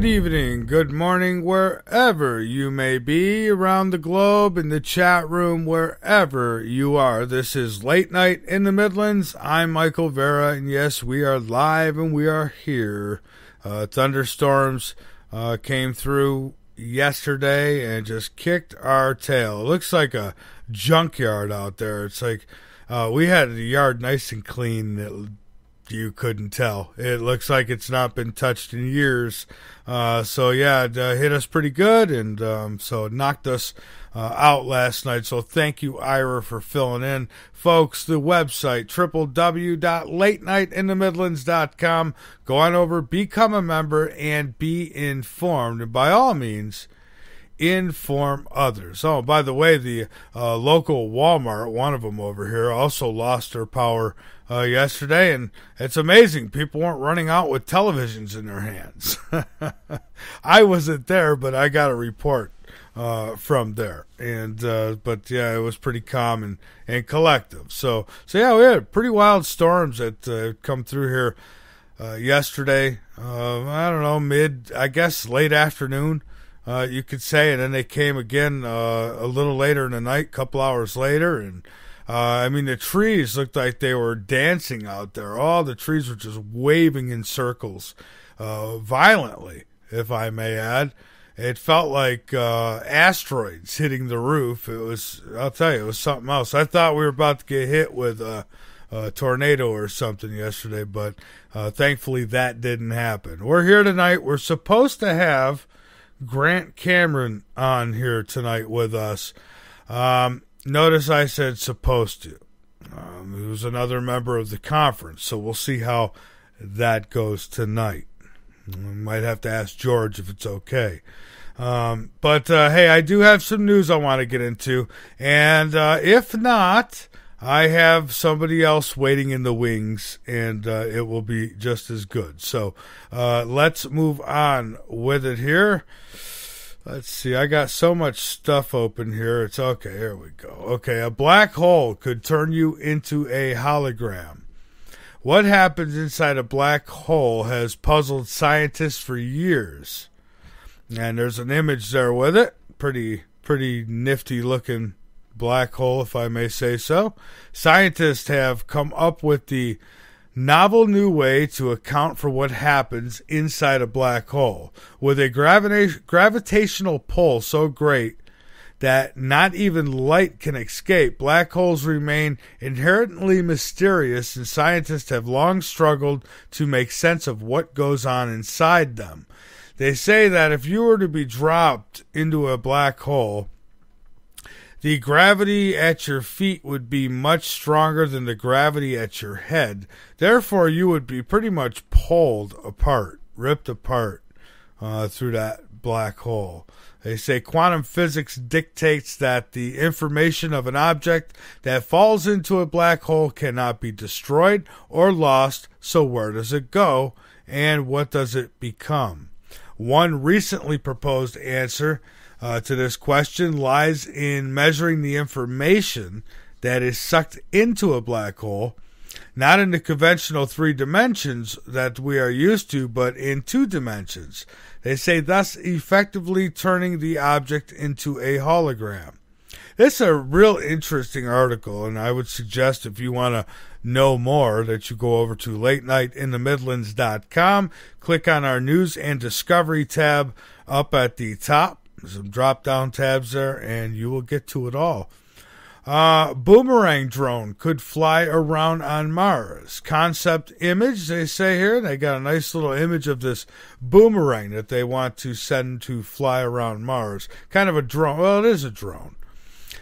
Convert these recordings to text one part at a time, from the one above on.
Good evening, good morning, wherever you may be around the globe, in the chat room, wherever you are. This is Late Night in the Midlands. I'm Michael Vera, and yes, we are live and we are here. Thunderstorms came through yesterday and just kicked our tail. It looks like a junkyard out there. It's like we had the yard nice and clean. You couldn't tell. It looks like it's not been touched in years. So yeah, it hit us pretty good, and so it knocked us out last night. So thank you, Ira, for filling in. Folks, the website, www.latenightinthemidlands.com. Go on over, become a member, and be informed. And by all means, inform others. Oh, by the way, the local Walmart, one of them over here, also lost their power yesterday, and it's amazing. People weren't running out with televisions in their hands. I wasn't there, but I got a report from there, and but yeah, it was pretty calm and collective. So yeah, we had pretty wild storms that come through here yesterday. I don't know, late afternoon. You could say, and then they came again a little later in the night, a couple hours later, and I mean, the trees looked like they were dancing out there. All the trees were just waving in circles, violently, if I may add. It felt like asteroids hitting the roof. I'll tell you, it was something else. I thought we were about to get hit with a tornado or something yesterday, but thankfully that didn't happen. We're here tonight. We're supposed to have Grant Cameron on here tonight with us. Notice I said supposed to. He was another member of the conference, so we'll see how that goes tonight. We might have to ask George if it's okay. But hey, I do have some news I want to get into, and if not, I have somebody else waiting in the wings, and it will be just as good. So let's move on with it here. Let's see, I got so much stuff open here. It's okay, here we go. Okay, a black hole could turn you into a hologram. What happens inside a black hole has puzzled scientists for years. And there's an image there with it. Pretty nifty looking black hole, if I may say so. Scientists have come up with the novel new way to account for what happens inside a black hole. With a gravitational pull so great that not even light can escape, black holes remain inherently mysterious, and scientists have long struggled to make sense of what goes on inside them. They say that if you were to be dropped into a black hole, the gravity at your feet would be much stronger than the gravity at your head. Therefore, you would be pretty much pulled apart, ripped apart through that black hole. They say quantum physics dictates that the information of an object that falls into a black hole cannot be destroyed or lost, so where does it go, and what does it become? One recently proposed answer to this question lies in measuring the information that is sucked into a black hole, not in the conventional 3 dimensions that we are used to, but in 2 dimensions. They say thus effectively turning the object into a hologram. This is a real interesting article, and I would suggest if you want to know more that you go over to latenightinthemidlands.com, click on our News and Discovery tab up at the top. Some drop-down tabs there, and you will get to it all. Boomerang drone could fly around on Mars. Concept image, they say here. They got a nice little image of this boomerang that they want to send to fly around Mars. Kind of a drone. Well, it is a drone.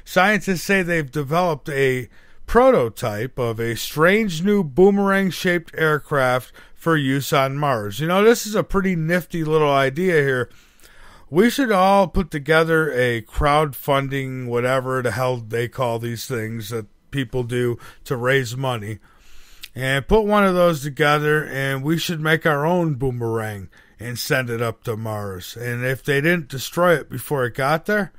Scientists say they've developed a prototype of a strange new boomerang-shaped aircraft for use on Mars. You know, this is a pretty nifty little idea here. We should all put together a crowdfunding, whatever the hell they call these things that people do to raise money, and put one of those together, and we should make our own boomerang and send it up to Mars. And if they didn't destroy it before it got there,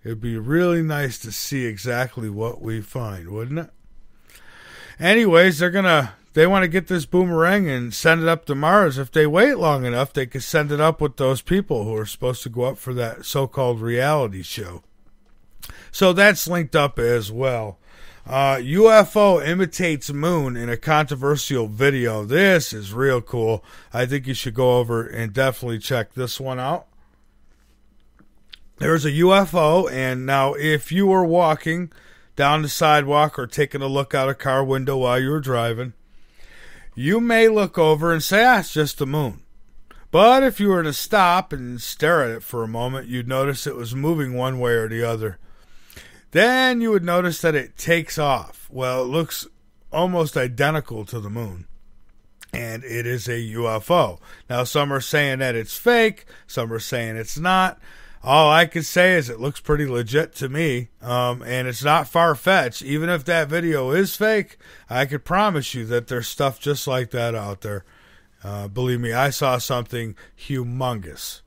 it'd be really nice to see exactly what we find, wouldn't it? Anyways, they're they want to get this boomerang and send it up to Mars, if they wait long enough, they could send it up with those people who are supposed to go up for that so-called reality show. So that's linked up as well. UFO imitates moon in a controversial video. This is real cool. I think you should go over and definitely check this one out. There's a UFO, and now if you were walking down the sidewalk or taking a look out a car window while you were driving, you may look over and say, it's just the moon. But if you were to stop and stare at it for a moment, you'd notice it was moving one way or the other. Then you would notice that it takes off. Well, it looks almost identical to the moon. And it is a UFO. Now, some are saying that it's fake. Some are saying it's not. All I can say is it looks pretty legit to me. And it's not far-fetched. Even if that video is fake, I could promise you that there's stuff just like that out there. Believe me, I saw something humongous.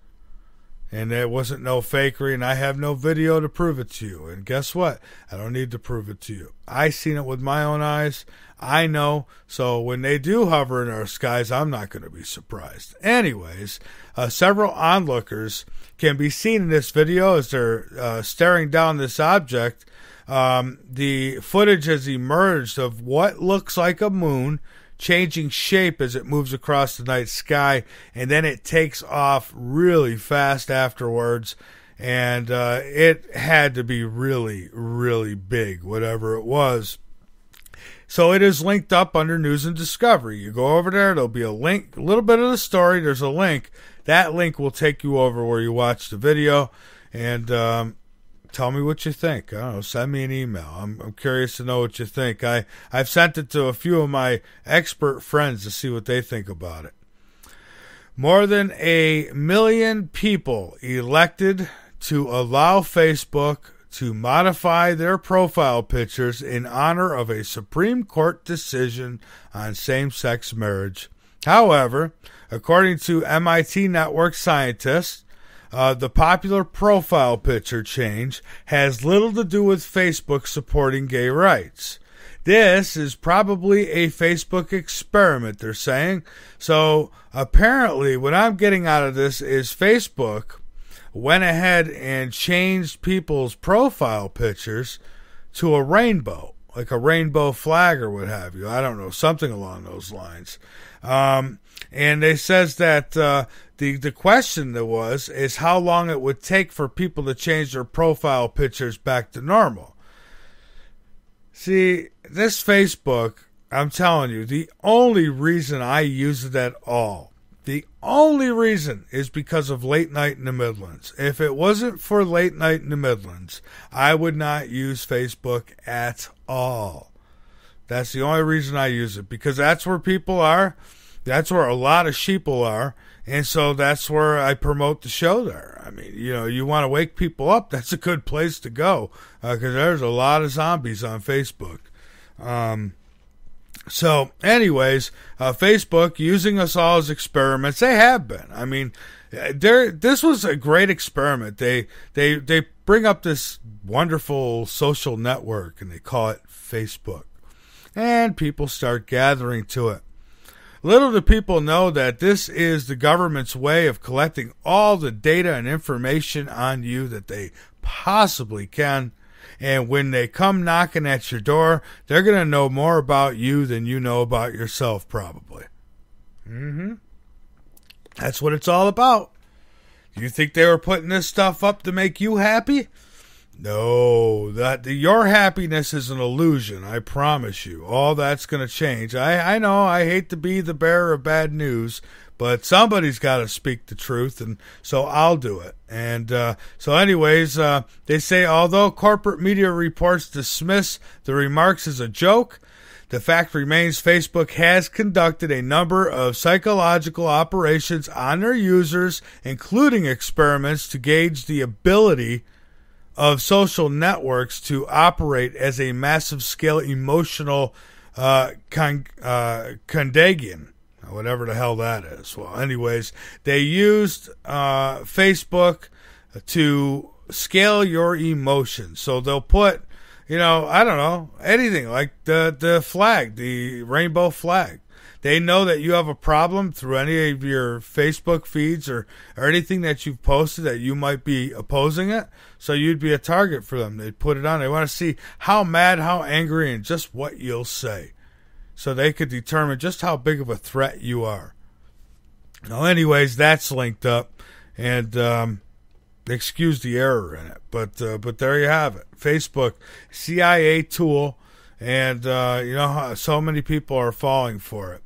And it wasn't no fakery, and I have no video to prove it to you. And guess what? I don't need to prove it to you. I seen it with my own eyes. I know. So when they do hover in our skies, I'm not going to be surprised. Anyways, several onlookers can be seen in this video as they're staring down this object. The footage has emerged of what looks like a moon changing shape as it moves across the night sky, and then it takes off really fast afterwards, and it had to be really, really big, whatever it was. So it is linked up under News and Discovery. You go over there, there'll be a link, a little bit of the story, there's a link. That link will take you over where you watch the video, and tell me what you think. I don't know. Send me an email. I'm curious to know what you think. I've sent it to a few of my expert friends to see what they think about it. More than 1 million people elected to allow Facebook to modify their profile pictures in honor of a Supreme Court decision on same-sex marriage. However, according to MIT network scientists, the popular profile picture change has little to do with Facebook supporting gay rights. This is probably a Facebook experiment, they're saying. So apparently what I'm getting out of this is Facebook went ahead and changed people's profile pictures to a rainbow, like a rainbow flag or what have you. I don't know, something along those lines. And they says that the question that is how long it would take for people to change their profile pictures back to normal. See, this Facebook, I'm telling you, the only reason I use it at all, the only reason is because of Late Night in the Midlands. If it wasn't for Late Night in the Midlands, I would not use Facebook at all. That's the only reason I use it, because that's where people are. That's where a lot of sheeple are, and so that's where I promote the show there. I mean, you want to wake people up, that's a good place to go, because there's a lot of zombies on Facebook. So, anyways, Facebook using us all as experiments. They have been. I mean, this was a great experiment. They bring up this wonderful social network, and they call it Facebook, and people start gathering to it. Little do people know that this is the government's way of collecting all the data and information on you that they possibly can. And when they come knocking at your door, they're going to know more about you than you know about yourself, probably. That's what it's all about. Do you think they were putting this stuff up to make you happy? No, your happiness is an illusion, I promise you. All that's going to change. I know I hate to be the bearer of bad news, but somebody's got to speak the truth, and so I'll do it. And so anyways, they say, although corporate media reports dismiss the remarks as a joke, the fact remains Facebook has conducted a number of psychological operations on their users, including experiments to gauge the ability of social networks to operate as a massive scale emotional contagion, whatever the hell that is. Well, anyways, they used Facebook to scale your emotions. So they'll put, I don't know, anything like the flag, the rainbow flag. They know that you have a problem through any of your Facebook feeds or anything that you've posted that you might be opposing it. So you'd be a target for them. They'd put it on. They want to see how mad, how angry, and just what you'll say. So they could determine just how big of a threat you are. Now, anyways, that's linked up. And excuse the error in it. But there you have it. Facebook, CIA tool. And, so many people are falling for it.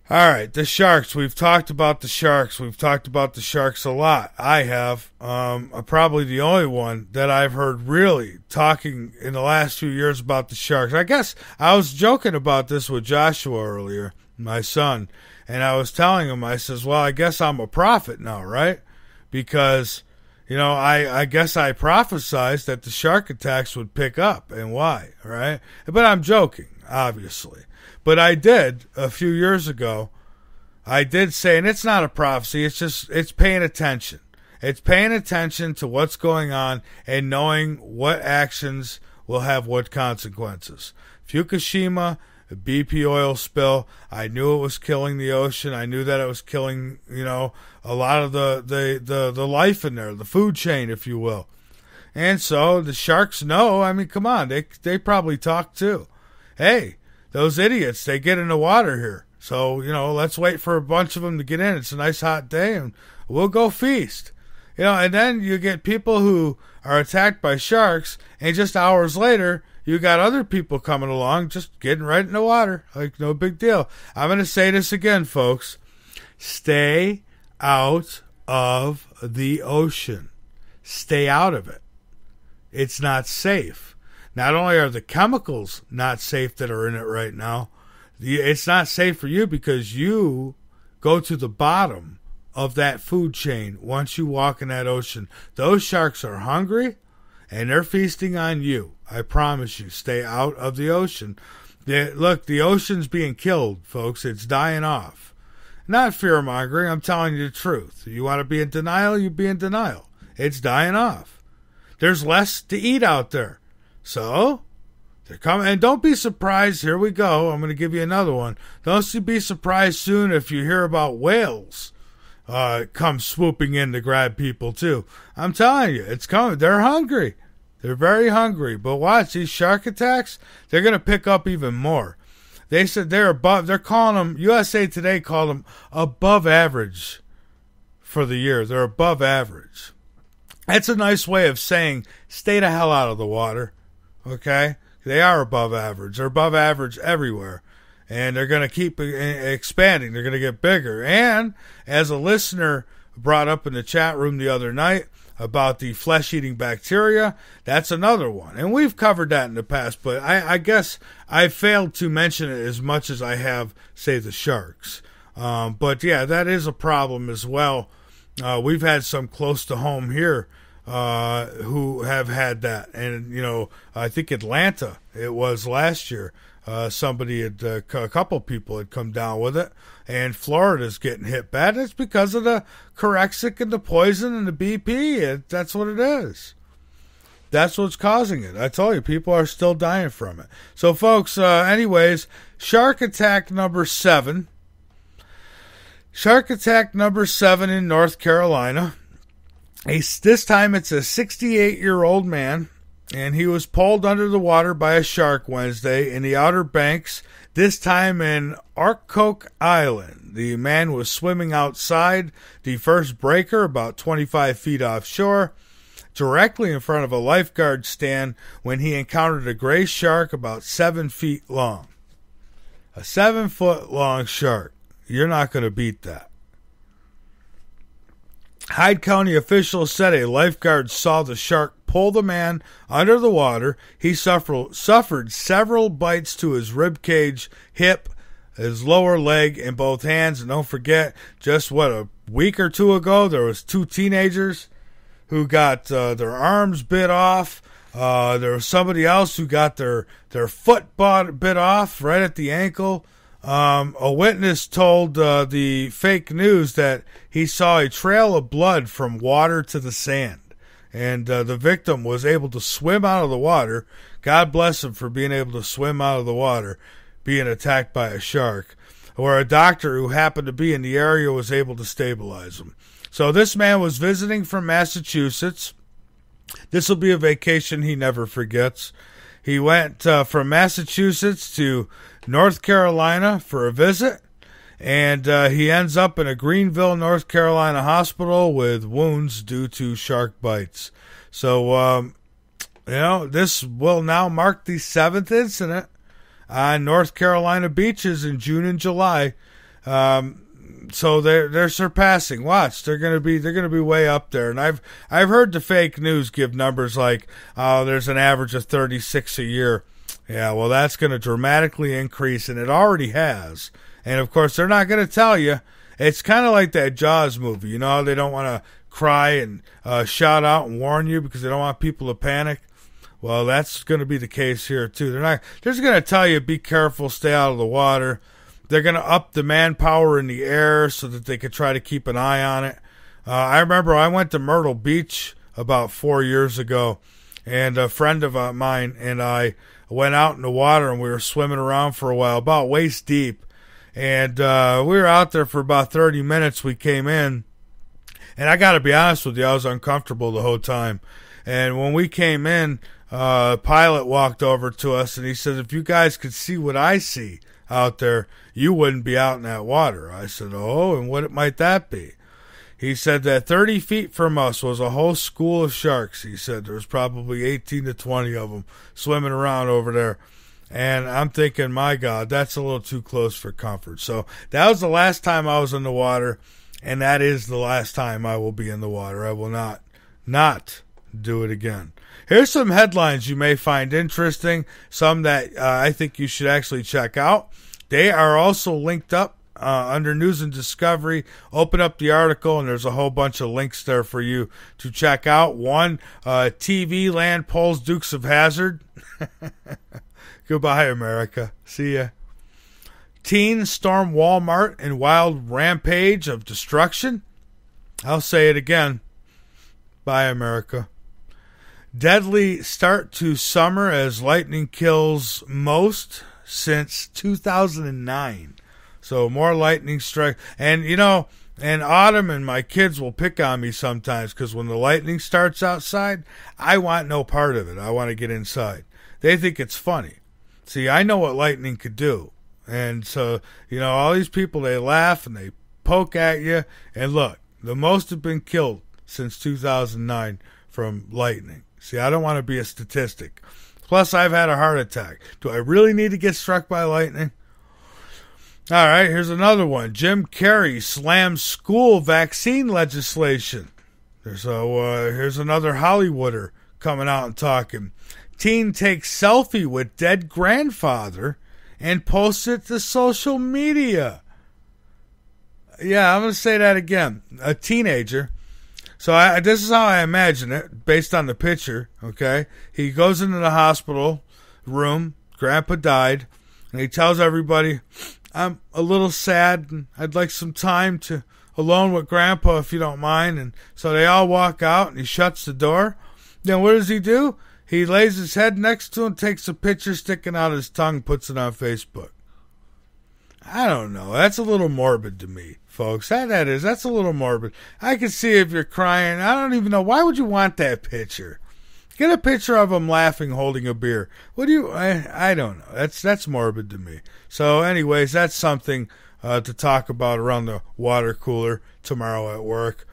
All right, the sharks. We've talked about the sharks. We've talked about the sharks a lot. I have. I'm probably the only one that I've heard really talking in the last few years about the sharks. I guess I was joking about this with Joshua earlier, my son, and I was telling him, I says, well, I guess I'm a prophet now, right? Because, I guess I prophesized that the shark attacks would pick up, and why, right? But I'm joking, obviously. But I did, a few years ago, I did say, and it's not a prophecy, it's paying attention. It's paying attention to what's going on and knowing what actions will have what consequences. Fukushima, the BP oil spill, I knew it was killing the ocean. I knew that it was killing, a lot of the life in there, the food chain, if you will. And so the sharks know, I mean, come on, they probably talk too. Hey, those idiots, they get in the water here. So, let's wait for a bunch of them to get in. It's a nice hot day, and we'll go feast. And then you get people who are attacked by sharks, and just hours later, you got other people coming along, just getting right in the water. Like, no big deal. I'm going to say this again, folks. Stay out of the ocean. Stay out of it. It's not safe. Not only are the chemicals not safe that are in it right now, it's not safe for you because you go to the bottom of that food chain once you walk in that ocean. Those sharks are hungry, and they're feasting on you. I promise you, stay out of the ocean. Look, the ocean's being killed, folks. It's dying off. Not fear-mongering. I'm telling you the truth. You want to be in denial, you be in denial. It's dying off. There's less to eat out there. So, they're coming. And don't be surprised. Here we go. I'm going to give you another one. Don't be surprised soon if you hear about whales come swooping in to grab people, too. I'm telling you, it's coming. They're hungry. They're very hungry. But watch, these shark attacks, they're going to pick up even more. They said they're calling them, USA Today called them above average for the year. They're above average. That's a nice way of saying stay the hell out of the water. Okay? They are above average. They're above average everywhere. And they're going to keep expanding. They're going to get bigger. And as a listener brought up in the chat room the other night about the flesh-eating bacteria, that's another one. And we've covered that in the past, but I guess I failed to mention it as much as I have, say, the sharks. But, yeah, that is a problem as well. We've had some close to home here who have had that. And, I think Atlanta, it was last year, a couple people had come down with it. And Florida's getting hit bad. It's because of the Corexic and the poison and the BP. That's what it is. That's what's causing it. I told you, people are still dying from it. So, folks, anyways, shark attack number 7. Shark attack number 7 in North Carolina. This time it's a 68-year-old man, and he was pulled under the water by a shark Wednesday in the Outer Banks, this time in Arcoke Island. The man was swimming outside the first breaker about 25 feet offshore, directly in front of a lifeguard stand, when he encountered a gray shark about 7 feet long. A 7-foot-long shark. You're not going to beat that. Hyde County officials said a lifeguard saw the shark pull the man under the water. He suffered several bites to his rib cage, hip, his lower leg, and both hands. And don't forget, just a week or two ago, there was 2 teenagers who got their arms bit off. There was somebody else who got their foot bit off right at the ankle. A witness told the fake news that he saw a trail of blood from water to the sand. and the victim was able to swim out of the water. God bless him for being able to swim out of the water, being attacked by a shark, where a doctor who happened to be in the area was able to stabilize him. So this man was visiting from Massachusetts. This will be a vacation he never forgets. He went from Massachusetts to North Carolina for a visit, and he ends up in a Greenville, North Carolina hospital with wounds due to shark bites. So, this will now mark the 7th incident on North Carolina beaches in June and July. So they're surpassing. Watch, they're gonna be way up there. And I've heard the fake news give numbers like, there's an average of 36 a year. Yeah, well, that's gonna dramatically increase, and it already has. And of course, they're not gonna tell you. It's kind of like that Jaws movie. You know how they don't want to cry and shout out and warn you because they don't want people to panic. Well, that's going to be the case here too. They're just going to tell you, be careful, stay out of the water. They're going to up the manpower in the air so that they could try to keep an eye on it. I remember I went to Myrtle Beach about 4 years ago, and a friend of mine and I went out in the water, and we were swimming around for a while, about waist deep. And we were out there for about 30 minutes. We came in, and I got to be honest with you, I was uncomfortable the whole time. And when we came in, pilot walked over to us, and he said, if you guys could see what I see out there, you wouldn't be out in that water. I said, oh, and what might that be? He said that 30 feet from us was a whole school of sharks. He said there was probably 18 to 20 of them swimming around over there. And I'm thinking, my God, that's a little too close for comfort. So that was the last time I was in the water, and that is the last time I will be in the water. I will not do it again. Here's some headlines you may find interesting, some that I think you should actually check out. They are also linked up under News and Discovery. Open up the article, and there's a whole bunch of links there for you to check out. One, TV land polls Dukes of Hazzard. Goodbye, America. See ya. Teens storm Walmart in wild rampage of destruction. I'll say it again. Bye, America. Deadly start to summer as lightning kills most since 2009. So more lightning strike. And, and autumn, and my kids will pick on me sometimes because when the lightning starts outside, I want no part of it. I want to get inside. They think it's funny. See, I know what lightning could do. And so, all these people, they laugh and they poke at you. And look, the most have been killed since 2009 from lightning. See, I don't want to be a statistic. Plus, I've had a heart attack. Do I really need to get struck by lightning? All right, here's another one. Jim Carrey slams school vaccine legislation. Here's another Hollywooder coming out and talking. Teen takes selfie with dead grandfather and posts it to social media. Yeah, I'm going to say that again. A teenager. So this is how I imagine it, based on the picture, okay? He goes into the hospital room. Grandpa died. And he tells everybody, I'm a little sad and I'd like some time alone with Grandpa if you don't mind. And so they all walk out and he shuts the door. Then what does he do? He lays his head next to him, takes a picture sticking out his tongue, puts it on Facebook. I don't know. That's a little morbid to me, folks. That's a little morbid. I can see if you're crying. I don't even know. Why would you want that picture? Get a picture of him laughing, holding a beer. I don't know. That's morbid to me. So anyways, that's something to talk about around the water cooler tomorrow at work.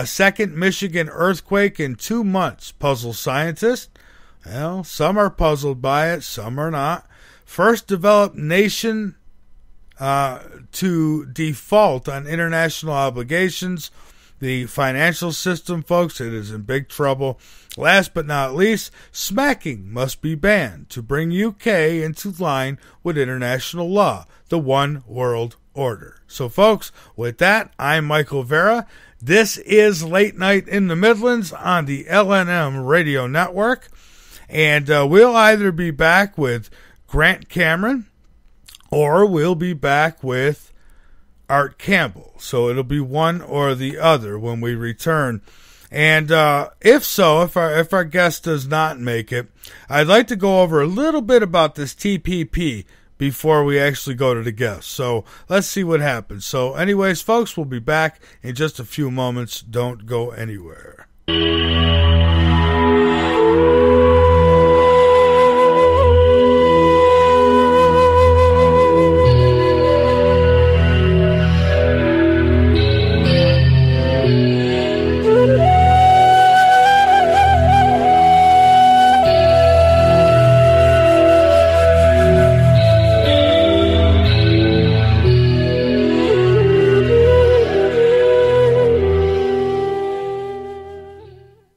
Second Michigan earthquake in 2 months puzzles scientists. Well, some are puzzled by it, some are not. First developed nation to default on international obligations. The financial system, folks, it is in big trouble. Last but not least, smacking must be banned to bring UK into line with international law, the one world order. So, folks, with that, I'm Michael Vera. This is Late Night in the Midlands on the LNM Radio Network. And we'll either be back with Grant Cameron or we'll be back with Art Campbell. So it'll be one or the other when we return. And if our guest does not make it, I'd like to go over a little bit about this TPP before we actually go to the guest. So let's see what happens. So anyways, folks, we'll be back in just a few moments. Don't go anywhere.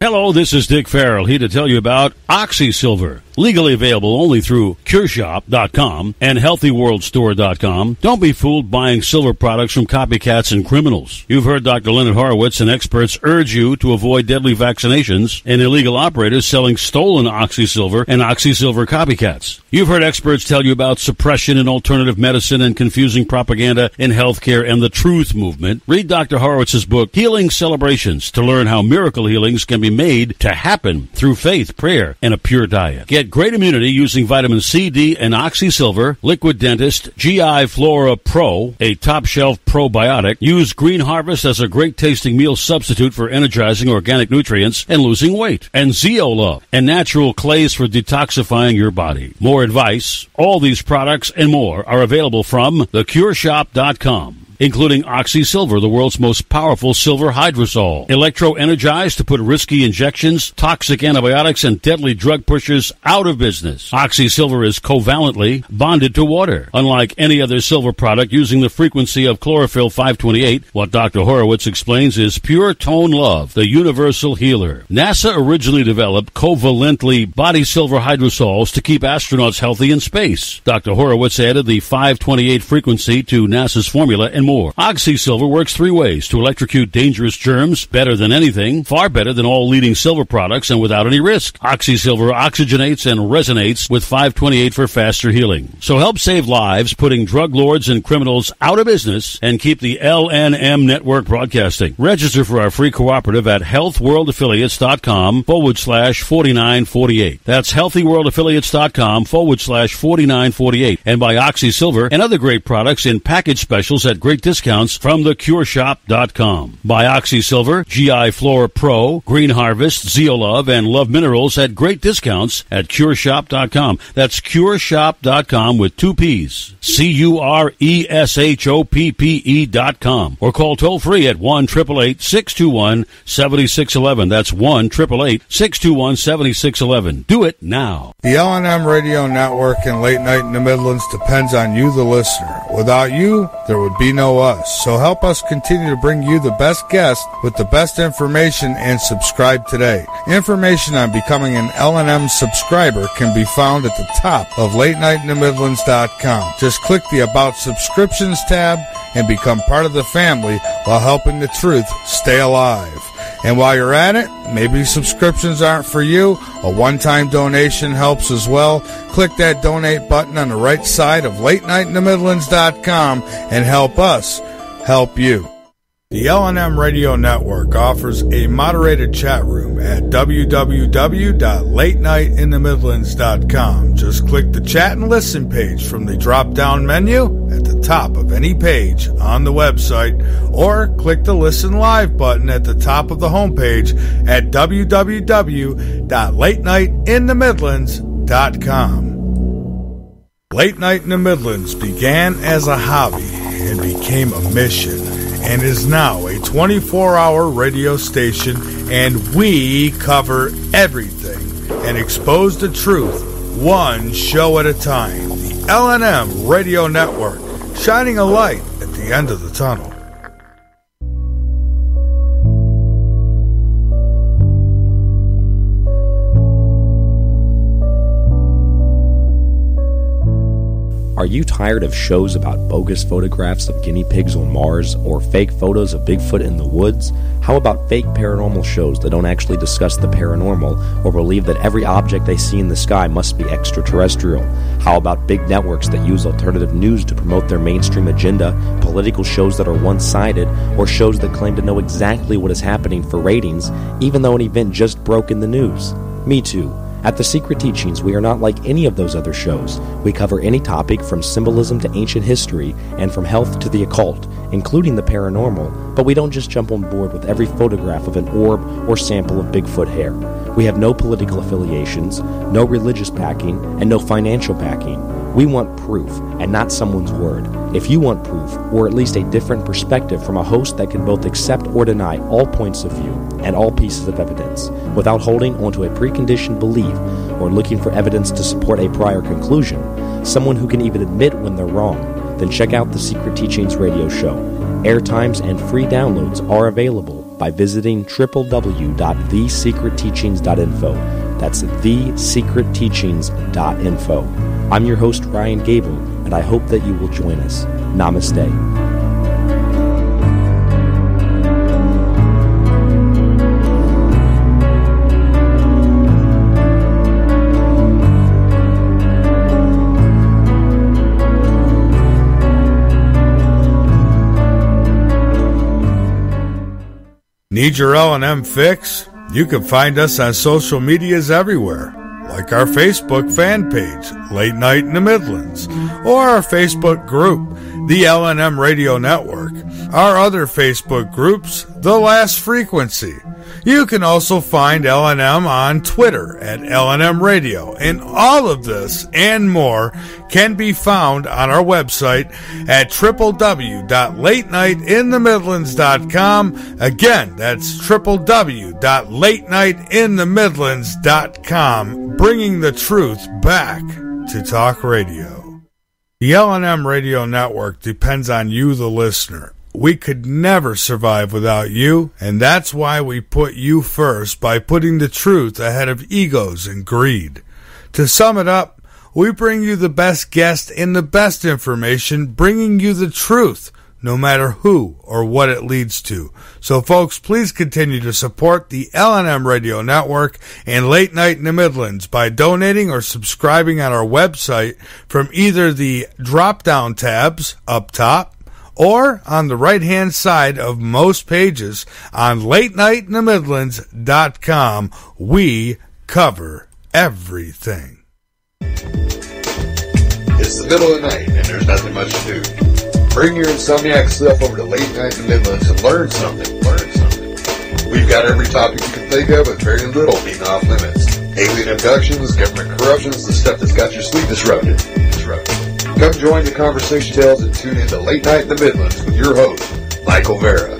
Hello, this is Dick Farrell, here to tell you about OxySilver. Legally available only through CureShop.com and HealthyWorldStore.com. Don't be fooled buying silver products from copycats and criminals. You've heard Dr. Leonard Horowitz and experts urge you to avoid deadly vaccinations and illegal operators selling stolen OxySilver and OxySilver copycats. You've heard experts tell you about suppression in alternative medicine and confusing propaganda in healthcare and the truth movement. Read Dr. Horowitz's book, Healing Celebrations, to learn how miracle healings can be made to happen through faith, prayer, and a pure diet. Get great immunity using vitamin C, D, and OxySilver. Liquid Dentist GI Flora Pro, a top-shelf probiotic. Use Green Harvest as a great-tasting meal substitute for energizing organic nutrients and losing weight. And Zeolove, and natural clays for detoxifying your body. More advice, all these products and more are available from theCureShop.com. Including OxySilver, the world's most powerful silver hydrosol. Electro-energized to put risky injections, toxic antibiotics, and deadly drug pushers out of business. OxySilver is covalently bonded to water. Unlike any other silver product using the frequency of chlorophyll 528, what Dr. Horowitz explains is pure tone love, the universal healer. NASA originally developed covalently body silver hydrosols to keep astronauts healthy in space. Dr. Horowitz added the 528 frequency to NASA's formula and more. OxySilver works three ways to electrocute dangerous germs better than anything, far better than all leading silver products, and without any risk. OxySilver oxygenates and resonates with 528 for faster healing. So help save lives, putting drug lords and criminals out of business, and keep the LNM network broadcasting. Register for our free cooperative at healthworldaffiliates.com/4948. That's healthyworldaffiliates.com/4948. And buy OxySilver and other great products in package specials at great discounts from theCureShop.com. Buy OxySilver, GI Flora Pro, Green Harvest, Zeolove, and Love Minerals at great discounts at CureShop.com. That's CureShop.com with two P's. CureShoppe.com. Or call toll free at 1-888-621-7611. That's 1-888-621-7611. Do it now. The LNM Radio Network and Late Night in the Midlands depends on you, the listener. Without you, there would be no us. So help us continue to bring you the best guests with the best information, and subscribe today. Information on becoming an LNM subscriber can be found at the top of LateNightInTheMidlands.com. Just click the About Subscriptions tab and become part of the family while helping the truth stay alive. And while you're at it, maybe subscriptions aren't for you. A one-time donation helps as well. Click that donate button on the right side of LateNightInTheMidlands.com and help us help you. The LNM Radio Network offers a moderated chat room at www.latenightinthe.midlands.com. Just click the chat and listen page from the drop-down menu at the top of any page on the website, or click the listen live button at the top of the homepage at www.latenightinthe.midlands.com. Late Night in the Midlands began as a hobby and became a mission, and is now a 24-hour radio station, and we cover everything and expose the truth one show at a time. The LNM Radio Network, shining a light at the end of the tunnel. Are you tired of shows about bogus photographs of guinea pigs on Mars or fake photos of Bigfoot in the woods? How about fake paranormal shows that don't actually discuss the paranormal or believe that every object they see in the sky must be extraterrestrial? How about big networks that use alternative news to promote their mainstream agenda, political shows that are one-sided, or shows that claim to know exactly what is happening for ratings, even though an event just broke in the news? Me too. At The Secret Teachings, we are not like any of those other shows. We cover any topic from symbolism to ancient history and from health to the occult, including the paranormal, but we don't just jump on board with every photograph of an orb or sample of Bigfoot hair. We have no political affiliations, no religious backing, and no financial backing. We want proof, and not someone's word. If you want proof, or at least a different perspective from a host that can both accept or deny all points of view and all pieces of evidence, without holding onto a preconditioned belief or looking for evidence to support a prior conclusion, someone who can even admit when they're wrong, then check out The Secret Teachings radio show. Airtimes and free downloads are available by visiting www.thesecretteachings.info. That's thesecretteachings.info. I'm your host, Ryan Gable, and I hope that you will join us. Namaste. Need your L&M fix? You can find us on social medias everywhere, like our Facebook fan page, Late Night in the Midlands, or our Facebook group, the L&M Radio Network. Our other Facebook groups, The Last Frequency. You can also find L&M on Twitter at L&M Radio, and all of this and more can be found on our website at www.latenightinthe-midlands.com. Again, that's www.latenightinthe-midlands.com, bringing the truth back to talk radio. The L&M Radio Network depends on you, the listener. We could never survive without you, and that's why we put you first by putting the truth ahead of egos and greed. To sum it up, we bring you the best guest and the best information, bringing you the truth, no matter who or what it leads to. So folks, please continue to support the L&M Radio Network and Late Night in the Midlands by donating or subscribing on our website from either the drop-down tabs up top or on the right-hand side of most pages on LateNightInTheMidlands.com. We cover everything. It's the middle of the night, and there's nothing much to do. Bring your insomniac self over to Late Night in the Midlands and learn something. We've got every topic you can think of with very little being off limits. Alien abductions, government corruptions, the stuff that's got your sleep disrupted. Come join the conversation tales and tune into Late Night in the Midlands with your host, Michael Vera.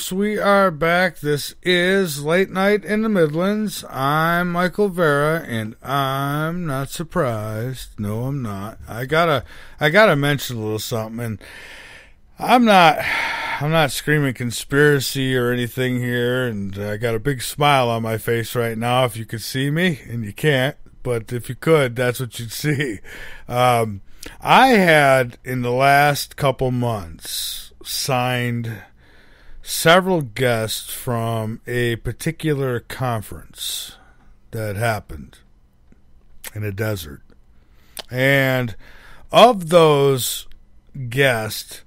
We are back. This is Late Night in the Midlands. I'm Michael Vera, and I'm not surprised. No, I'm not. I gotta mention a little something, and I'm not screaming conspiracy or anything here, and I got a big smile on my face right now if you could see me, and you can't, but if you could, that's what you'd see. I had, in the last couple months, signed several guests from a particular conference that happened. in a desert. And of those guests,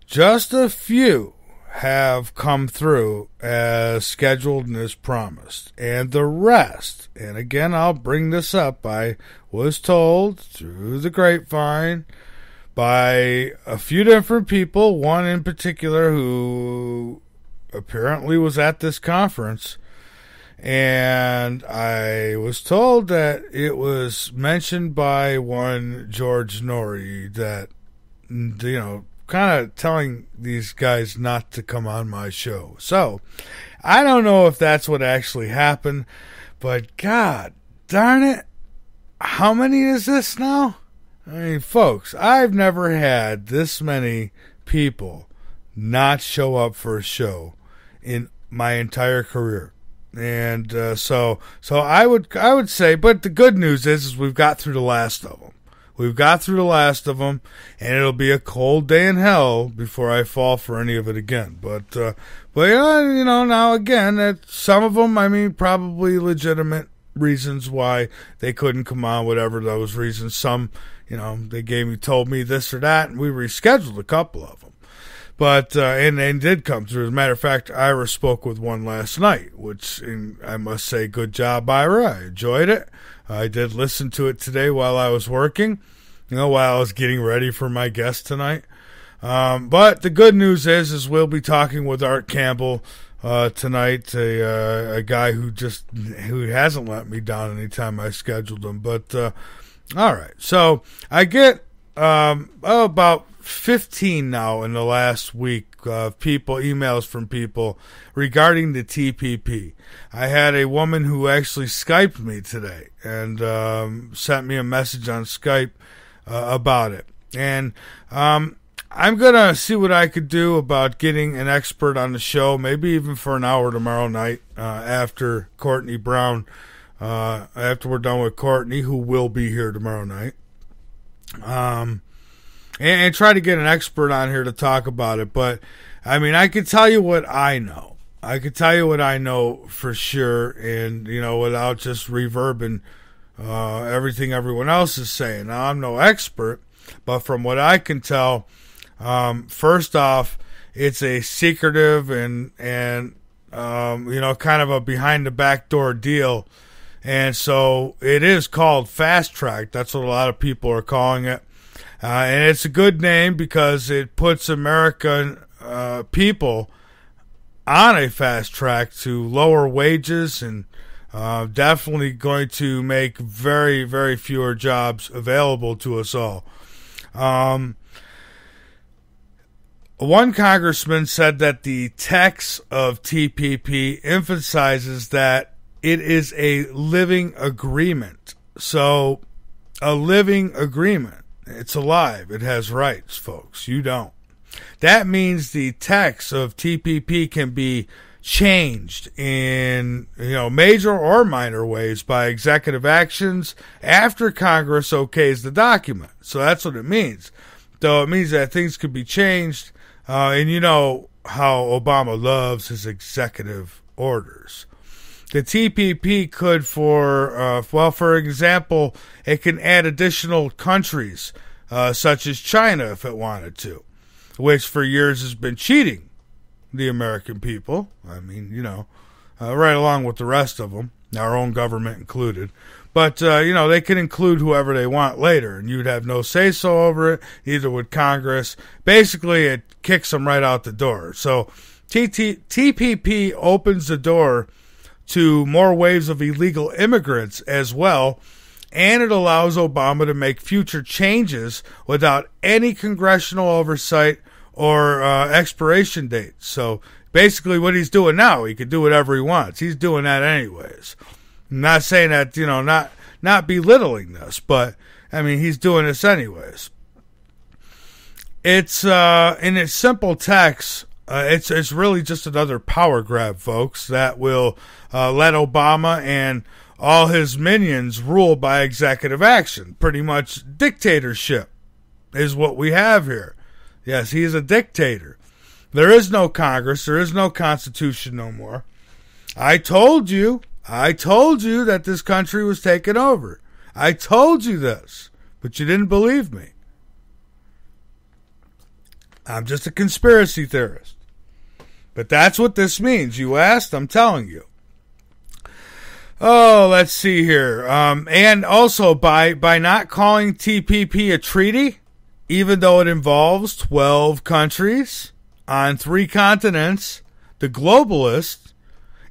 just a few have come through as scheduled and as promised. And the rest, and again, I'll bring this up, I was told through the grapevine by a few different people, one in particular who apparently was at this conference, and I was told that it was mentioned by one George Norrie that, you know, kind of telling these guys not to come on my show. So, I don't know if that's what actually happened, but God darn it, how many is this now? I mean, folks, I've never had this many people not show up for a show in my entire career. And so I would say, but the good news is we've got through the last of them. We've got through the last of them, and it'll be a cold day in hell before I fall for any of it again. But you know, now again, that some of them, I mean, probably legitimate reasons why they couldn't come on, whatever those reasons. Some, you know, they told me this or that, and we rescheduled a couple of them. But, and did come through. As a matter of fact, Ira spoke with one last night, which I must say, good job, Ira. I enjoyed it. I did listen to it today while I was working, you know, while I was getting ready for my guest tonight. But the good news is we'll be talking with Art Campbell, tonight, a guy who hasn't let me down anytime I scheduled him. But, all right. So I get, about 15 now in the last week of emails from people regarding the TPP. I had a woman who actually Skyped me today and sent me a message on Skype about it. And I'm going to see what I could do about getting an expert on the show, maybe even for an hour tomorrow night after Courtney Brown, after we're done with Courtney, who will be here tomorrow night. And try to get an expert on here to talk about it. But, I mean, I could tell you what I know. I could tell you what I know for sure, and, you know, without just reverbing everything everyone else is saying. Now, I'm no expert, but from what I can tell, first off, it's a secretive and you know, kind of a behind the back door deal. And so it is called Fast Track. That's what a lot of people are calling it. And it's a good name because it puts American people on a fast track to lower wages and definitely going to make very, very fewer jobs available to us all. One congressman said that the text of TPP emphasizes that it is a living agreement. So, a living agreement. It's alive. It has rights, folks. You don't. That means the text of TPP can be changed in, you know, major or minor ways by executive actions after Congress okays the document. So that's what it means. So it means that things could be changed, and you know how Obama loves his executive orders. The TPP could, for example, it can add additional countries, such as China, if it wanted to, which for years has been cheating the American people. I mean, you know, right along with the rest of them, our own government included. But, you know, they can include whoever they want later, and you'd have no say-so over it, neither would Congress. Basically, it kicks them right out the door. So TPP opens the door to more waves of illegal immigrants as well, and it allows Obama to make future changes without any congressional oversight or expiration dates. So basically what he's doing now, he could do whatever he wants. He's doing that anyways. I'm not saying that, you know, not belittling this, but, I mean, he's doing this anyways. It's, in its simple text, it's really just another power grab, folks, that will let Obama and all his minions rule by executive action. Pretty much dictatorship is what we have here. Yes, he is a dictator. There is no Congress. There is no Constitution no more. I told you that this country was taken over. I told you this, but you didn't believe me. I'm just a conspiracy theorist. But that's what this means. You asked, I'm telling you. Oh, let's see here. And also, by not calling TPP a treaty, even though it involves 12 countries on 3 continents, the globalists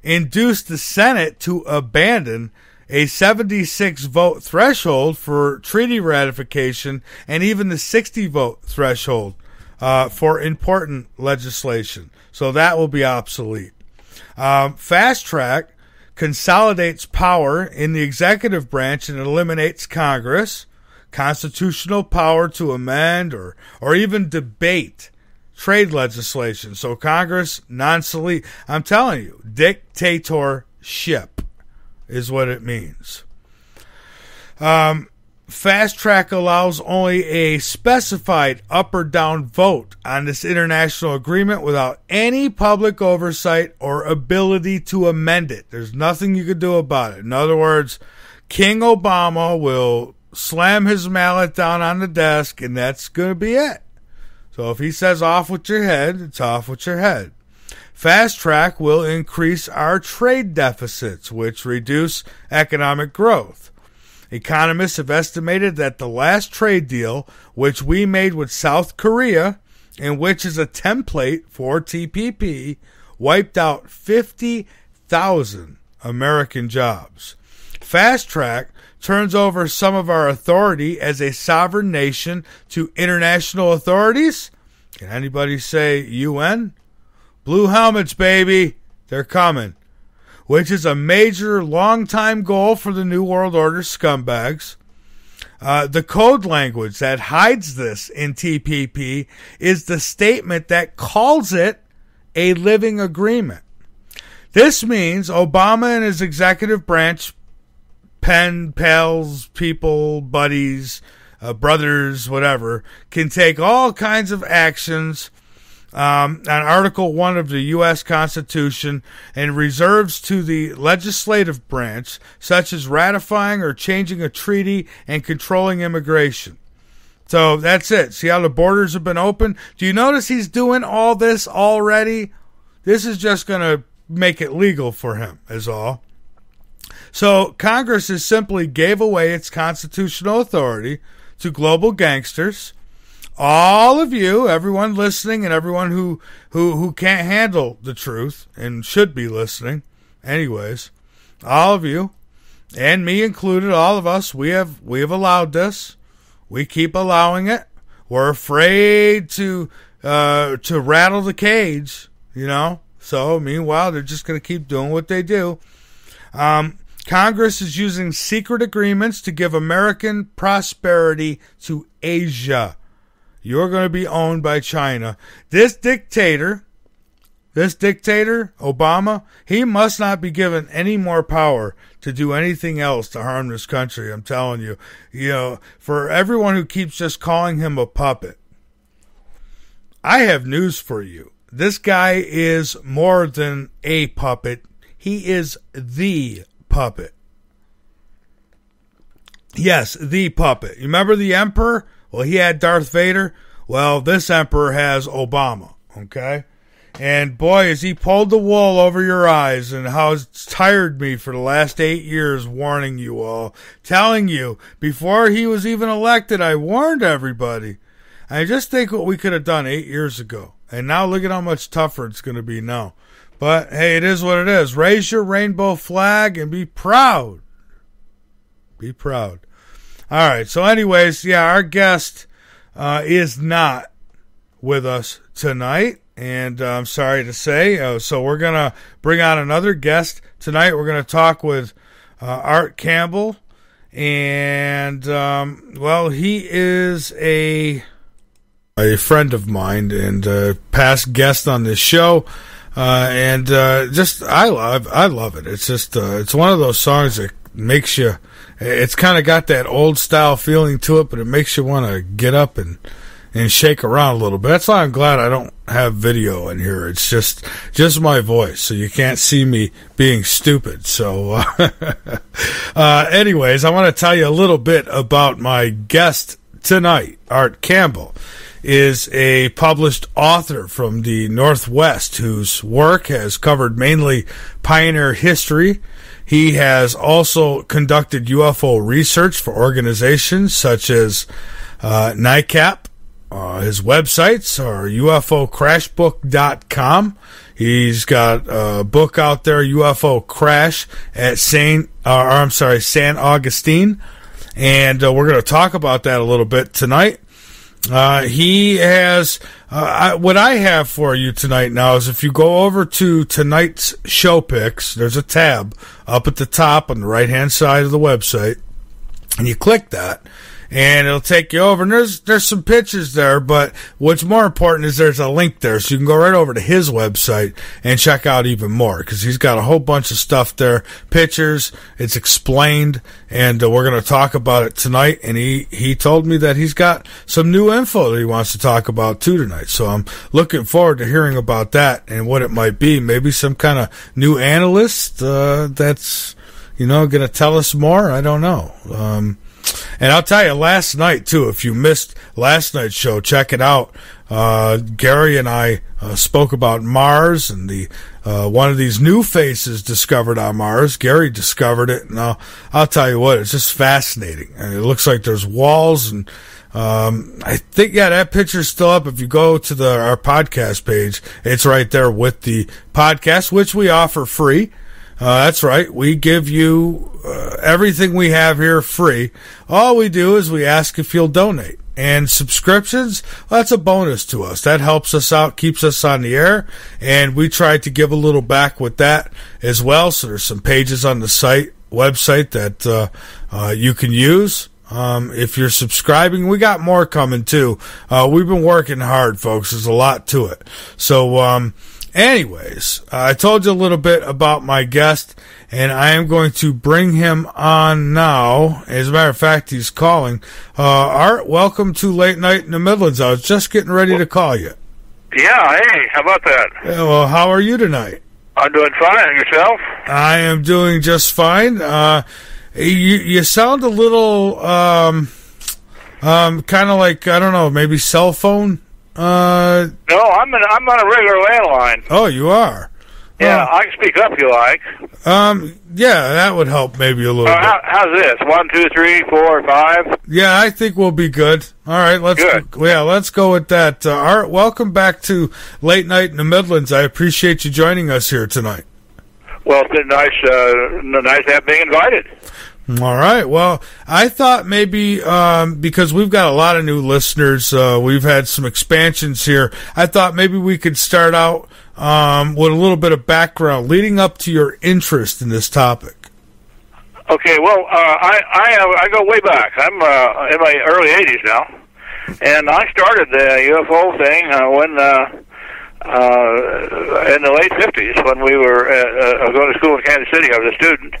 induced the Senate to abandon a 76-vote threshold for treaty ratification and even the 60-vote threshold for important legislation. So that will be obsolete. Fast track consolidates power in the executive branch and eliminates Congress, constitutional power to amend or even debate trade legislation. So Congress, non-select. I'm telling you, dictatorship is what it means. Fast track allows only a specified up or down vote on this international agreement without any public oversight or ability to amend it. There's nothing you could do about it. In other words, King Obama will slam his mallet down on the desk, and that's going to be it. So if he says off with your head, it's off with your head. Fast track will increase our trade deficits, which reduce economic growth. Economists have estimated that the last trade deal, which we made with South Korea, and which is a template for TPP, wiped out 50,000 American jobs. Fast track turns over some of our authority as a sovereign nation to international authorities. Can anybody say UN? Blue helmets, baby. They're coming. Which is a major long-time goal for the New World Order scumbags. The code language that hides this in TPP is the statement that calls it a living agreement. This means Obama and his executive branch, pen pals, people, buddies, brothers, whatever, can take all kinds of actions on Article 1 of the U.S. Constitution and reserves to the legislative branch, such as ratifying or changing a treaty and controlling immigration. So that's it. See how the borders have been open? Do you notice he's doing all this already? This is just going to make it legal for him, is all. So Congress has simply gave away its constitutional authority to global gangsters. All of you, everyone listening and everyone who can't handle the truth and should be listening, anyways, all of you, and me included, all of us, we have allowed this. We keep allowing it. We're afraid to rattle the cage, you know. So meanwhile, they're just going to keep doing what they do. Congress is using secret agreements to give American prosperity to Asia. You're going to be owned by China. This dictator, Obama, he must not be given any more power to do anything else to harm this country. I'm telling you. You know, for everyone who keeps just calling him a puppet, I have news for you. This guy is more than a puppet. He is the puppet. Yes, the puppet. You remember the Emperor? Well, he had Darth Vader. Well, this Emperor has Obama, okay? And boy, has he pulled the wool over your eyes, and how it's tired me for the last 8 years warning you all, telling you, before he was even elected, I warned everybody. I just think what we could have done 8 years ago. And now look at how much tougher it's going to be now. But hey, it is what it is. Raise your rainbow flag and be proud. Be proud. All right. So anyways, yeah, our guest is not with us tonight. And I'm sorry to say. So we're going to bring on another guest tonight. We're going to talk with Art Campbell. And, well, he is a friend of mine and past guest on this show. And just I love it. It's just it's one of those songs that makes you. It's kind of got that old style feeling to it, but it makes you want to get up and and shake around a little bit. That's why I'm glad I don't have video in here. It's just my voice, so you can't see me being stupid. So anyways, I want to tell you a little bit about my guest tonight. Art Campbell is a published author from the Northwest whose work has covered mainly pioneer history. He has also conducted UFO research for organizations such as NICAP. His websites are UFOCrashbook.com. He's got a book out there, UFO Crash, at San Augustine. And we're going to talk about that a little bit tonight. He has, what I have for you tonight now is if you go over to tonight's show picks, there's a tab up at the top on the right-hand side of the website, and you click that, and it'll take you over, and there's some pictures there, but what's more important is there's a link there, so you can go right over to his website and check out even more, because he's got a whole bunch of stuff there, pictures, it's explained, and we're going to talk about it tonight, and he told me that he's got some new info that he wants to talk about too tonight, so I'm looking forward to hearing about that and what it might be, maybe some kind of new analyst that's, going to tell us more, I don't know. And I'll tell you, last night, too, if you missed last night's show, check it out. Gary and I spoke about Mars and the one of these new faces discovered on Mars. Gary discovered it, and I'll tell you what, it's just fascinating. And it looks like there's walls, and I think, that picture's still up. If you go to our podcast page, it's right there with the podcast, which we offer free. That's right. We give you everything we have here free. All we do is we ask if you'll donate. And subscriptions, that's a bonus to us. That helps us out, keeps us on the air, and we try to give a little back with that as well. So there's some pages on the website that you can use. If you're subscribing, we got more coming too. We've been working hard, folks. There's a lot to it. So, anyways, I told you a little bit about my guest, and I am going to bring him on now. As a matter of fact, he's calling. Art, welcome to Late Night in the Midlands. I was just getting ready to call you. Yeah, hey, how about that? Yeah, well, how are you tonight? I'm doing fine. And yourself? I am doing just fine. You sound a little, kind of like, I don't know, maybe cell phone? No, I'm on a regular landline. Oh, you are? Yeah, I can speak up if you like. Yeah, that would help maybe a little bit. How's this? 1, 2, 3, 4, 5? Yeah, I think we'll be good. All right, let's go with that. Art, welcome back to Late Night in the Midlands. I appreciate you joining us here tonight. Well, it's been nice to have being invited. All right. Well, I thought maybe because we've got a lot of new listeners, we've had some expansions here. I thought maybe we could start out with a little bit of background leading up to your interest in this topic. Okay. Well, I go way back. I'm in my early 80s now, and I started the UFO thing when in the late 50s when we were going to school in Kansas City. I was a student.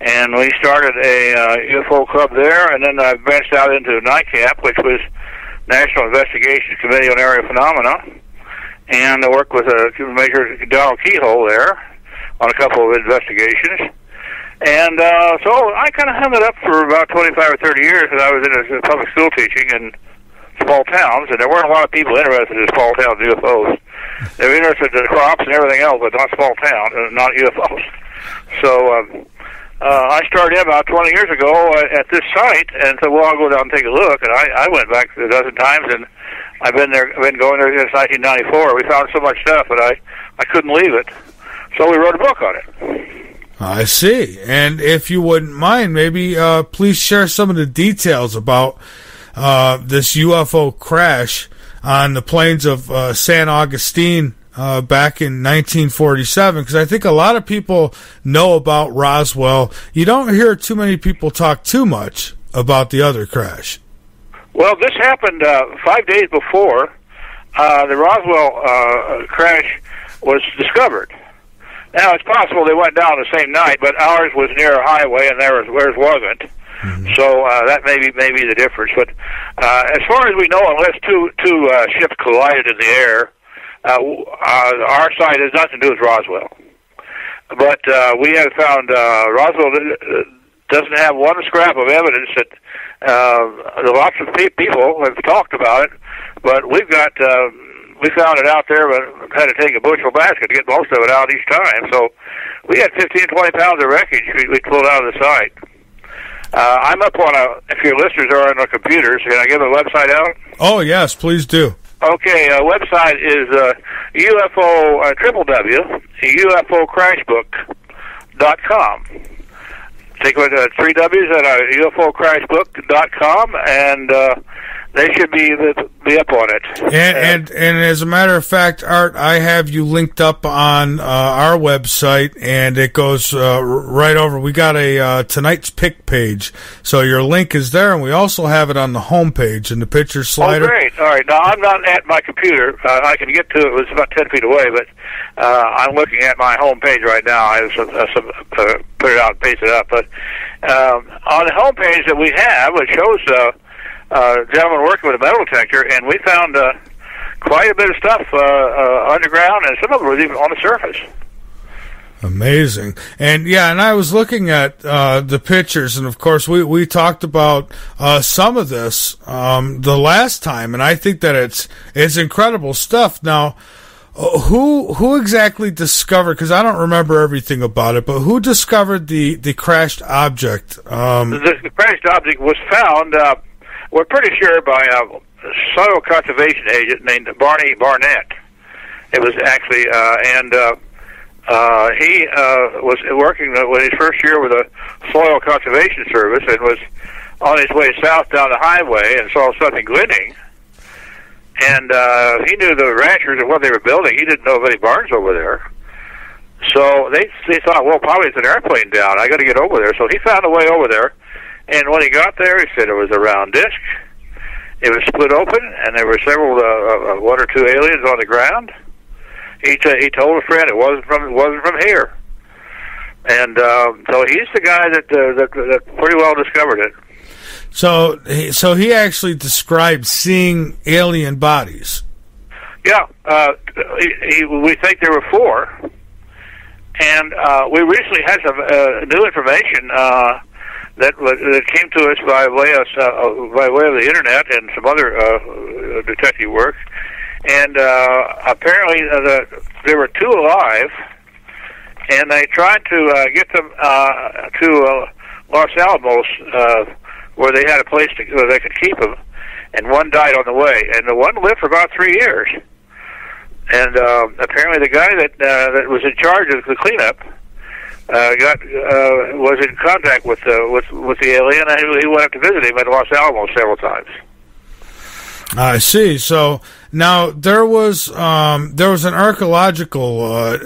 And we started a UFO club there, and then I branched out into NICAP, which was National Investigation Committee on Area Phenomena, and I worked with Major Donald Keyhole there on a couple of investigations. And so I kind of hung it up for about 25 or 30 years, because I was in public school teaching in small towns, and there weren't a lot of people interested in small towns UFOs. They were interested in crops and everything else, but not small towns, not UFOs. So I started about 20 years ago at this site, and said, well, I'll go down and take a look. And I went back a dozen times, and I've been going there since 1994. We found so much stuff, but I couldn't leave it. So we wrote a book on it. I see. And if you wouldn't mind, maybe please share some of the details about this UFO crash on the plains of San Augustine back in 1947, because I think a lot of people know about Roswell. You don't hear too many people talk too much about the other crash. Well, this happened 5 days before the Roswell crash was discovered. Now, it's possible they went down the same night, but ours was near a highway and theirs wasn't. So that may be the difference. But as far as we know, unless two ships collided in the air, our side has nothing to do with Roswell. But we have found Roswell doesn't have one scrap of evidence that lots of people have talked about it, but we found it out there, but had to take a bushel basket to get most of it out each time. So we had 15, 20 pounds of wreckage we pulled out of the site. I'm up on if your listeners are on their computers, can I give a website out? Oh, yes, please do. Okay, website is www.ufocrashbook.com. Take 3 W's at ufocrashbook.com, and they should be up on it. And as a matter of fact, Art, I have you linked up on our website, and it goes right over. We got a tonight's pick page, so your link is there, and we also have it on the home page in the picture slider. Oh, great! All right, now I'm not at my computer. I can get to it. It was about 10 feet away, but I'm looking at my home page right now. I put it out and paste it up, but on the home page that we have, it shows gentleman working with a metal detector, and we found quite a bit of stuff underground, and some of it was even on the surface. Amazing. And I was looking at the pictures, and of course we talked about some of this the last time, and I think that it's incredible stuff. Now, who exactly discovered, because I don't remember everything about it, but who discovered the crashed object? The crashed object was found, we're pretty sure, by a soil conservation agent named Barney Barnett. It was actually, he was working with his first year with the Soil Conservation Service and was on his way south down the highway and saw something glinting. And he knew the ranchers and what they were building. He didn't know of any barns over there. So they thought, well, probably it's an airplane down. I got to get over there. So he found a way over there. And when he got there, he said it was a round disc. It was split open, and there were several, one or two aliens on the ground. He told a friend it wasn't from here. And so he's the guy that pretty well discovered it. So he actually described seeing alien bodies. Yeah, we think there were 4, and we recently had some new information that came to us by way of the internet and some other detective work, and apparently there were 2 alive, and they tried to get them to Los Alamos, where they had a place where they could keep them, and one died on the way, and the one lived for about 3 years. And apparently the guy that was in charge of the cleanup was in contact with the alien, and he went up to visit him at Los Alamos several times. I see. So now there was an archaeological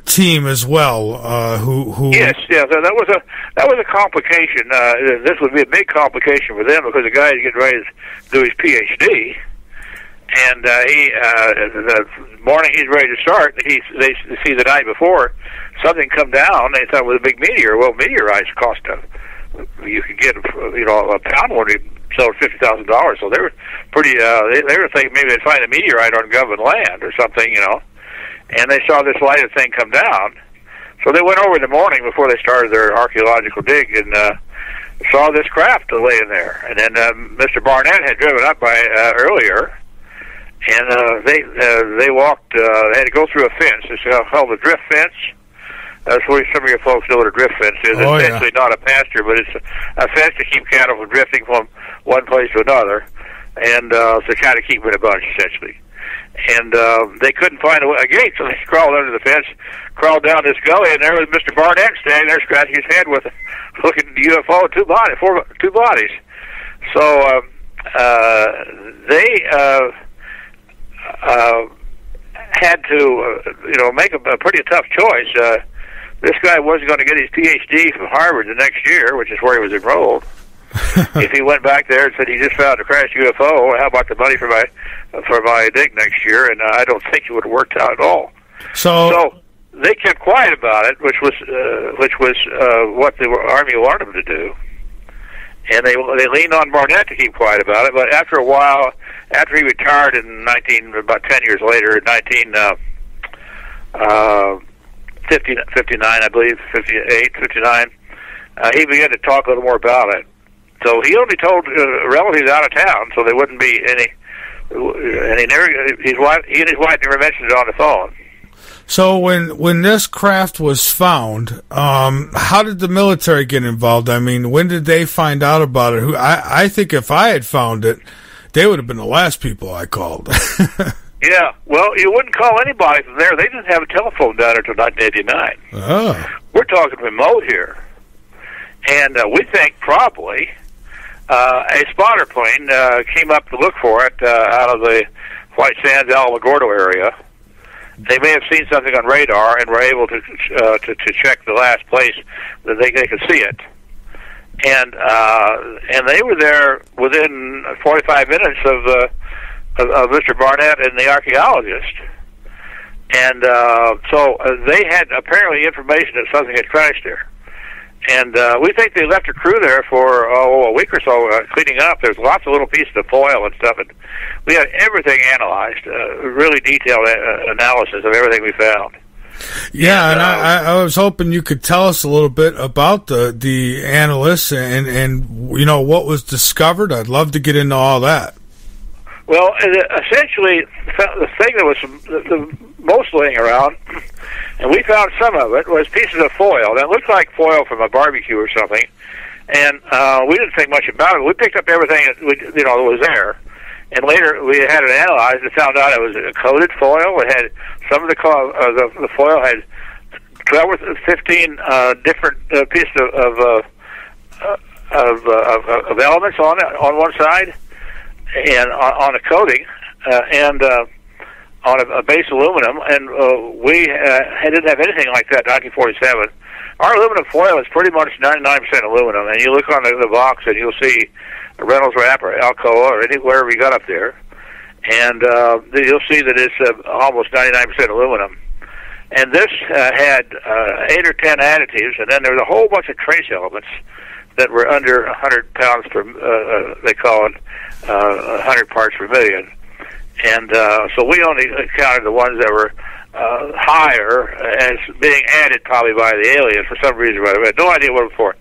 team as well. Who? Yes, that was a complication. This would be a big complication for them because the guy is getting ready to do his PhD, and the morning he's ready to start, they see the night before something come down. They thought it was a big meteor. Well, meteorites cost you could get a pound one. Sold $50,000, so they were pretty. They were thinking maybe they'd find a meteorite on government land or something, And they saw this lighted thing come down, so they went over in the morning before they started their archaeological dig and saw this craft laying there. And then Mr. Barnett had driven up by earlier, and they walked. They had to go through a fence. It's called a drift fence. That's where some of your folks know what a drift fence is. It's essentially not a pasture, but it's a fence to keep cattle from drifting from one place to another, and to kind of keep them in a bunch, essentially. And they couldn't find a gate, so they crawled under the fence, crawled down this gully, and there was Mr. Barnett standing there scratching his head with looking at the UFO, two bodies. So they had to, make a pretty tough choice. This guy wasn't going to get his PhD from Harvard the next year, which is where he was enrolled. If he went back there and said he just found a crashed UFO, how about the money for my dig next year? And I don't think it would have worked out at all. So they kept quiet about it, which was what the Army wanted them to do. and they leaned on Barnett to keep quiet about it. But after a while, after he retired in about 10 years later, in 1959, I believe, 58, 59, he began to talk a little more about it. So he only told relatives out of town, so there wouldn't be any. And he and his wife never mentioned it on the phone. So when this craft was found, how did the military get involved? I mean, when did they find out about it? I think if I had found it, they would have been the last people I called. Yeah, well, you wouldn't call anybody from there. They didn't have a telephone down there until 1989. Oh. We're talking remote here. And we think probably a spotter plane came up to look for it out of the White Sands, Alamogordo area. They may have seen something on radar and were able to check the last place that they could see it. And they were there within 45 minutes of Mr. Barnett and the archaeologist. And so they had apparently information that something had crashed there. And we think they left a crew there for a week or so cleaning up. There's lots of little pieces of foil and stuff. And we had everything analyzed, really detailed analysis of everything we found. Yeah, and I was hoping you could tell us a little bit about the analysts and you know what was discovered. I'd love to get into all that. Well, essentially, the thing that was the most laying around, and we found some of it, was pieces of foil that looked like foil from a barbecue or something, and we didn't think much about it. We picked up everything that was there, and later we had it analyzed and found out it was a coated foil. It had some of the foil had 12 or 15 different pieces of elements on it on one side, and on a coating, and on a base aluminum, and we didn't have anything like that in 1947. Our aluminum foil is pretty much 99% aluminum, and you look on the box and you'll see a Reynolds wrap or Alcoa or anywhere we got up there, and you'll see that it's almost 99% aluminum. And this had 8 or 10 additives, and then there was a whole bunch of trace elements that were under 100 pounds per, they call it 100 parts per million. And so we only counted the ones that were higher as being added probably by the aliens for some reason. But we had no idea what it was for.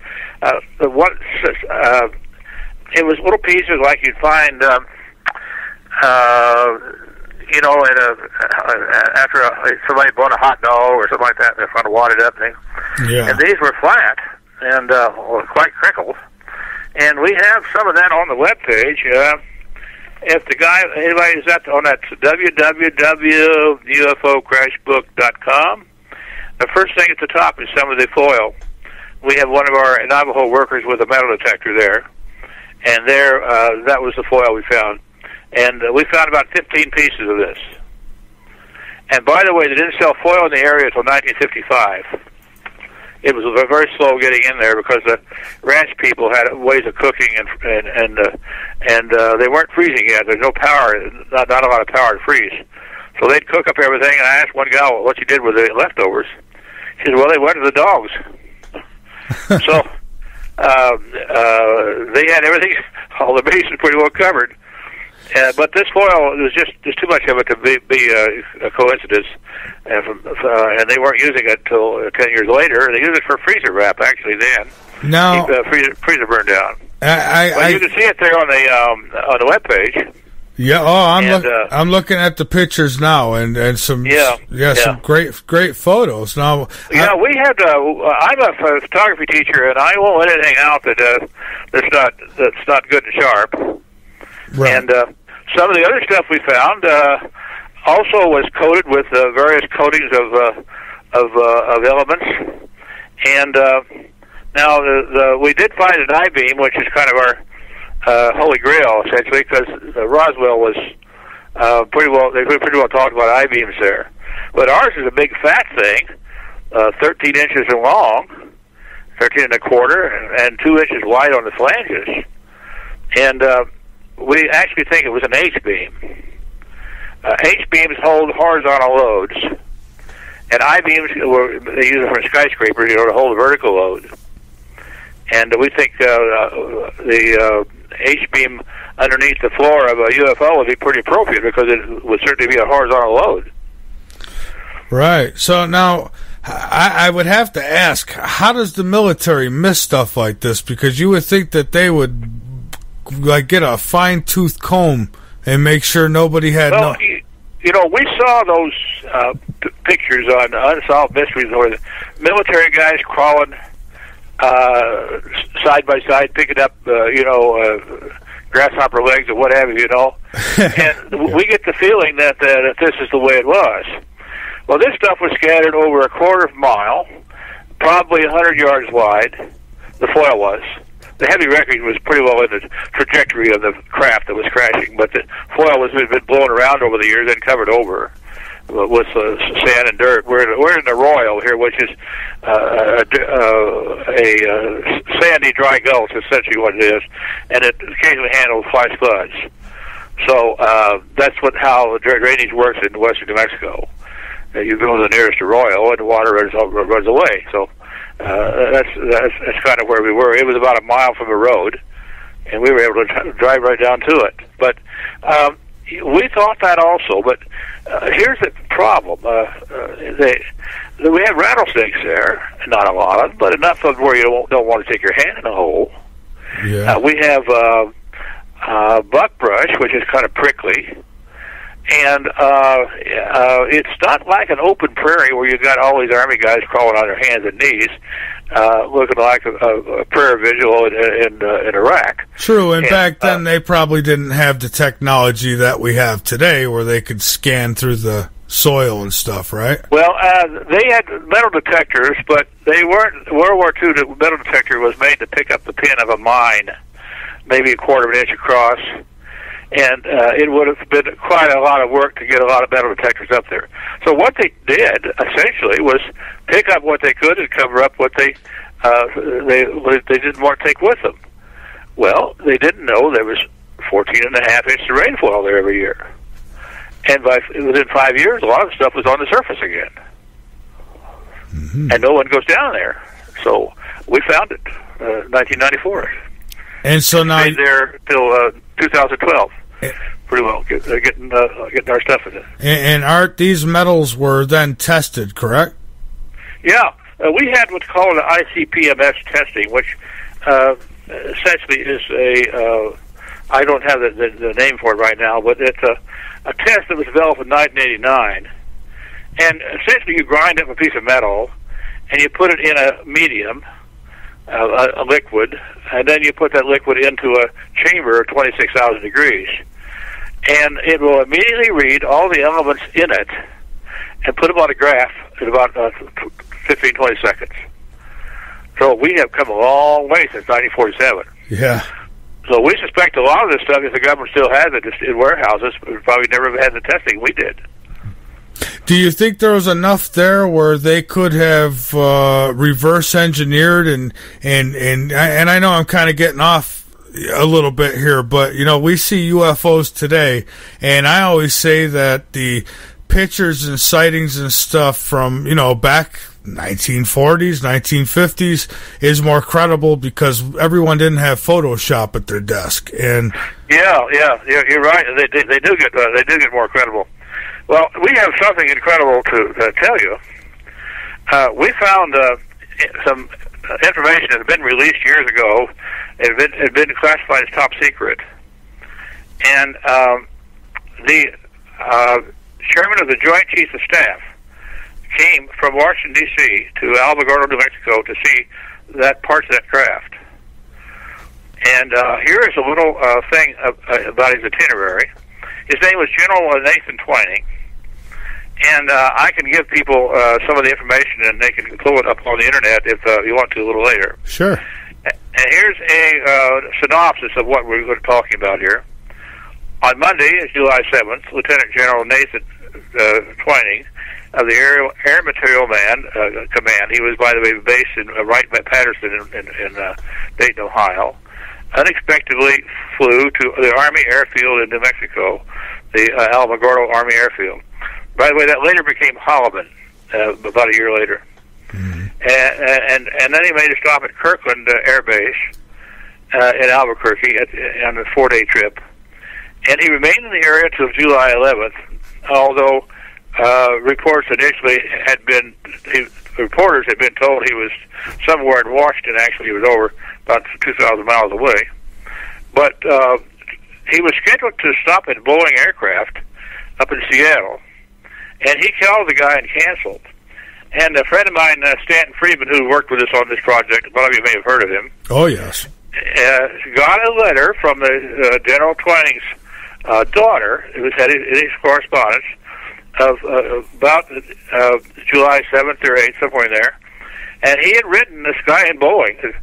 It was little pieces like you'd find, after somebody bought a hot dog or something like that, they're kind of wadded up thing. Yeah. And these were flat and quite crinkled. And we have some of that on the webpage. If anybody's on that www.ufocrashbook.com, the first thing at the top is some of the foil. We have one of our Navajo workers with a metal detector there, and there that was the foil we found. And we found about 15 pieces of this. And by the way, they didn't sell foil in the area until 1955. It was very slow getting in there because the ranch people had ways of cooking and they weren't freezing yet. There's no power, not a lot of power to freeze. So they'd cook up everything, and I asked one gal what she did with the leftovers. She said, well, they went to the dogs. So they had everything, all the bases pretty well covered. But this foil, was just too much of it to be a coincidence. And they weren't using it until 10 years later. They used it for freezer wrap, actually, then. Now, keep the freezer burned down. But you can see it there on the webpage. Yeah, I'm looking at the pictures now, and some some great photos. Now, we had. I'm a photography teacher, and I won't let anything out that's not good and sharp. Right. And some of the other stuff we found also was coated with various coatings of elements. And now we did find an I-beam, which is kind of our holy grail, essentially, because Roswell was pretty well talked about I-beams there. But ours is a big fat thing, 13 inches long, 13 and a quarter, and 2 inches wide on the flanges. And we actually think it was an H-beam. H-beams hold horizontal loads, and I-beams they use it for skyscrapers, to hold a vertical load. And we think the H-beam underneath the floor of a UFO would be pretty appropriate because it would certainly be a horizontal load. Right. So now, I would have to ask, how does the military miss stuff like this? Because you would think that they would get a fine-tooth comb and make sure nobody had You know, we saw those pictures on Unsolved Mysteries where the military guys crawling side by side, picking up, grasshopper legs or what have you, And we get the feeling that this is the way it was. Well, this stuff was scattered over a quarter of a mile, probably 100 yards wide, the foil was. The heavy wreckage was pretty well in the trajectory of the craft that was crashing, but the foil had been blown around over the years and covered over with sand and dirt. We're in the Royal here, which is a sandy, dry gulch, essentially what it is, and it occasionally handles flash floods. So that's how the drainage works in western New Mexico. You go to the nearest arroyo, and the water runs away. So that's kind of where we were. It was about a mile from the road, and we were able to drive right down to it. But we thought that also. But here's the problem: we have rattlesnakes there, not a lot of them, but enough of them where you don't want to take your hand in a hole. Yeah. We have buckbrush, which is kind of prickly. And it's not like an open prairie where you've got all these Army guys crawling on their hands and knees, looking like a prayer visual in Iraq. True, and back then they probably didn't have the technology that we have today where they could scan through the soil and stuff, right? Well, they had metal detectors, but they weren't. World War II, the metal detector was made to pick up the pin of a mine, maybe a quarter of an inch across. And it would have been quite a lot of work to get a lot of metal detectors up there. So what they did, essentially, was pick up what they could and cover up what they didn't want to take with them. Well, they didn't know there was 14.5 inches of rainfall there every year. And within 5 years, a lot of the stuff was on the surface again. Mm-hmm. And no one goes down there. So we found it, 1994. And so now... Stayed there till 2012. Pretty well, getting our stuff in it. And Art, these metals were then tested, correct? Yeah, we had what's called an ICP-MS testing, which essentially is I don't have the name for it right now, but it's a test that was developed in 1989. And essentially you grind up a piece of metal, and you put it in a medium, a liquid, and then you put that liquid into a chamber of 26,000 degrees. And it will immediately read all the elements in it and put them on a graph in about 15, 20 seconds. So we have come a long way since 1947. Yeah. So we suspect a lot of this stuff, if the government still has it in warehouses, would probably never have had the testing we did. Do you think there was enough there where they could have reverse engineered and I know I'm kind of getting off a little bit here, but we see UFOs today, and I always say that the pictures and sightings and stuff from back 1940s, 1950s is more credible because everyone didn't have Photoshop at their desk. And yeah, you're right. They do get more credible. Well, we have something incredible to tell you. We found some information that had been released years ago. It had been classified as top secret. And the chairman of the Joint Chiefs of Staff came from Washington, D.C. to Alamogordo, New Mexico to see that parts of that craft. And here is a little thing about his itinerary. His name was General Nathan Twining. And I can give people some of the information, and they can pull it up on the internet if you want to a little later. Sure. And here's a synopsis of what we're talking about here. On Monday, July 7th, Lieutenant General Nathan Twining of the Air Material Command, he was, by the way, based in Wright-Patterson in Dayton, Ohio, unexpectedly flew to the Army Airfield in New Mexico, the Alamogordo Army Airfield. By the way, that later became Holloman, about a year later. Mm-hmm. and then he made a stop at Kirkland Air Base in Albuquerque on a 4-day trip. And he remained in the area until July 11th, although reports initially had been, reporters had been told he was somewhere in Washington. Actually, he was over about 2,000 miles away. But he was scheduled to stop at Boeing aircraft up in Seattle, and he called the guy and canceled. And a friend of mine, Stanton Friedman, who worked with us on this project, a lot of you may have heard of him. Oh, yes. Got a letter from the General Twining's daughter, who had his correspondence, of about July 7th or 8th, somewhere in there. And he had written this guy in Boeing,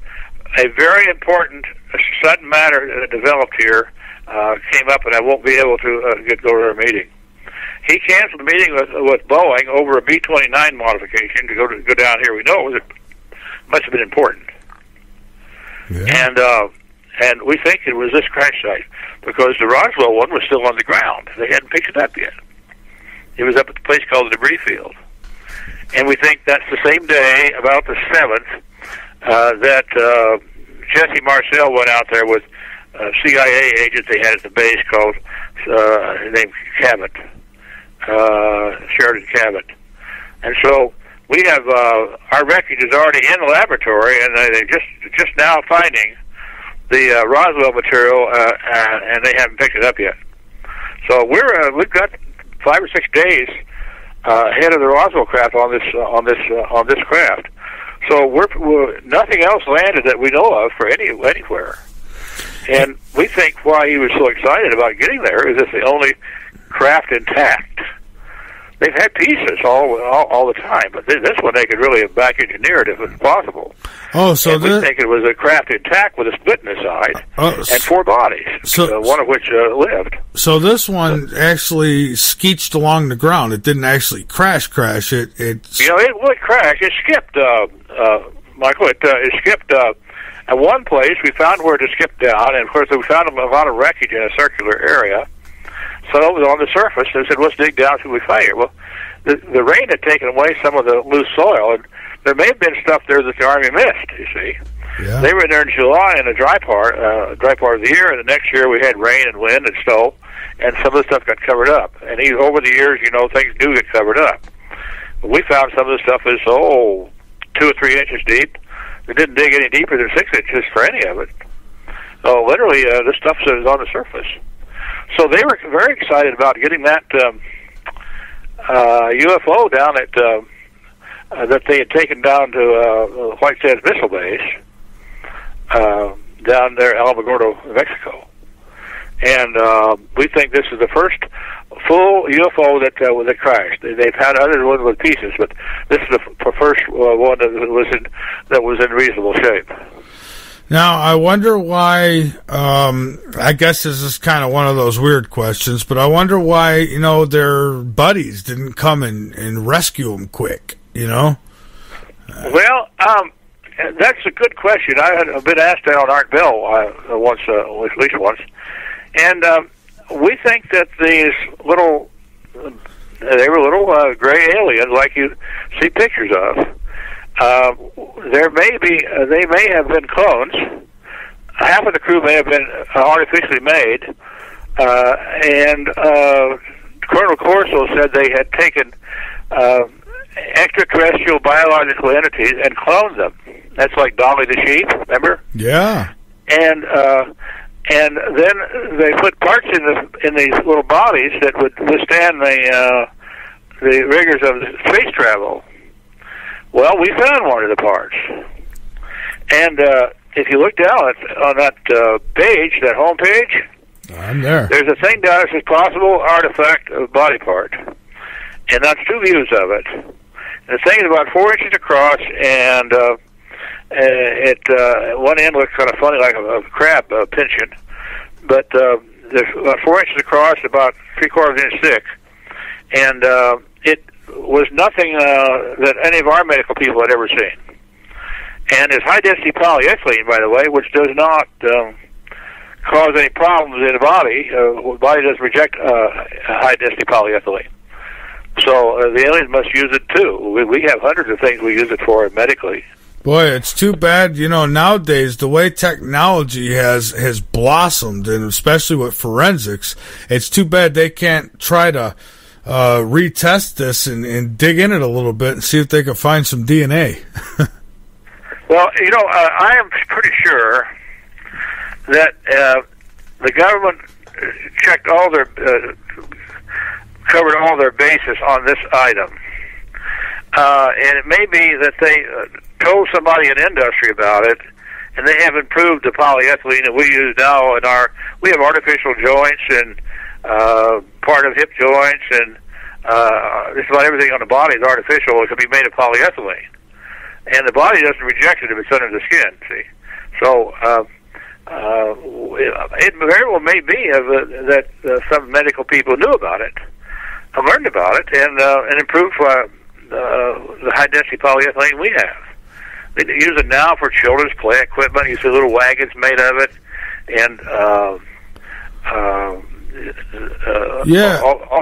a very important sudden matter that developed here came up, and I won't be able to go to our meeting. He canceled the meeting with Boeing over a B-29 modification to go down here. We know it must have been important. Yeah. And we think it was this crash site because the Roswell one was still on the ground. They hadn't picked it up yet. It was up at the place called the debris field. And we think that's the same day, about the 7th, that Jesse Marcel went out there with a CIA agent they had at the base called, named Cabot, Sheridan Cabot. And so we have, our wreckage is already in the laboratory, and they're just now finding the Roswell material, and they haven't picked it up yet. So we've got 5 or 6 days ahead of the Roswell craft on this craft. So we're nothing else landed that we know of for anywhere. And we think why he was so excited about getting there is it's the only craft intact. They've had pieces all the time, but this one they could really have back engineered if it was possible. Oh, so we think it was a craft intact with a split in the side and 4 bodies, one of which lived. So this one actually skeeched along the ground. It didn't actually crash. It would crash. It skipped, Michael. It skipped. At one place, we found where it skipped down, and of course, we found a lot of wreckage in a circular area. So it was on the surface. They said, let's dig down till we find it. Well, the rain had taken away some of the loose soil, and there may have been stuff there that the Army missed, you see. Yeah. They were there in July in a dry part of the year, and the next year we had rain and wind and snow, and some of the stuff got covered up. And over the years, things do get covered up. But we found some of the stuff is, 2 or 3 inches deep. They didn't dig any deeper than 6 inches for any of it. So literally, this stuff is on the surface. So they were very excited about getting that UFO down at that they had taken down to White Sands Missile Base down there, Alamogordo, Mexico. And we think this is the first full UFO that crashed. They've had other ones with pieces, but this is the first one that was in reasonable shape. Now, I wonder why, I guess this is kind of one of those weird questions, but I wonder why, their buddies didn't come and rescue them quick, Well, that's a good question. I had been asked that on Art Bell at least once. And we think that these they were little gray aliens like you see pictures of. They may have been clones. Half of the crew may have been artificially made, and Colonel Corso said they had taken extraterrestrial biological entities and cloned them. That's like Dolly the sheep, remember? Yeah. And then they put parts in these little bodies that would withstand the rigors of space travel. Well, we found one of the parts, and if you look down on that page, that home page, I'm there. There's a thing down that says possible artifact of body part, and that's 2 views of it. And the thing is about 4 inches across, and one end looks kind of funny, like a crab pinching, but there's about 4 inches across, about 3/4 inch thick, and it was nothing that any of our medical people had ever seen. And it's high-density polyethylene, by the way, which does not cause any problems in the body. The body doesn't reject high-density polyethylene. So the aliens must use it too. We have hundreds of things we use it for medically. Boy, it's too bad, nowadays the way technology has blossomed, and especially with forensics, it's too bad they can't try to retest this and dig in it a little bit and see if they can find some DNA. Well, I am pretty sure that the government checked all their covered all their bases on this item, and it may be that they told somebody in industry about it, and they have improved the polyethylene that we use now we have artificial joints and part of hip joints, and just about everything on the body is artificial. It can be made of polyethylene, and the body doesn't reject it if it's under the skin. See, so it very well may be that some medical people knew about it, learned about it, and improved the high density polyethylene we have. They use it now for children's play equipment. You see little wagons made of it, and all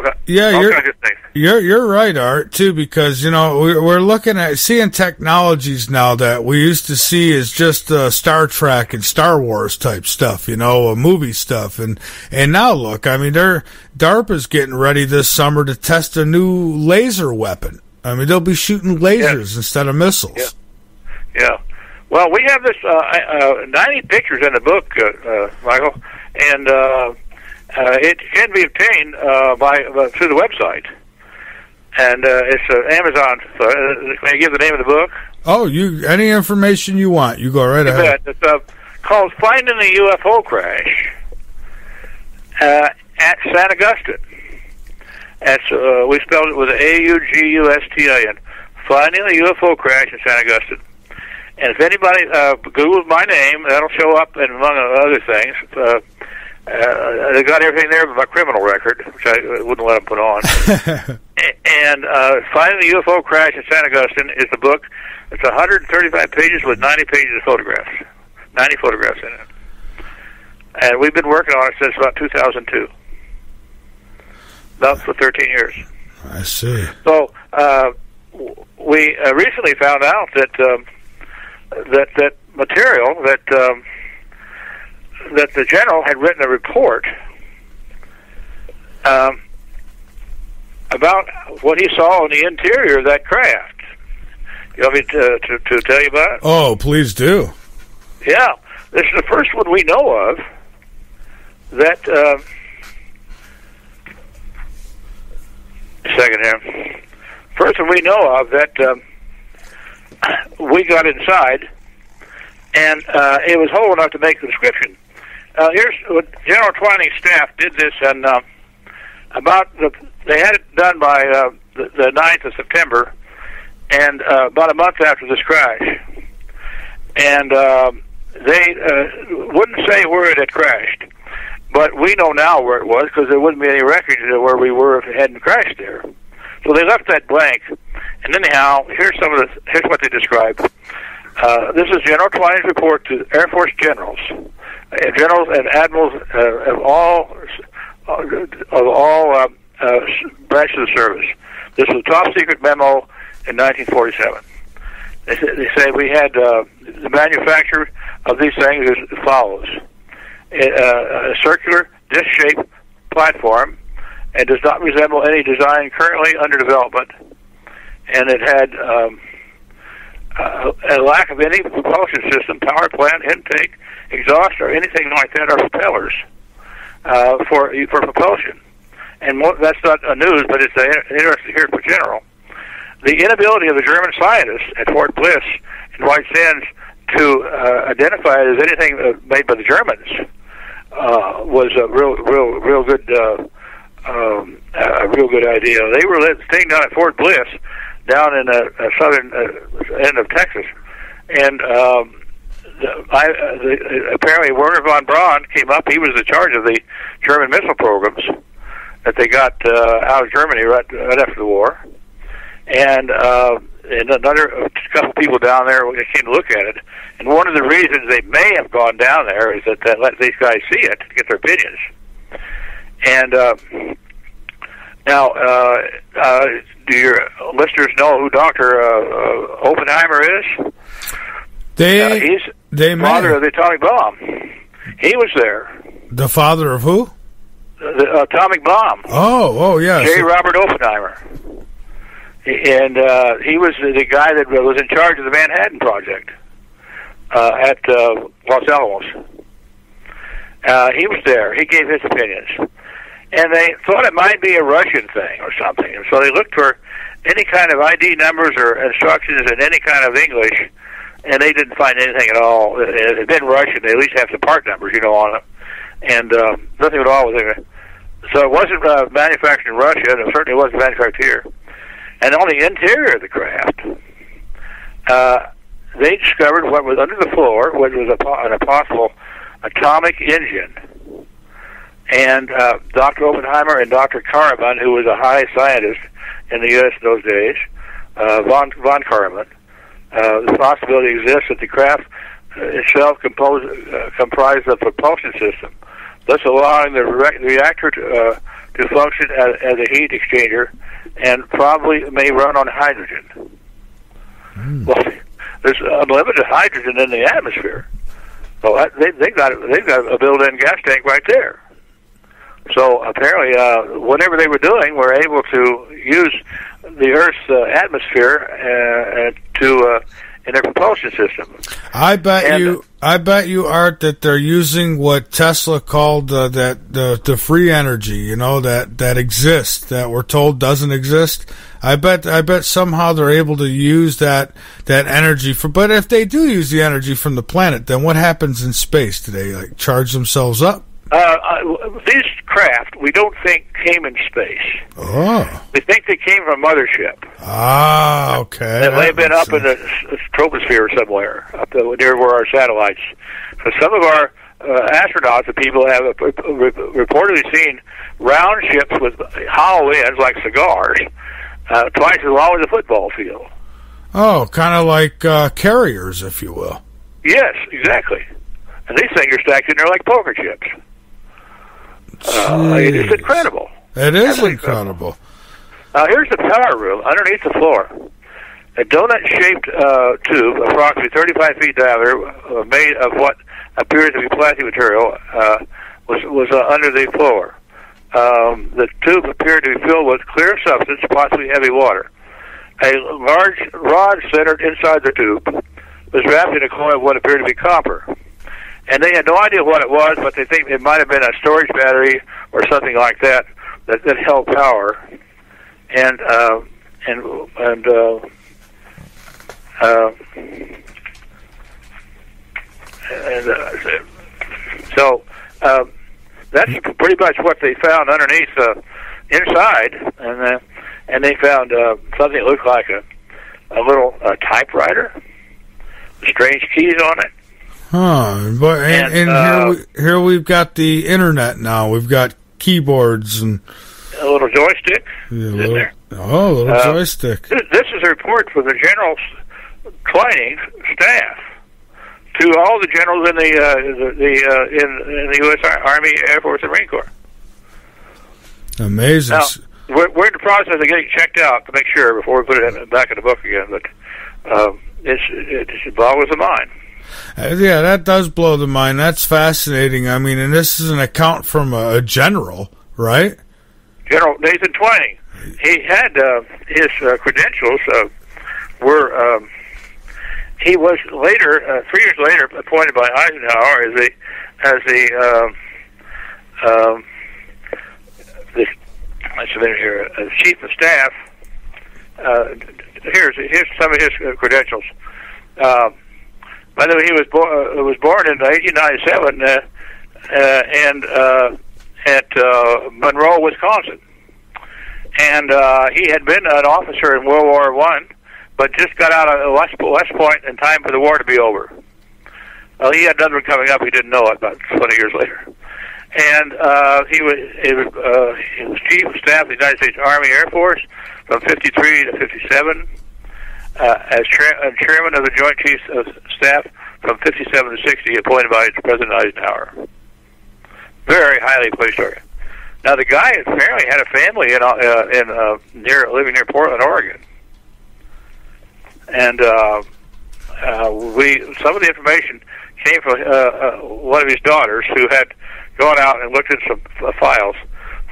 kinds of things. You're right, Art, too, because we're looking at seeing technologies now that we used to see as just Star Trek and Star Wars type stuff, movie stuff, and now look, I mean, DARPA's getting ready this summer to test a new laser weapon. I mean, they'll be shooting lasers instead of missiles. Yeah. Well, we have this 90 pictures in the book, Michael, and it can be obtained through the website. And it's Amazon. So, can I give the name of the book? Oh, any information you want, you go right ahead. It's called "Finding the UFO Crash" at San Augustine. That's we spelled it with AUGUSTIN. Finding the UFO Crash in San Augustine. And if anybody Googles my name, that'll show up, and among other things. They got everything there but my criminal record, which I wouldn't let them put on. And Finding the UFO Crash in San Augustine is the book. It's 135 pages with 90 pages of photographs. 90 photographs in it. And we've been working on it since about 2002. About for 13 years. I see. So we recently found out that that material that the general had written a report about what he saw in the interior of that craft. You want me to tell you about it? Oh, please do. Yeah, this is the first one we know of that. Second here. First one we know of that we got inside, and it was whole enough to make the description. Here's what General Twining's staff did this, and they had it done by the 9th of September, and about a month after this crash. And they wouldn't say where it had crashed, but we know now where it was because there wouldn't be any record of where we were if it hadn't crashed there. So they left that blank. And anyhow, here's what they described. This is General Twining's report to Air Force generals and admirals of all branches of the service. This was a top secret memo in 1947. They say we had the manufacture of these things as follows: a circular disc-shaped platform, and does not resemble any design currently under development. And it had a lack of any propulsion system, power plant, intake, exhaust, or anything like that, or propellers for propulsion. And that's not news, but it's interesting here for general. The inability of the German scientists at Fort Bliss in White Sands to identify it as anything made by the Germans was a real good idea. They were staying down at Fort Bliss, down in the southern end of Texas, and apparently Werner von Braun came up. He was in charge of the German missile programs that they got out of Germany right after the war, and another couple people down there came to look at it. And one of the reasons they may have gone down there is that let these guys see it to get their opinions. And Now, do your listeners know who Dr. Oppenheimer is? He's the father of the atomic bomb. He was there. The father of who? The atomic bomb. Oh, yes. J. Robert Oppenheimer. And he was the guy that was in charge of the Manhattan Project at Los Alamos. He was there. He gave his opinions. And they thought it might be a Russian thing or something. And so they looked for any kind of ID numbers or instructions in any kind of English, and they didn't find anything at all. If it had been Russian, they at least have some part numbers, on it. And nothing at all was there. So it wasn't manufactured in Russia, and it certainly wasn't manufactured here. And on the interior of the craft, they discovered what was under the floor, which was a possible atomic engine. And Dr. Oppenheimer and Dr. Karaman, who was a high scientist in the U.S. in those days, von Karaman, the possibility exists that the craft itself comprised a propulsion system, thus allowing the reactor to function as a heat exchanger, and probably may run on hydrogen. Well, there's unlimited hydrogen in the atmosphere. Well, they've got a built-in gas tank right there. So apparently, whatever they were doing, were able to use the Earth's atmosphere in their propulsion system. I bet you, Art, that they're using what Tesla called the free energy, that exists, that we're told doesn't exist. I bet somehow they're able to use that energy but if they do use the energy from the planet, then what happens in space? Do they charge themselves up? These craft, we don't think came in space. Oh. We think they came from a mothership. Ah, okay. That may have been up in the troposphere somewhere, up near where our satellites. So some of our astronauts and people have reportedly seen round ships with hollow ends like cigars, twice as long as a football field. Oh, kind of like carriers, if you will. Yes, exactly. And these things are stacked in there like poker chips. It's incredible. It is incredible. Here's the power room underneath the floor. A donut-shaped tube, approximately 35 feet diameter, made of what appears to be plastic material, was under the floor. The tube appeared to be filled with clear substance, possibly heavy water. A large rod centered inside the tube was wrapped in a coil of what appeared to be copper. And they had no idea what it was, but they think it might have been a storage battery or something like that held power. So that's pretty much what they found underneath inside, and they found something that looked like a little typewriter, strange keys on it. Huh. But here we've got the internet now. We've got keyboards and a little joystick in there. Oh, a little joystick. This is a report from the General Twining staff to all the generals in the U.S. Army, Air Force, and Marine Corps. Amazing. Now, we're in the process of getting checked out to make sure before we put it back in the book again. But it boggles the mind. Yeah, that does blow the mind. That's fascinating. I mean, and this is an account from a general, right? General Nathan Twining. He had his credentials were. He was later, 3 years later, appointed by Eisenhower as the chief of staff. Here's some of his credentials. By the way, he was born in 1897 at Monroe, Wisconsin, and he had been an officer in World War I, but just got out of West Point in time for the war to be over. He had another one coming up. He didn't know it about 20 years later, and he was chief of staff of the United States Army Air Force from 53 to 57. As chairman of the Joint Chiefs of Staff from 57 to 60, appointed by President Eisenhower. Very highly placed area. Now, the guy apparently had a family living near Portland, Oregon, and some of the information came from one of his daughters who had gone out and looked at some files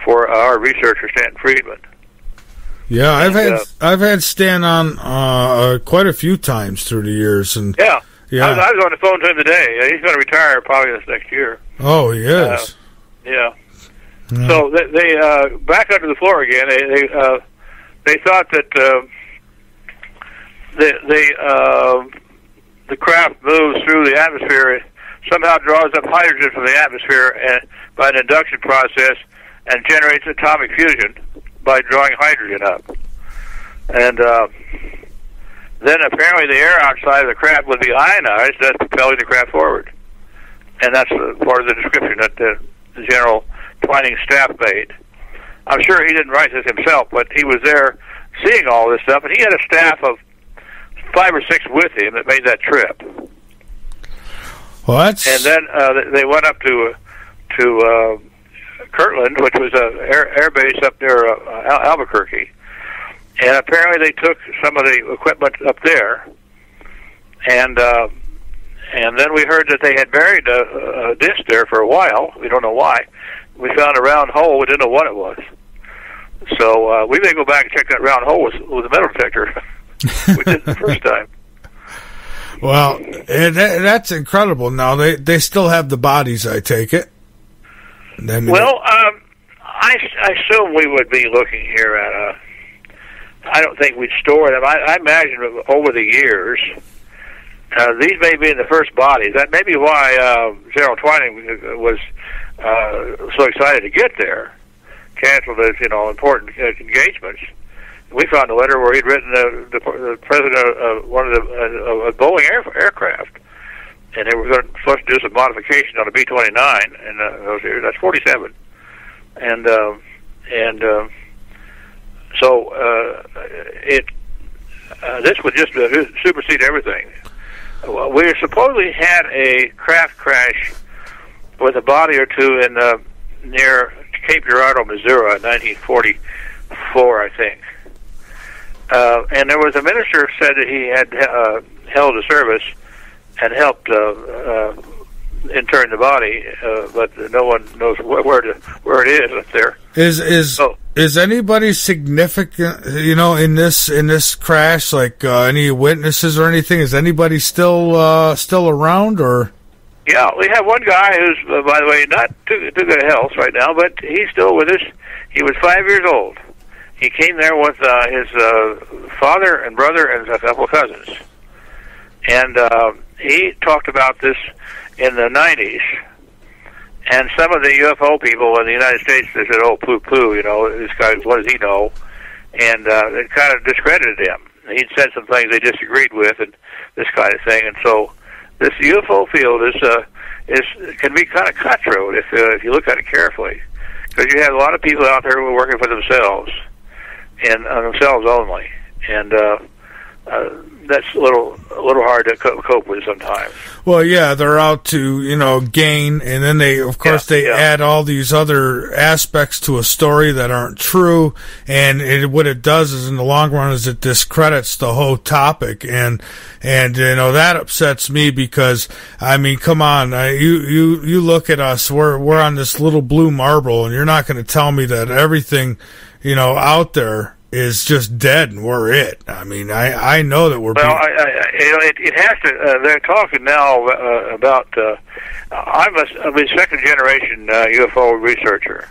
for our researcher Stanton Friedman. Yeah, I've had Stan on quite a few times through the years, and yeah. I was on the phone to him today. He's going to retire probably this next year. Oh, he is. Yeah. So they back up to the floor again. They thought that the craft moves through the atmosphere. It somehow draws up hydrogen from the atmosphere and by an induction process and generates atomic fusion by drawing hydrogen up. And then apparently the air outside of the craft would be ionized, thus propelling the craft forward. And that's part of the description that the General Twining staff made. I'm sure he didn't write this himself, but he was there seeing all this stuff, and he had a staff of 5 or 6 with him that made that trip. What? And then they went up to Kirtland, which was an air base up near Albuquerque, and apparently they took some of the equipment up there, and then we heard that they had buried a disc there for a while. We don't know why. We found a round hole. We didn't know what it was. So we may go back and check that round hole with a metal detector. We did the first time. Well, that's incredible. Now, they still have the bodies, I take it. I assume we would be looking here at I don't think we'd store them. I imagine over the years, these may be in the first bodies. That may be why General Twining was so excited to get there. Canceled his, important engagements. We found a letter where he'd written the president of one of a Boeing aircraft, and they were supposed to do some modification on a B-29 in those years. That's 47, and so this would just supersede everything. We supposedly had a craft crash with a body or two in near Cape Girardeau, Missouri, in 1944, I think. And there was a minister who said that he had held a service and helped intern the body, but no one knows where it is up there. Is anybody significant, in this crash? Like any witnesses or anything? Is anybody still around or? Yeah, we have one guy who's, by the way, not too good of health right now, but he's still with us. He was 5 years old. He came there with his father and brother and a couple of cousins. And he talked about this in the 90s. And some of the UFO people in the United States, they said, oh, poo-poo, this guy, what does he know? And it kind of discredited him. He'd said some things they disagreed with and this kind of thing. And so this UFO field can be kind of cutthroat if you look at it carefully. Because you have a lot of people out there who are working for themselves. And themselves only, and that's a little hard to cope with sometimes. Well, yeah, they're out to gain, and then they add all these other aspects to a story that aren't true, and what it does is in the long run is it discredits the whole topic, and that upsets me because come on, you look at us, we're on this little blue marble, and you're not going to tell me that everything out there is just dead and we're it. I know that we're. Well, it has to. They're talking now about. I'm a second generation UFO researcher.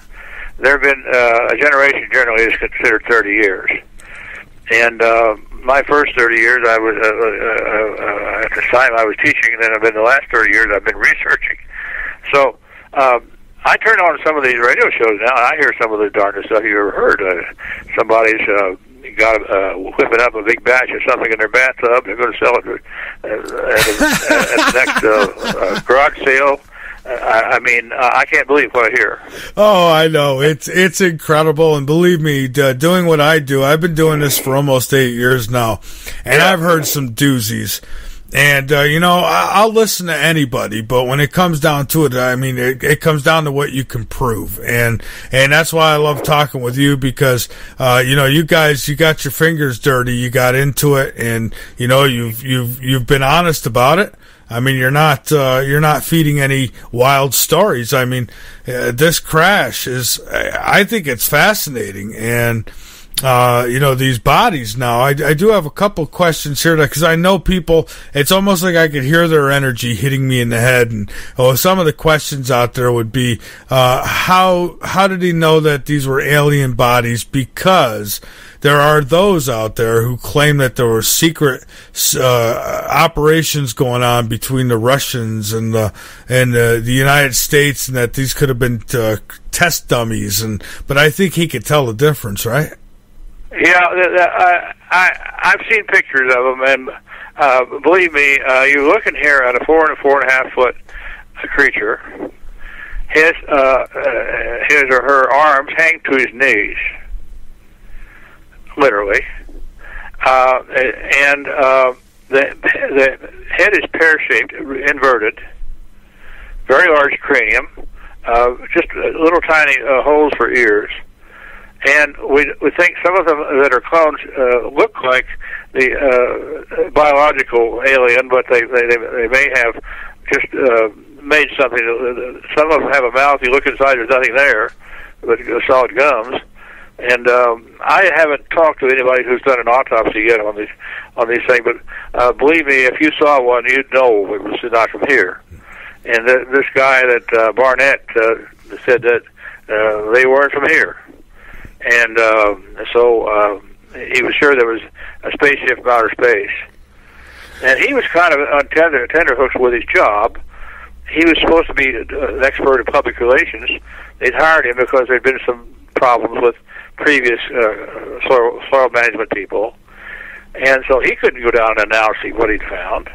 There have been a generation generally is considered 30 years, and my first 30 years I was at the time I was teaching, and then I've been the last 30 years I've been researching. So. I turn on some of these radio shows now, and I hear some of the darndest stuff you ever heard. Somebody's got whipping up a big batch of something in their bathtub. They're going to sell it at the next garage sale. I can't believe what I hear. Oh, I know. It's incredible, and believe me, doing what I do, I've been doing this for almost 8 years now, and I've heard some doozies. And, I'll listen to anybody, but when it comes down to it, I mean, it comes down to what you can prove. And that's why I love talking with you because, you guys, you got your fingers dirty, you got into it, and, you've been honest about it. I mean, you're not feeding any wild stories. I mean, this crash I think it's fascinating. And, these bodies now, I do have a couple questions here because I know people, it's almost like I could hear their energy hitting me in the head. And some of the questions out there would be, how did he know that these were alien bodies? Because there are those out there who claim that there were secret operations going on between the Russians and the United States, and that these could have been test dummies. But I think he could tell the difference, right? Yeah, I've seen pictures of them, and believe me, you're looking here at a 4 and 4.5 foot creature. His or her arms hang to his knees, literally, and the head is pear-shaped, inverted, very large cranium, just little tiny holes for ears. And we think some of them that are clones look like the biological alien, but they may have just made something. Some of them have a mouth. You look inside, there's nothing there, but solid gums. And I haven't talked to anybody who's done an autopsy yet on these things. But believe me, if you saw one, you'd know it was not from here. And this guy that Barnett said that they weren't from here. And so he was sure there was a spaceship from outer space. And he was kind of on tenterhooks with his job. He was supposed to be an expert in public relations. They'd hired him because there'd been some problems with previous soil management people. And so he couldn't go down and now see what he'd found.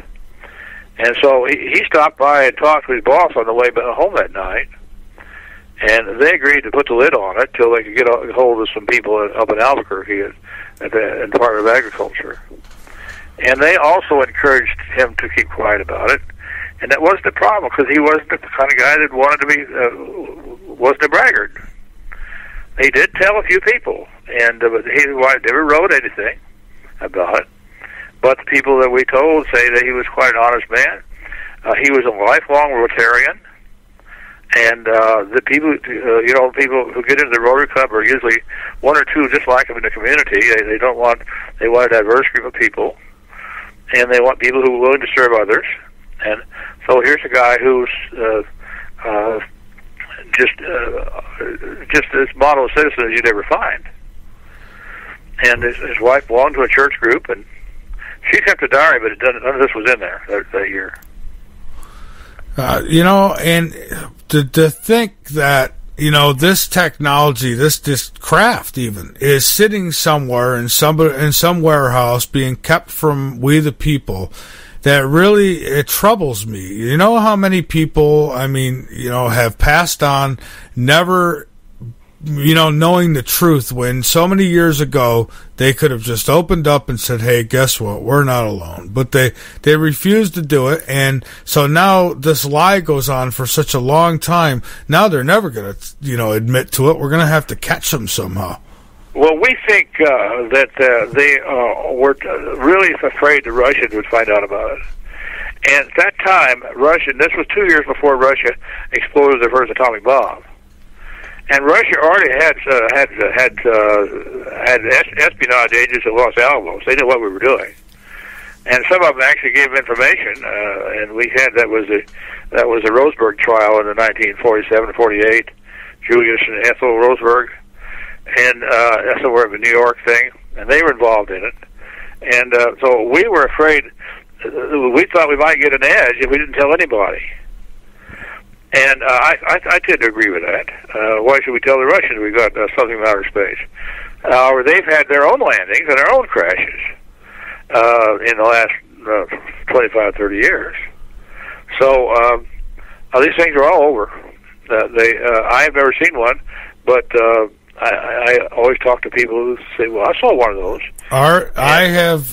And so he stopped by and talked to his boss on the way home that night. And they agreed to put the lid on it till they could get a hold of some people up in Albuquerque at the Department of Agriculture. And they also encouraged him to keep quiet about it. And that wasn't the problem, because he wasn't the kind of guy that wanted to be, wasn't a braggart. He did tell a few people, and but he never wrote anything about it. But the people that we told say that he was quite an honest man. He was a lifelong Rotarian. And the people, people who get into the Rotary Club are usually one or two just like him in the community. They want a diverse group of people, and they want people who are willing to serve others. And so here's a guy who's just as model citizen as you'd ever find. And his wife belonged to a church group, and she kept a diary, but none of this was in there that year. And to think that, this technology, this craft even, is sitting somewhere in some warehouse being kept from we the people, that really, it troubles me. You know how many people, have passed on, never, knowing the truth, when so many years ago they could have just opened up and said, hey, guess what, we're not alone. But they refused to do it, and so now this lie goes on for such a long time. Now they're never going to, admit to it. We're going to have to catch them somehow. Well, we think that they were really afraid the Russians would find out about it. And at that time, this was 2 years before Russia exploded their first atomic bomb. And Russia already had espionage agents at Los Alamos. They knew what we were doing, and some of them actually gave information. And we had that was the Roseburg trial in the 1947-48, Julius and Ethel Roseburg, and somewhere in the New York thing, and they were involved in it. And so we were afraid. We thought we might get an edge if we didn't tell anybody. And I tend to agree with that. Why should we tell the Russians we got something from outer space? Or they've had their own landings and their own crashes in the last 25, 30 years. So these things are all over. I have never seen one, but I always talk to people who say, "Well, I saw one of those." Art, I have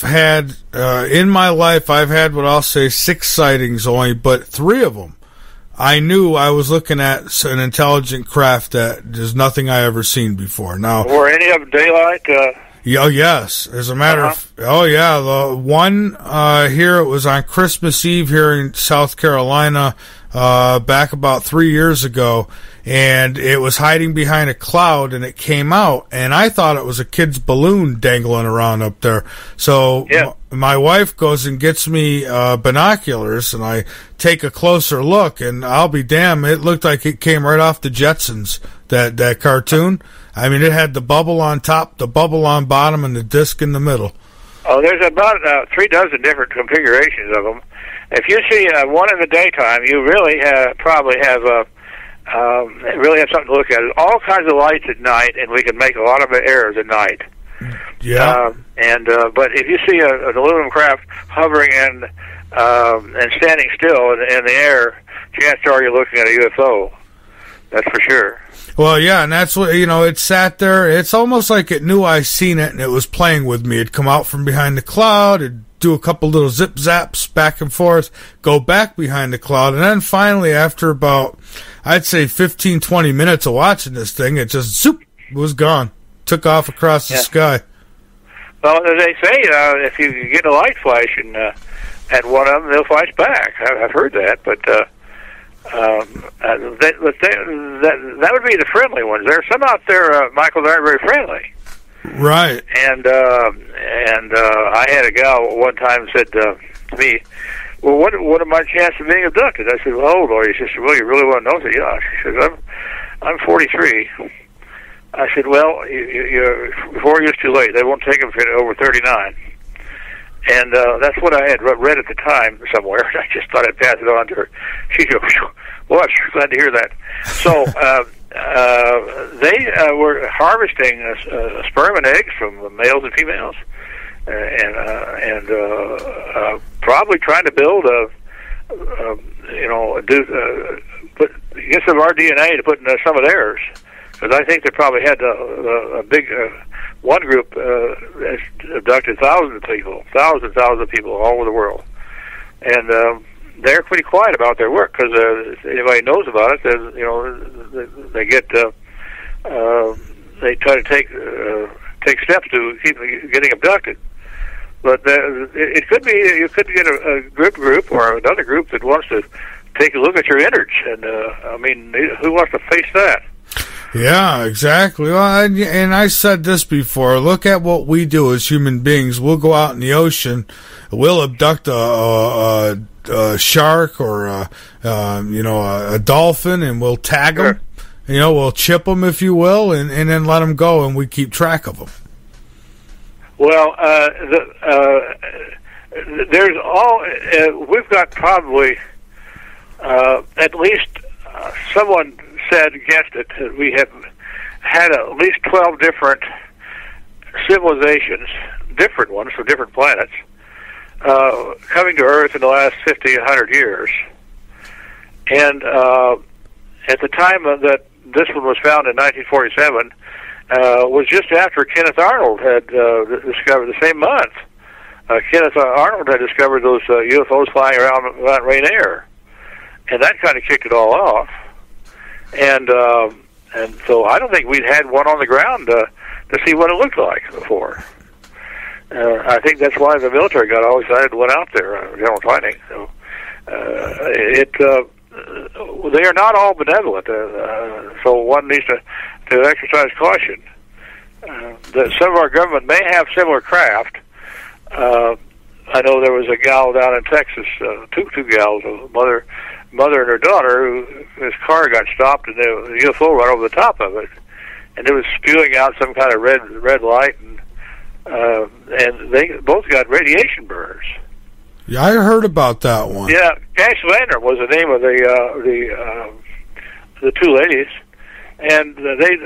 had in my life, I've had what I'll say 6 sightings only, but 3 of them I knew I was looking at an intelligent craft that there's nothing I ever seen before. Now, were any of them daylight? Yes. As a matter of, the one here, it was on Christmas Eve here in South Carolina, back about 3 years ago, and it was hiding behind a cloud, and it came out, and I thought it was a kid's balloon dangling around up there. So my wife goes and gets me binoculars, and I take a closer look, and I'll be damned, it looked like it came right off the Jetsons, that cartoon. I mean, it had the bubble on top, the bubble on bottom, and the disc in the middle. Oh, there's about 3 dozen different configurations of them. If you see one in the daytime, you really probably have something to look at. There's all kinds of lights at night, and we can make a lot of errors at night. Yeah. But if you see an aluminum craft hovering and standing still in the air, chances are you're looking at a UFO. That's for sure. Well, yeah, and that's what, it sat there. It's almost like it knew I seen it, and it was playing with me. It'd come out from behind the cloud, it'd do a couple little zip zaps back and forth, go back behind the cloud, and then finally, after about, I'd say 15, 20 minutes of watching this thing, it just, zoop, was gone. Took off across the sky. Well, as they say, if you get a light flash at one of them, they'll flash back. I've heard that, but that would be the friendly ones. There are some out there, Michael, that aren't very friendly. Right. And I had a gal one time said to me, "Well, what are my chances of being abducted?" I said, "Well, how old are you?" She said, "Well, you really want to know?" I said, "Yeah." She said, I'm 43. I said, "Well, you're 4 years too late. They won't take them for over 39." And that's what I had read at the time somewhere. I just thought I'd pass it on to her. She said, "Well, I'm sure glad to hear that." So they were harvesting sperm and eggs from males and females, and probably trying to build get some of our DNA to put in some of theirs. Because I think they probably had a big one group abducted thousands of people all over the world, and they're pretty quiet about their work because if anybody knows about it, they get they try to take steps to keep getting abducted. But it could be you could get a group or another group that wants to take a look at your innards, and who wants to face that? Yeah, exactly. Well, and I said this before. Look at what we do as human beings. We'll go out in the ocean. We'll abduct a shark or a dolphin, and we'll tag them. We'll chip them, if you will, and then let them go, and we keep track of them. Well, there's we've got probably at least someone guessed it. We have had at least 12 different civilizations, different ones from different planets, coming to Earth in the last 50, 100 years. And at the time that this one was found in 1947, was just after Kenneth Arnold had discovered, the same month, Kenneth Arnold had discovered those UFOs flying around Rainier. And that kind of kicked it all off. And so I don't think we'd had one on the ground to see what it looked like before. I think that's why the military got all excited and went out there, general fighting. So they are not all benevolent. So one needs to exercise caution. Some of our government may have similar craft. I know there was a gal down in Texas, two gals, a mother and her daughter, whose car got stopped, and the UFO right over the top of it, and it was spewing out some kind of red light, and they both got radiation burns. Yeah, I heard about that one. Yeah, Cash Lander was the name of the two ladies, and they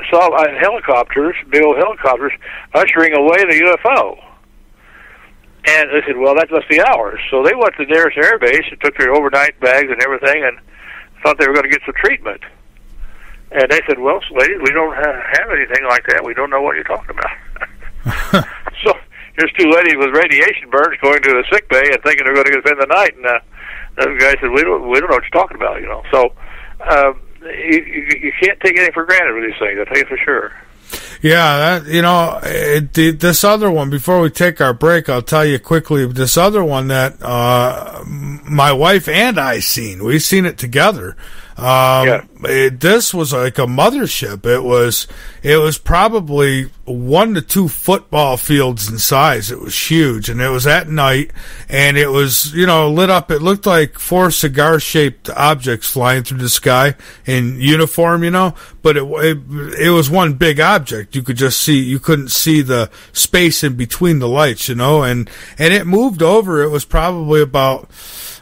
saw helicopters, big old helicopters, ushering away the UFO. And they said, "Well, that must be ours." So they went to the nearest air base and took their overnight bags and everything and thought they were going to get some treatment. And they said, well, ladies, we don't have anything like that. We don't know what you're talking about. So here's two ladies with radiation burns going to the sick bay and thinking they're going to spend the night. And the guy said, we don't know what you're talking about, you know. So you can't take anything for granted with these things, I'll tell you for sure. Yeah, this other one, before we take our break, I'll tell you quickly, this other one that my wife and I seen. We've seen it together. This was like a mothership. It was probably 1 to 2 football fields in size. It was huge, and it was at night, and it was, lit up. It looked like 4 cigar-shaped objects flying through the sky in uniform, but it was one big object. You could just see, you couldn't see the space in between the lights, and it moved over. It was probably about,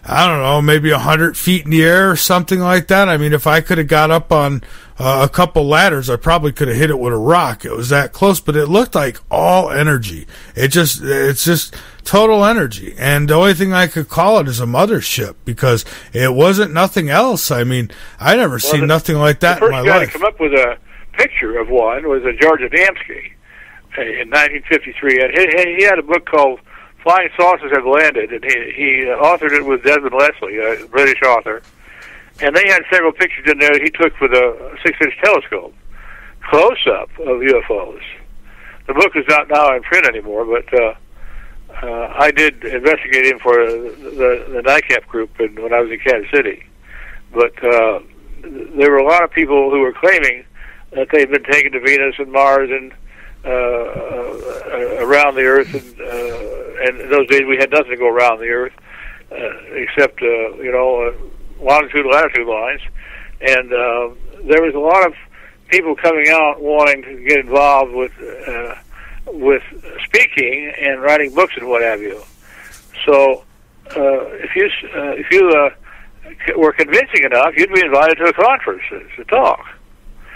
I don't know, maybe 100 feet in the air or something like that. I mean, if I could have got up on a couple ladders, I probably could have hit it with a rock. It was that close, but it looked like all energy. It's just total energy. And the only thing I could call it is a mothership, because it wasn't nothing else. I mean, I never seen nothing like that in my life. The first guy to come up with a picture of one was George Adamski in 1953. And he had a book called Flying Saucers Have Landed, and he authored it with Desmond Leslie, a British author. And they had several pictures in there that he took with a 6-inch telescope, close-up of UFOs. The book is not now in print anymore, but I did investigate him for the NICAP group when I was in Kansas City. But there were a lot of people who were claiming that they'd been taken to Venus and Mars and around the Earth, and in those days we had nothing to go around the Earth except longitude, latitude lines, and there was a lot of people coming out wanting to get involved with speaking and writing books and what have you. So if you were convincing enough, you'd be invited to a conference to talk.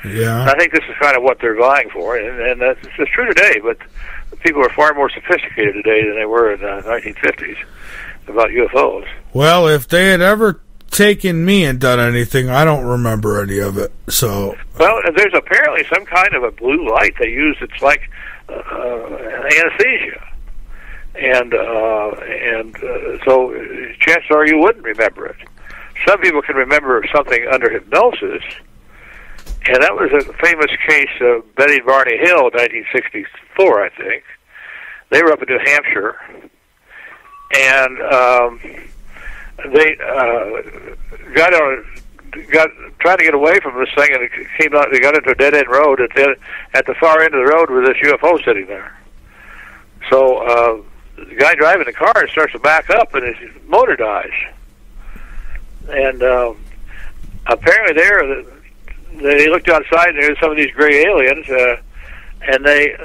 Yeah, and I think this is kind of what they're vying for, and that's true today. But people are far more sophisticated today than they were in the 1950s about UFOs. Well, if they had ever taken me and done anything, I don't remember any of it. So, well, there's apparently some kind of a blue light they use. It's like anesthesia, and so chances are you wouldn't remember it. Some people can remember something under hypnosis. And that was a famous case of Betty and Barney Hill in 1964, I think. They were up in New Hampshire, and they got trying to get away from this thing, and it came out. They got into a dead end road. At the far end of the road was this UFO sitting there. So the guy driving the car starts to back up, and his motor dies. And apparently they looked outside, and there were some of these gray aliens, and they,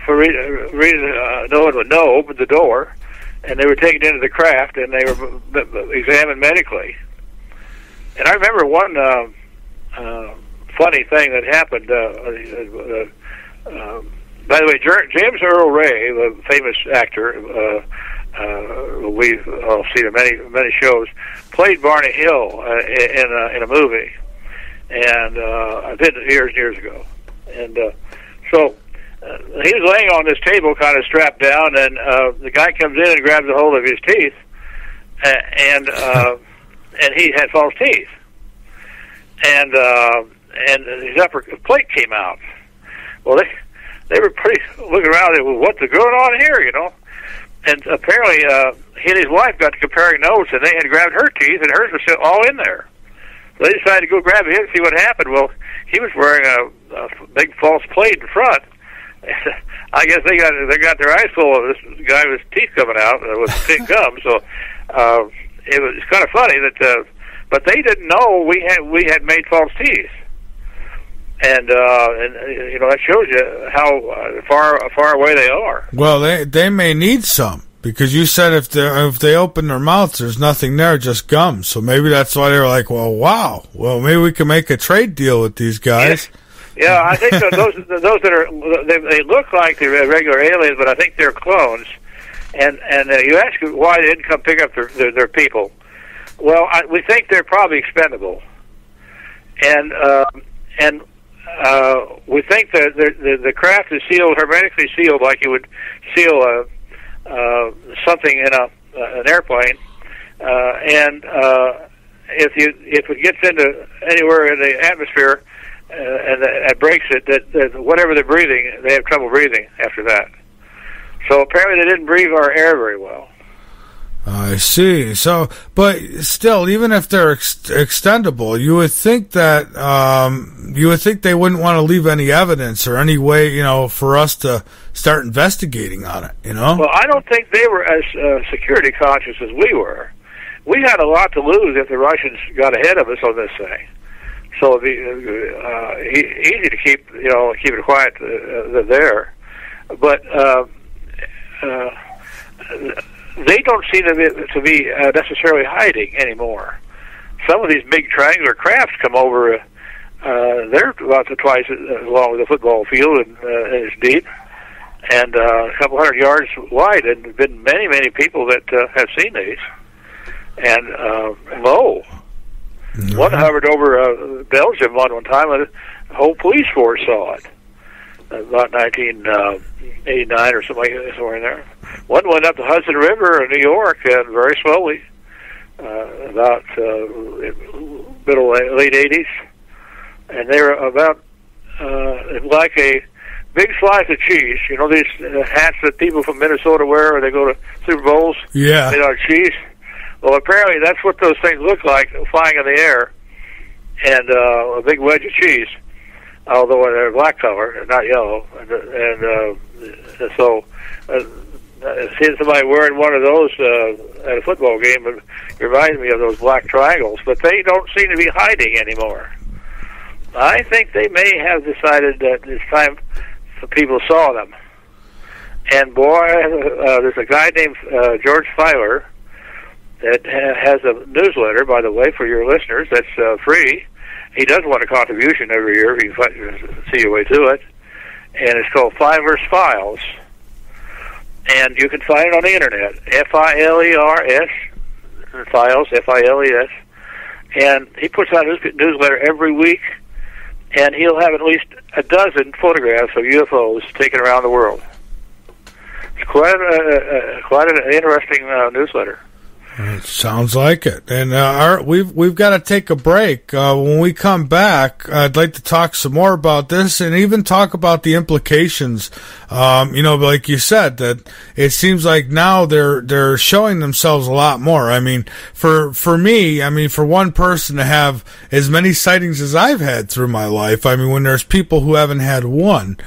for reason no one would know, opened the door, and they were taken into the craft, and they were examined medically. And I remember one funny thing that happened. By the way, James Earl Ray, the famous actor, we've all seen in many shows, played Barney Hill in a movie. And I did it years and years ago. And so he was laying on this table, kind of strapped down, and the guy comes in and grabs a hold of his teeth, and he had false teeth, and his upper plate came out. Well, they were pretty looking around. Well, what's going on here, And apparently, he and his wife got to comparing notes, and they had grabbed her teeth, and hers was still all in there. So they decided to go grab him and see what happened. Well, he was wearing a big false plate in front. I guess they got their eyes full of this guy with his teeth coming out with thick gum. So it was kind of funny that, but they didn't know we had made false teeth, and that shows you how far away they are. Well, they may need some. Because you said if they open their mouths, there's nothing there, just gum. So maybe that's why they were like, wow. Well, maybe we can make a trade deal with these guys. Yeah, I think those that are they look like they're regular aliens, but I think they're clones. And you ask why they didn't come pick up their people. Well, we think they're probably expendable. And and we think that the craft is sealed, hermetically sealed, like you would seal something in an airplane, and if it gets into anywhere in the atmosphere and it breaks it, that whatever they're breathing, they have trouble breathing after that. So apparently they didn't breathe our air very well. I see. So, but still, even if they're extendable, you would think that they wouldn't want to leave any evidence or any way, for us to start investigating on it. Well, I don't think they were as security conscious as we were. We had a lot to lose if the Russians got ahead of us on this thing. So it'd be easy to keep it quiet there, but they don't seem to be necessarily hiding anymore. Some of these big triangular crafts come over. They're about twice as long as a football field and it's deep, and a couple hundred yards wide. And there's been many, many people that have seen these. And low. Mm-hmm. One hovered over Belgium one time, and the whole police force saw it. About 1989 or something, somewhere in there. One went up the Hudson River in New York, and very slowly, about late 80s, and they were about like a big slice of cheese. These hats that people from Minnesota wear when they go to Super Bowls? Yeah. Made out of cheese. Well, apparently that's what those things look like flying in the air, and a big wedge of cheese, although they're black color, not yellow. And so seeing somebody wearing one of those at a football game, it reminds me of those black triangles, but they don't seem to be hiding anymore. I think they may have decided that it's time for people saw them. And boy, there's a guy named George Filer that has a newsletter, by the way, for your listeners. That's free. He does want a contribution every year if you can see your way to it. And it's called Filer's Files. And you can find it on the internet. F-I-L-E-R-S, Files, F-I-L-E-S. And he puts out his newsletter every week, and he'll have at least a dozen photographs of UFOs taken around the world. It's quite an interesting newsletter. It sounds like it. And we've got to take a break. When we come back, I'd like to talk some more about this and even talk about the implications. Like you said, that it seems like now they're showing themselves a lot more. I mean, for me, for one person to have as many sightings as I've had through my life, when there's people who haven't had one,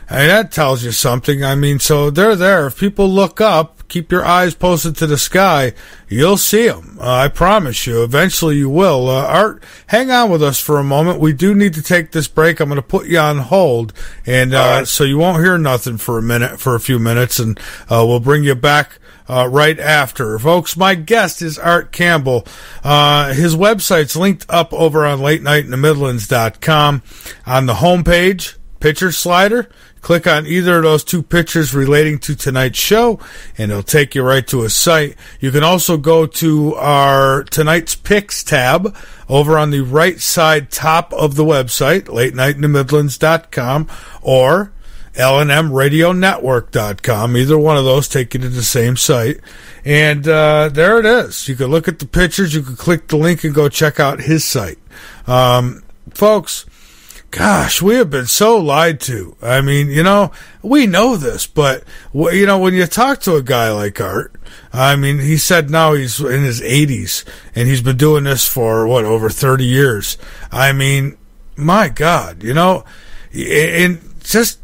that tells you something. So they're there. If people look up, keep your eyes posted to the sky, you'll see them. I promise you. Eventually you will. Art, hang on with us for a moment. We do need to take this break. I'm going to put you on hold, and right. So you won't hear nothing for a few minutes, and we'll bring you back right after. Folks, my guest is Art Campbell. His website's linked up over on LateNightInTheMidlands.com. On the homepage, picture slider, click on either of those two pictures relating to tonight's show, and it'll take you right to a site. You can also go to our Tonight's Picks tab over on the right side top of the website, LateNightInTheMidlands.com, or LNMRadioNetwork.com. Either one of those take you to the same site. And there it is. You can look at the pictures. You can click the link and go check out his site. Folks, gosh, we have been so lied to. We know this, but, when you talk to a guy like Art, he said now he's in his 80s, and he's been doing this for, over 30 years. My God, and just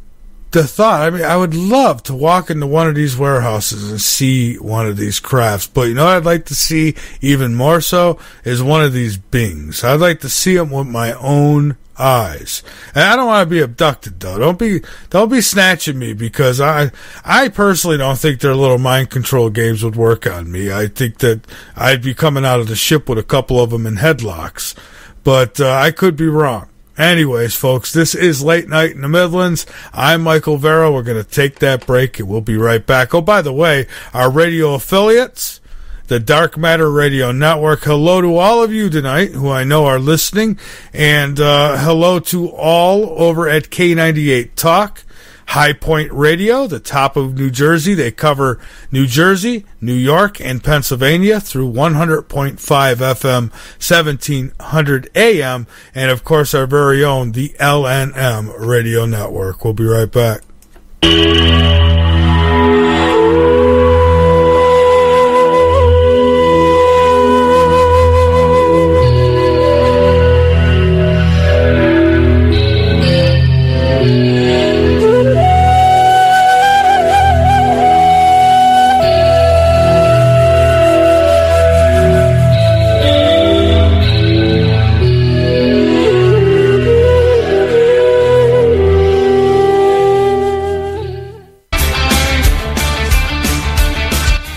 the thought, I would love to walk into one of these warehouses and see one of these crafts, but what I'd like to see even more so is one of these Bings. I'd like to see them with my own eyes. And I don't want to be abducted, though. Don't be snatching me, because I personally don't think their little mind control games would work on me. I think that I'd be coming out of the ship with a couple of them in headlocks, but I could be wrong. Anyways, folks, this is Late Night in the Midlands. I'm Michael Vera. We're going to take that break, and we'll be right back. Oh, by the way, our radio affiliates, the Dark Matter Radio Network. Hello to all of you tonight who I know are listening, and hello to all over at K98 Talk, High Point Radio, the top of New Jersey. They cover New Jersey, New York, and Pennsylvania through 100.5 FM, 1700 AM, and of course our very own, the LNM Radio Network. We'll be right back.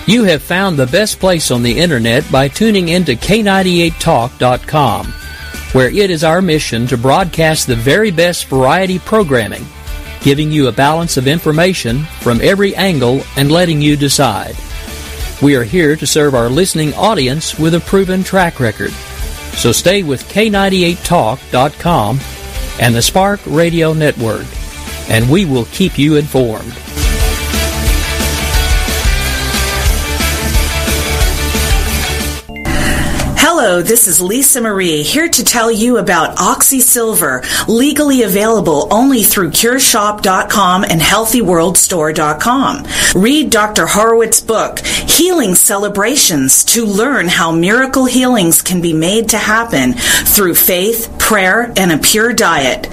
You have found the best place on the internet by tuning into K98Talk.com, where it is our mission to broadcast the very best variety programming, giving you a balance of information from every angle and letting you decide. We are here to serve our listening audience with a proven track record. So stay with K98Talk.com and the Spark Radio Network, and we will keep you informed. Hello, this is Lisa Marie, here to tell you about OxySilver, legally available only through CureShop.com and HealthyWorldStore.com. Read Dr. Horowitz's book, Healing Celebrations, to learn how miracle healings can be made to happen through faith, prayer, and a pure diet.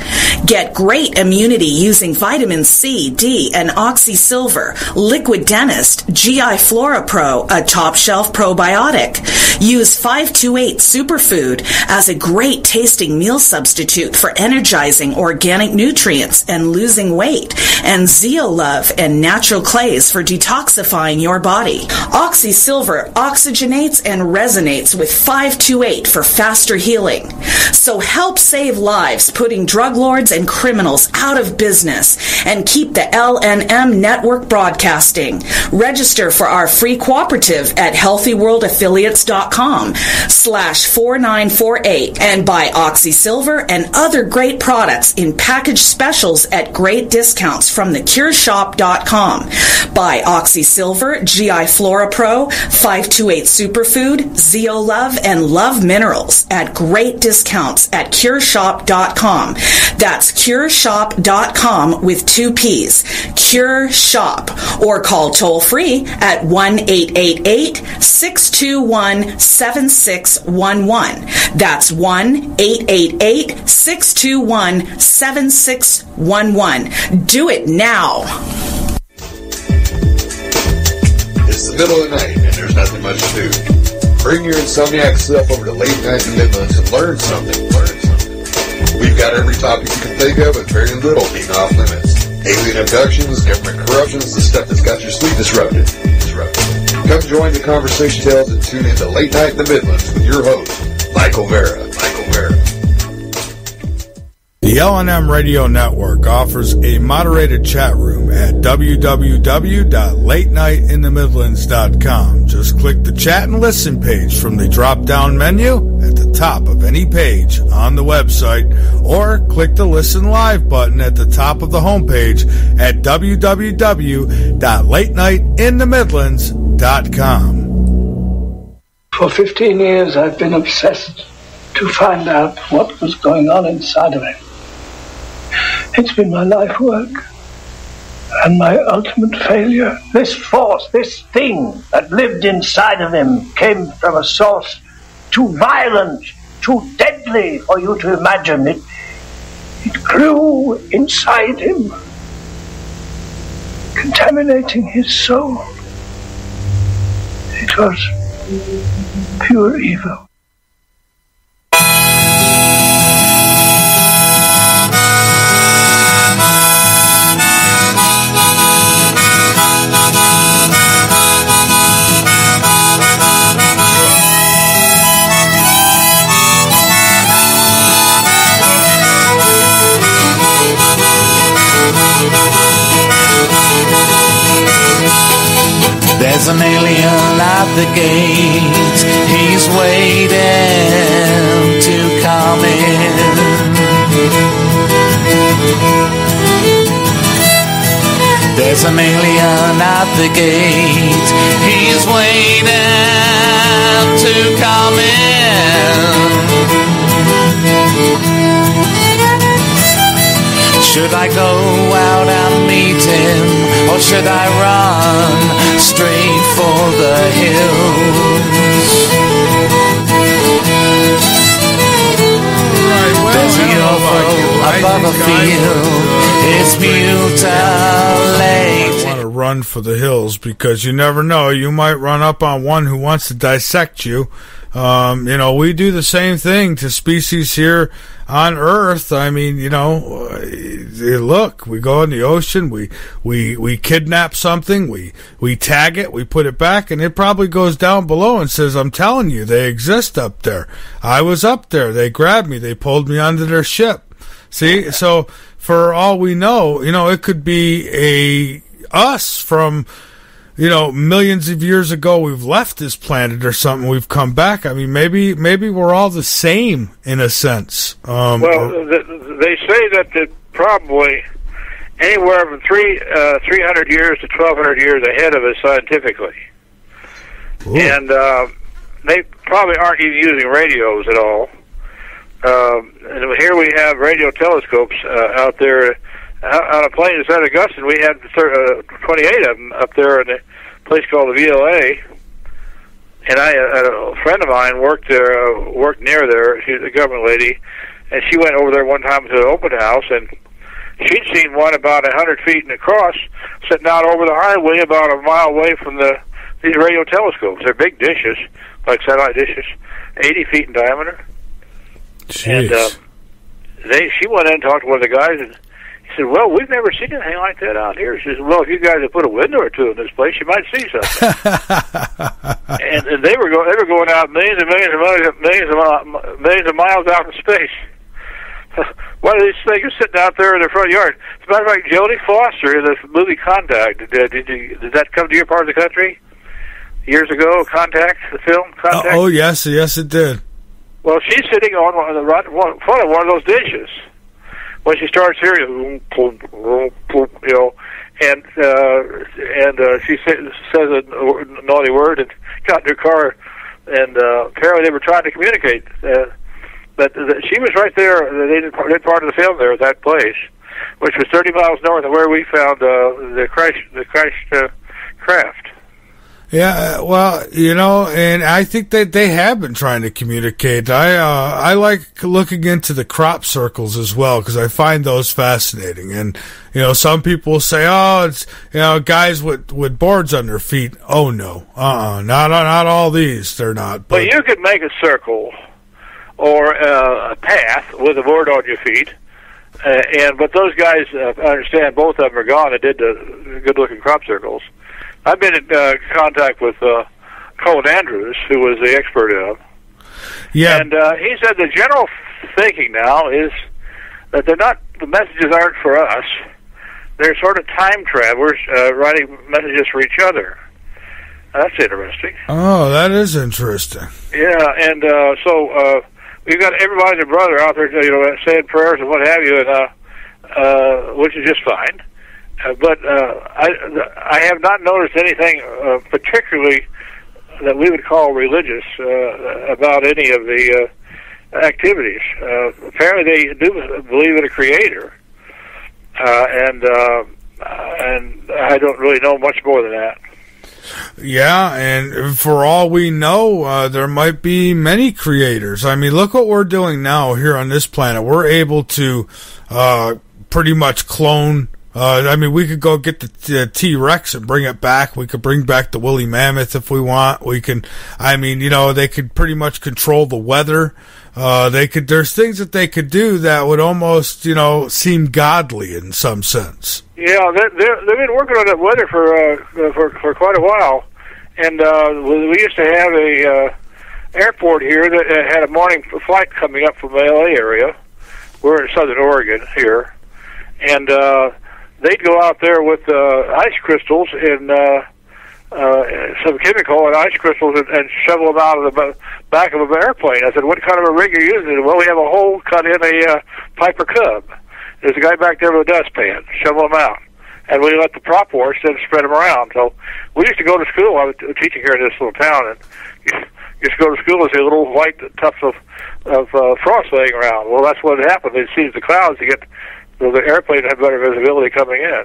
Get great immunity using vitamin C, D, and OxySilver, Liquid Dentist, GI Flora Pro, a top-shelf probiotic. Use 528 Superfood as a great tasting meal substitute for energizing organic nutrients and losing weight, and Zeolove and natural clays for detoxifying your body. OxySilver oxygenates and resonates with 528 for faster healing. So help save lives, putting drug lords and criminals out of business, and keep the LNM network broadcasting. Register for our free cooperative at healthyworldaffiliates.com/4948 and buy OxySilver and other great products in package specials at great discounts from theCureShop.com. Buy OxySilver, GI Flora Pro, 528 Superfood, Zeolove, and Love Minerals at great discounts at CureShop.com. That's CureShop.com with 2 P's. Cure Shop. Or call toll free at 1-888-621-7611. That's 1-888-621-7611. Do it now. It's the middle of the night and there's nothing much to do. Bring your insomniac self over to Late Night in the Midlands and learn something. We've got every topic you can think of, and very little being off limits. Alien abductions, government corruptions, the stuff that's got your sleep disrupted. Come join the conversation tales and tune in to Late Night in the Midlands with your host, Michael Vera. The LNM Radio Network offers a moderated chat room at www.latenightinthe-midlands.com. Just click the chat and listen page from the drop-down menu at the top of any page on the website, or click the Listen Live button at the top of the homepage at www.latenightinthe-midlands.com. For 15 years, I've been obsessed to find out what was going on inside of him. It's been my life work and my ultimate failure. This force, this thing that lived inside of him came from a source too violent, too deadly for you to imagine. It grew inside him, contaminating his soul. It was pure evil. There's an alien at the gate. He's waiting to come in. There's an alien at the gate. He's waiting to come in. Should I go out and meet him, or should I run straight for the hills? There's a UFO above a field. It's mutilated. I want to run for the hills because you never know. You might run up on one who wants to dissect you. We do the same thing to species here on Earth. I mean, look, we go in the ocean, we kidnap something, we tag it, we put it back, and it probably goes down below and says, I'm telling you, they exist up there. I was up there. They grabbed me. They pulled me onto their ship. See? So for all we know, it could be us from, millions of years ago. We've left this planet or something. We've come back. I mean, maybe we're all the same in a sense. They say that probably anywhere from 300 years to 1,200 years ahead of us scientifically. Ooh. And they probably aren't even using radios at all. And here we have radio telescopes out there. On a plane in St. Augustine, we had 28 of them up there in a place called the VLA. And a friend of mine worked near there. She's a government lady, and she went over there one time to an open house, and she'd seen one about 100 feet across, sitting out over the highway about a mile away from these radio telescopes. They're big dishes, like satellite dishes, 80 feet in diameter. Jeez. And she went in and talked to one of the guys, and he said, well, we've never seen anything like that out here. She said, well, if you guys had put a window or two in this place, you might see something. and they were going out millions and millions of miles out in space. One of these things is sitting out there in their front yard. As a matter of fact, Jodie Foster in this movie Contact, did that come to your part of the country years ago? Contact, the film Contact? Oh yes, it did. Well, she's sitting on front of one of those dishes when she starts hearing, and she says a naughty word and got in her car, and apparently they were trying to communicate. But she was right there. They did part of the film there at that place, which was 30 miles north of where we found the crashed craft. Yeah, well, and I think that they have been trying to communicate. I like looking into the crop circles as well because I find those fascinating. And some people say, "Oh, it's guys with boards on their feet." Oh no, not all these. They're not. But you could make a circle or a path with a board on your feet. But those guys, I understand, both of them are gone. They did the good-looking crop circles. I've been in contact with Colin Andrews, who was the expert in them. Yeah. And he said the general thinking now is that the messages aren't for us. They're sort of time travelers writing messages for each other. That's interesting. Oh, that is interesting. Yeah, and so we've got everybody's a brother out there, saying prayers and what have you, and which is just fine. But I have not noticed anything particularly that we would call religious about any of the activities. Apparently, they do believe in a creator, and I don't really know much more than that. Yeah, and for all we know, there might be many creators. I mean, look what we're doing now here on this planet. We're able to pretty much clone. We could go get the T-Rex and bring it back. We could bring back the woolly mammoth if we want. We can, they could pretty much control the weather. There's things that they could do that would almost, seem godly in some sense. Yeah, they've been working on that weather for quite a while. And, we used to have a airport here that had a morning flight coming up from the LA area. We're in Southern Oregon here. And, they'd go out there with ice crystals and some chemical and ice crystals and shovel them out of the back of an airplane. I said, what kind of a rig are you using? Well, we have a hole cut in a Piper Cub. There's a guy back there with a dustpan. Shovel them out. And we let the prop wash then spread them around. So we used to go to school. I was teaching here in this little town, and used to go to school and see little white tufts of frost laying around. Well, that's what happened. They'd see the clouds to get the airplane had better visibility coming in.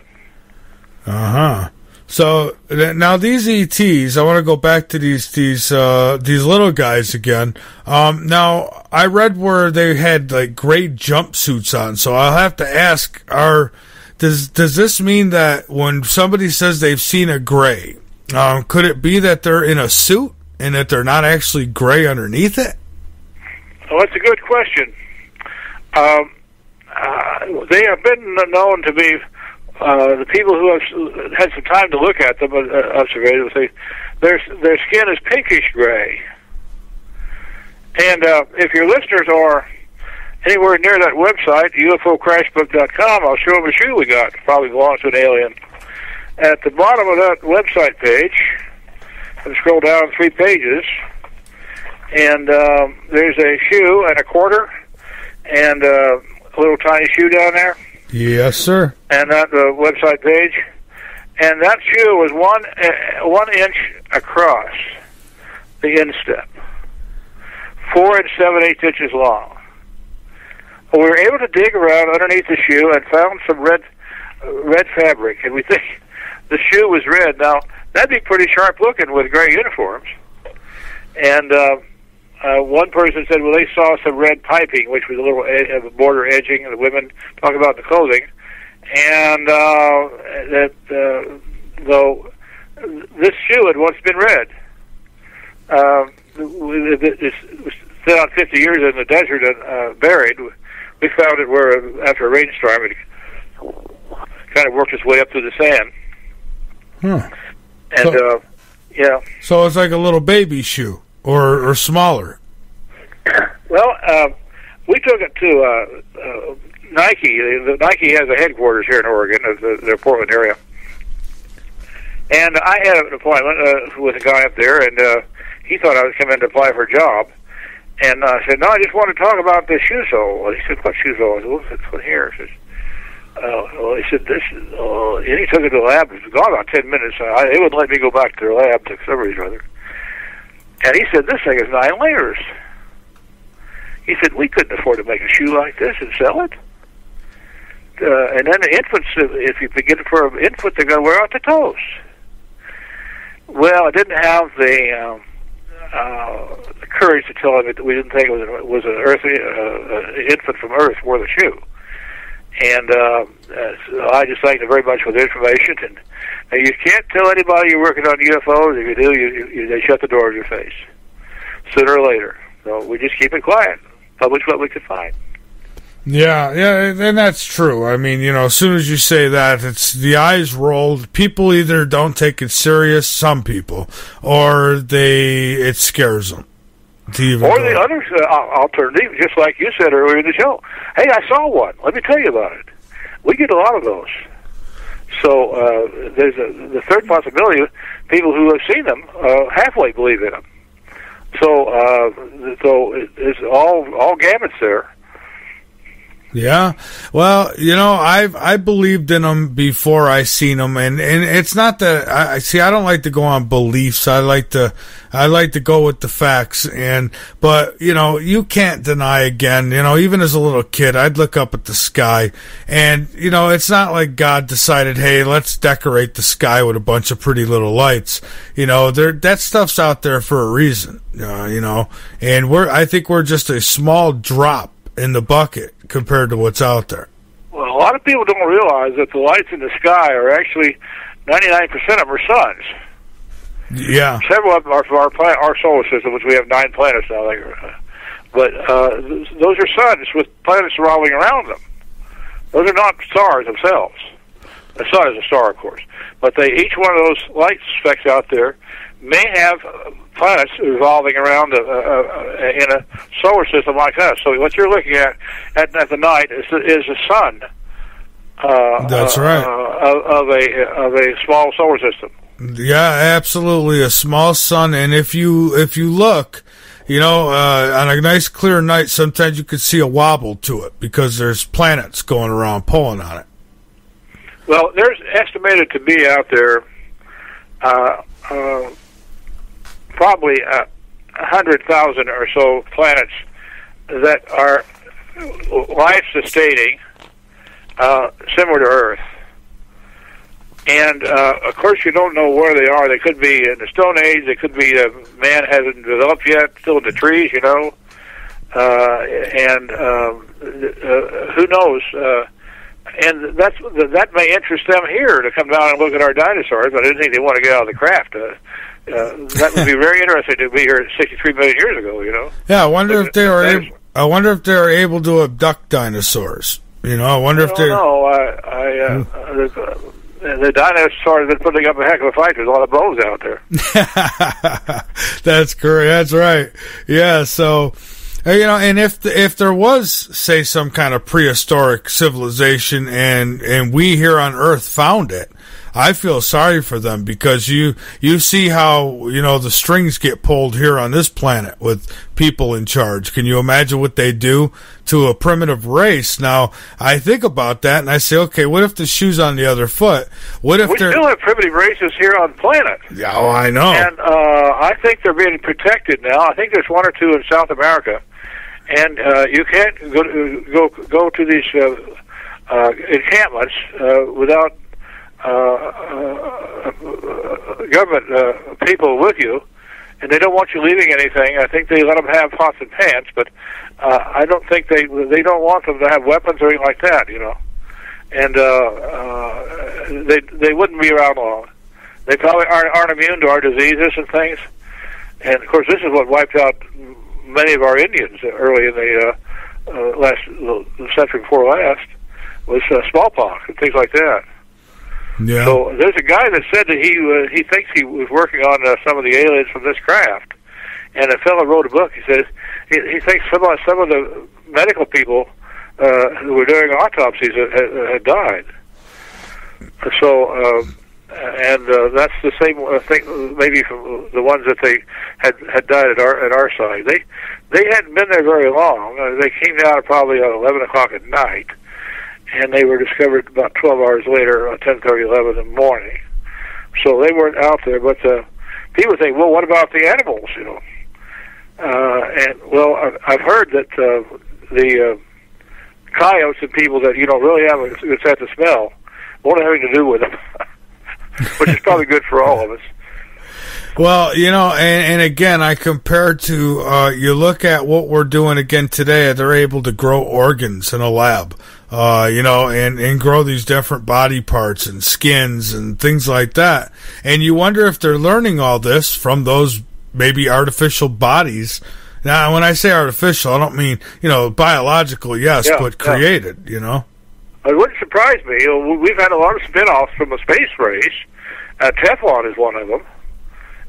Uh-huh. So now these ETs, I want to go back to these little guys again. Now I read where they had like gray jumpsuits on, so I'll have to ask: does this mean that when somebody says they've seen a gray, could it be that they're in a suit and that they're not actually gray underneath it? Well, that's a good question. They have been known to be. The people who have had some time to look at them, observations, will say their skin is pinkish gray. And if your listeners are anywhere near that website, UFOCrashbook.com, I'll show them a shoe we got. Probably belongs to an alien. At the bottom of that website page, and scroll down 3 pages, and there's a shoe and a quarter, and a little tiny shoe down there. Yes, sir. And that website page, and that shoe was 1 inch across the instep, 4 7/8 inches long. Well, we were able to dig around underneath the shoe and found some red fabric, and we think the shoe was red. Now that'd be pretty sharp looking with gray uniforms. And one person said, well, they saw some red piping, which was a little border edging, and the women talk about the clothing. And though this shoe had once been red, it was still out 50 years in the desert and buried. We found it where, after a rainstorm, it kind of worked its way up through the sand. And, yeah. So it's like a little baby shoe. Or smaller? Well, we took it to Nike. Nike has a headquarters here in Oregon, the Portland area. And I had an appointment with a guy up there, and he thought I was coming to apply for a job. And I said, no, I just want to talk about this shoe sole. He said, what shoe sole? I said, well, it's one here. He says, well, he said, this, and he took it to the lab. It was gone about 10 minutes. They wouldn't let me go back to their lab to some reason or other. And he said, this thing is 9 layers. He said, we couldn't afford to make a shoe like this and sell it. And then the infants, if you get it for an infant, they're going to wear out the toes. Well, I didn't have the courage to tell him that we didn't think it was an earthly infant from Earth wore the shoe. And so I just thanked him very much for the information. And you can't tell anybody you're working on UFOs. If you do, they shut the door in your face sooner or later. So we just keep it quiet, publish what we could find. Yeah, and that's true. I mean, as soon as you say that, it's the eyes rolled. People either don't take it serious, some people, or it scares them. Or the other alternative, just like you said earlier in the show. Hey, I saw one. Let me tell you about it. We get a lot of those. So there's the third possibility: people who have seen them halfway believe in them. So it's all gamuts there. Yeah, well, I believed in them before I seen them, and it's not that I don't like to go on beliefs. I like to go with the facts, but you can't deny again. Even as a little kid, I'd look up at the sky, and it's not like God decided, hey, let's decorate the sky with a bunch of pretty little lights. That stuff's out there for a reason. And I think we're just a small drop in the bucket compared to what's out there. Well, a lot of people don't realize that the lights in the sky are actually 99% of them are suns. Yeah. Several of them are from our solar system, which we have 9 planets now. But those are suns with planets revolving around them. Those are not stars themselves. The sun is a star, of course. But each one of those light specks out there may have planets revolving around in a solar system like us. So what you're looking at the night is a sun. That's right. Of a small solar system. Yeah, absolutely. A small sun, and if you look, on a nice clear night, sometimes you could see a wobble to it because there's planets going around pulling on it. Well, there's estimated to be out there probably 100,000 or so planets that are life-sustaining, similar to Earth. And, of course, you don't know where they are. They could be in the Stone Age. They could be man hasn't developed yet, still in the trees, who knows? And that may interest them here to come down and look at our dinosaurs, but I didn't think they want to get out of the craft. That would be very interesting to be here 63 million years ago, Yeah, I wonder if they are able to abduct dinosaurs. I wonder if they. No, the dinosaurs have been putting up a heck of a fight. There's a lot of bones out there. That's correct. That's right. Yeah. So, and if there was, say, some kind of prehistoric civilization, and we here on Earth found it, I feel sorry for them because you see how the strings get pulled here on this planet with people in charge. Can you imagine what they do to a primitive race? Now I think about that and I say, okay, what if the shoe's on the other foot? What if we still have primitive races here on the planet? Yeah, I know. And I think they're being protected now. I think there's one or two in South America, and you can't go to these encampments without government people with you, and they don't want you leaving anything. I think they let them have pots and pans, but I don't think they don't want them to have weapons or anything like that, And they wouldn't be around long. They probably aren't immune to our diseases and things. And of course, this is what wiped out many of our Indians early in the century before last, was smallpox and things like that. Yeah. So there's a guy that said that he thinks he was working on some of the aliens from this craft, and a fellow wrote a book. He says he thinks some of the medical people who were doing autopsies had died. So that's the same thing, maybe from the ones that they had died at our side. They hadn't been there very long. They came down probably at 11 o'clock at night. And they were discovered about 12 hours later, 10:30, 11 in the morning. So they weren't out there. But people think, well, what about the animals? And well, I've heard that the coyotes and people that really have a good sense of smell won't have anything to do with them, which is probably good for all of us. Well, and again, I compare to you look at what we're doing again today. They're able to grow organs in a lab. And grow these different body parts and skins and things like that. And you wonder if they're learning all this from those maybe artificial bodies. Now, when I say artificial, I don't mean, biological, yes, but created, It wouldn't surprise me. We've had a lot of spin-offs from the space race. Teflon is one of them.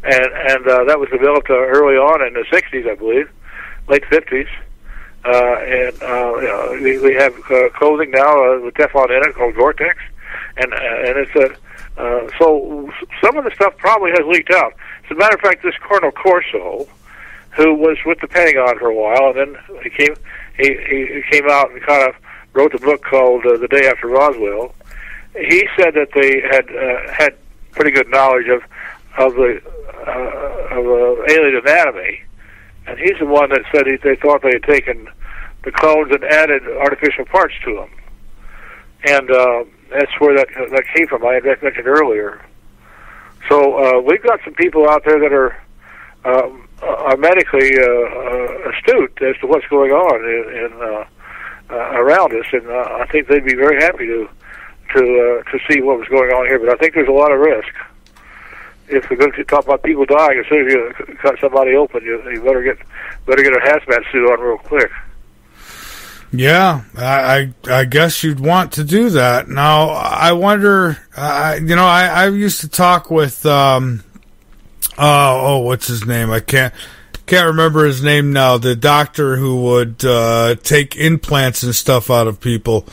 And that was developed early on in the 60s, I believe, late 50s. We have clothing now with Teflon in it called Gore-Tex, and it's so some of the stuff probably has leaked out. As a matter of fact, this Colonel Corso, who was with the Pentagon for a while, and then he came out and kind of wrote a book called The Day After Roswell. He said that they had pretty good knowledge of alien anatomy. And he's the one that said they thought they had taken the clones and added artificial parts to them. And that's where that came from, I had mentioned earlier. So we've got some people out there that are medically astute as to what's going on around us, and I think they'd be very happy to see what was going on here. But I think there's a lot of risk. If we're going to talk about people dying, as soon as you cut somebody open, you better get a hazmat suit on real quick. Yeah, I guess you'd want to do that. Now, I wonder. I used to talk with what's his name? I can't remember his name now. The doctor who would take implants and stuff out of people.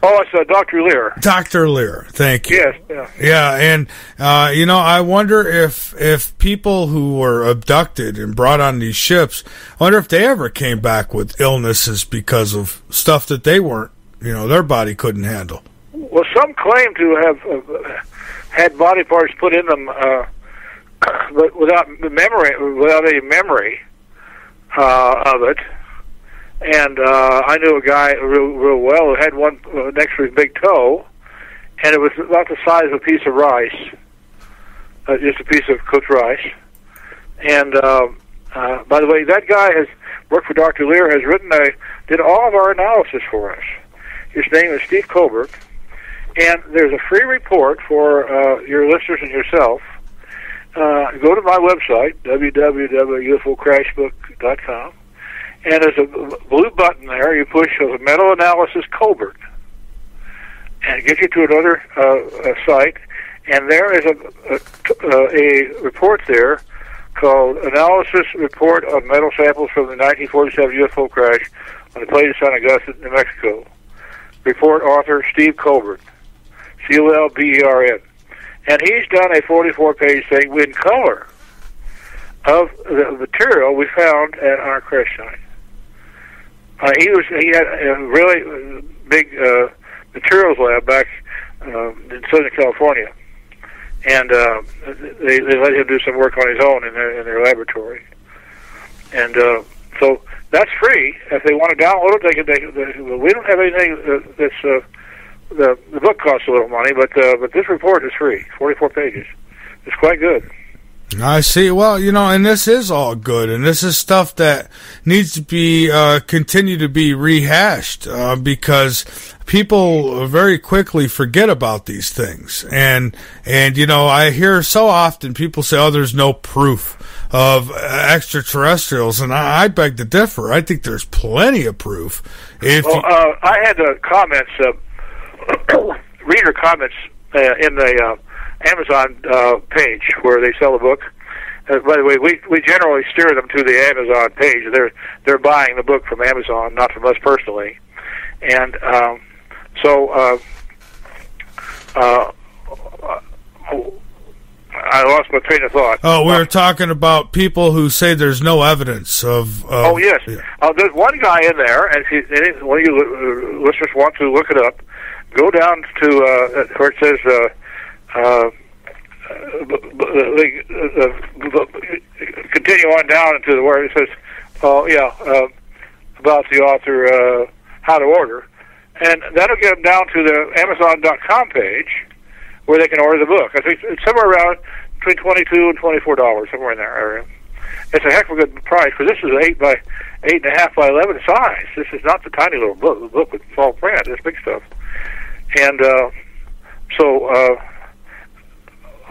Oh, it's Dr. Lear. Dr. Lear, thank you. Yes, yeah. Yeah, and, I wonder if people who were abducted and brought on these ships, I wonder if they ever came back with illnesses because of stuff that they weren't, their body couldn't handle. Well, some claim to have had body parts put in them, but without any memory of it. And I knew a guy real well who had one next to his big toe, and it was about the size of a piece of rice, just a piece of cooked rice. And by the way, that guy has worked for Dr. Lear, did all of our analysis for us. His name is Steve Colbert, and there's a free report for your listeners and yourself. Go to my website, www.ufocrashbook.com, and there's a blue button there. You push the Metal Analysis Colbert, and it gets you to another site, and there is a report there called Analysis Report on Metal Samples from the 1947 UFO Crash on the plane of San Augusta, New Mexico. Report author Steve Colbert, C-O-L-B-E-R-N. And he's done a 44-page thing in color of the material we found at our crash site. He had a really big materials lab back in Southern California, and they let him do some work on his own in their laboratory. And so that's free. If they want to download it, we don't have anything that's the book costs a little money, but this report is free, 44 pages. It's quite good. I see. Well, and this is all good, and this is stuff that needs to be continue to be rehashed because people very quickly forget about these things. And I hear so often people say, "Oh, there's no proof of extraterrestrials," and I beg to differ. I think there's plenty of proof. I had the comments, reader comments in the Amazon page where they sell the book. By the way, we generally steer them to the Amazon page. They're buying the book from Amazon, not from us personally. And so I lost my train of thought. Oh, we were talking about people who say there's no evidence of oh, yes. Yeah. There's one guy in there, and if one of you listeners want to look it up, go down to where it says continue on down into where it says about the author, how to order, and that'll get them down to the Amazon.com page where they can order the book. I think it's somewhere around between $22 and $24, somewhere in that area. It's a heck of a good price because this is an 8.5 by 11 size. This is not the tiny little book. The book with small print. It's big stuff. And so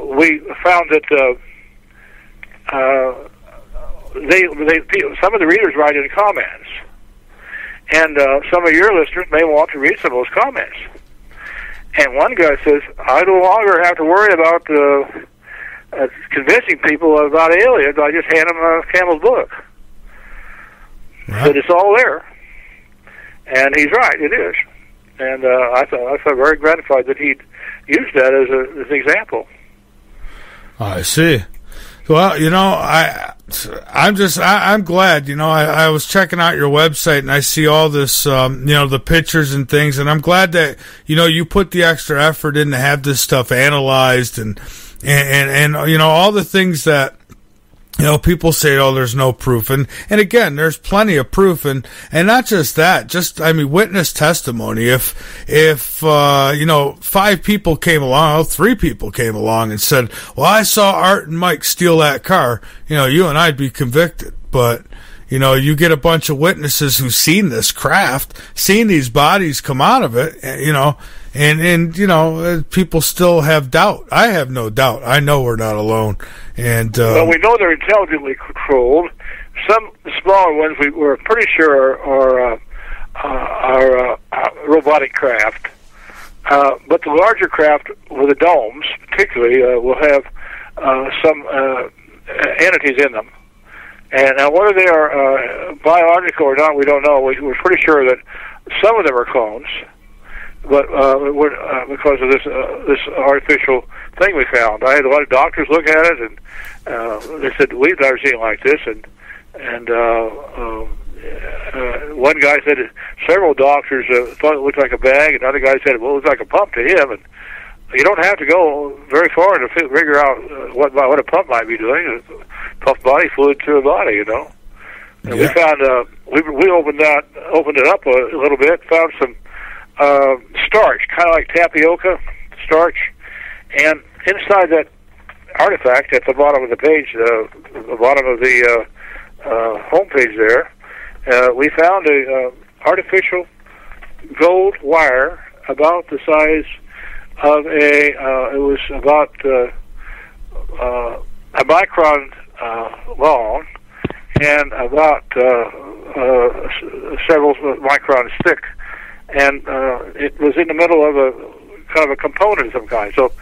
we found that some of the readers write in comments, and some of your listeners may want to read some of those comments. And one guy says, "I no longer have to worry about convincing people about aliens. I just hand them Campbell's book." Right. But it's all there, and he's right. It is. And I felt very gratified that he'd used that as an example. I see. Well, I'm glad. I was checking out your website and I see all this, the pictures and things, and I'm glad that you put the extra effort in to have this stuff analyzed and all the things that. People say, "Oh, there's no proof," and again, there's plenty of proof, and not just that, witness testimony. If 5 people came along, 3 people came along and said, "Well, I saw Art and Mike steal that car," you and I'd be convicted. But you get a bunch of witnesses who've seen this craft, seen these bodies come out of it, and people still have doubt. I have no doubt. I know we're not alone. And well, we know they're intelligently controlled. Some smaller ones we're pretty sure are robotic craft. But the larger craft with the domes, particularly, will have some entities in them. And now whether they are biological or not, we don't know. We're pretty sure that some of them are clones. but because of this artificial thing we found. I had a lot of doctors look at it, and they said, we've never seen it like this, and one guy said several doctors thought it looked like a bag, and another guy said, well, it looked like a pump to him. And you don't have to go very far to figure out what a pump might be doing. Pump body fluid to a body, you know. And we found we opened it up a little bit, found some starch, kind of like tapioca starch, and inside that artifact at the bottom of the page, the bottom of the home page there, we found a artificial gold wire about the size of it was about a micron long and about several microns thick, and it was in the middle of a kind of a component of some kind. So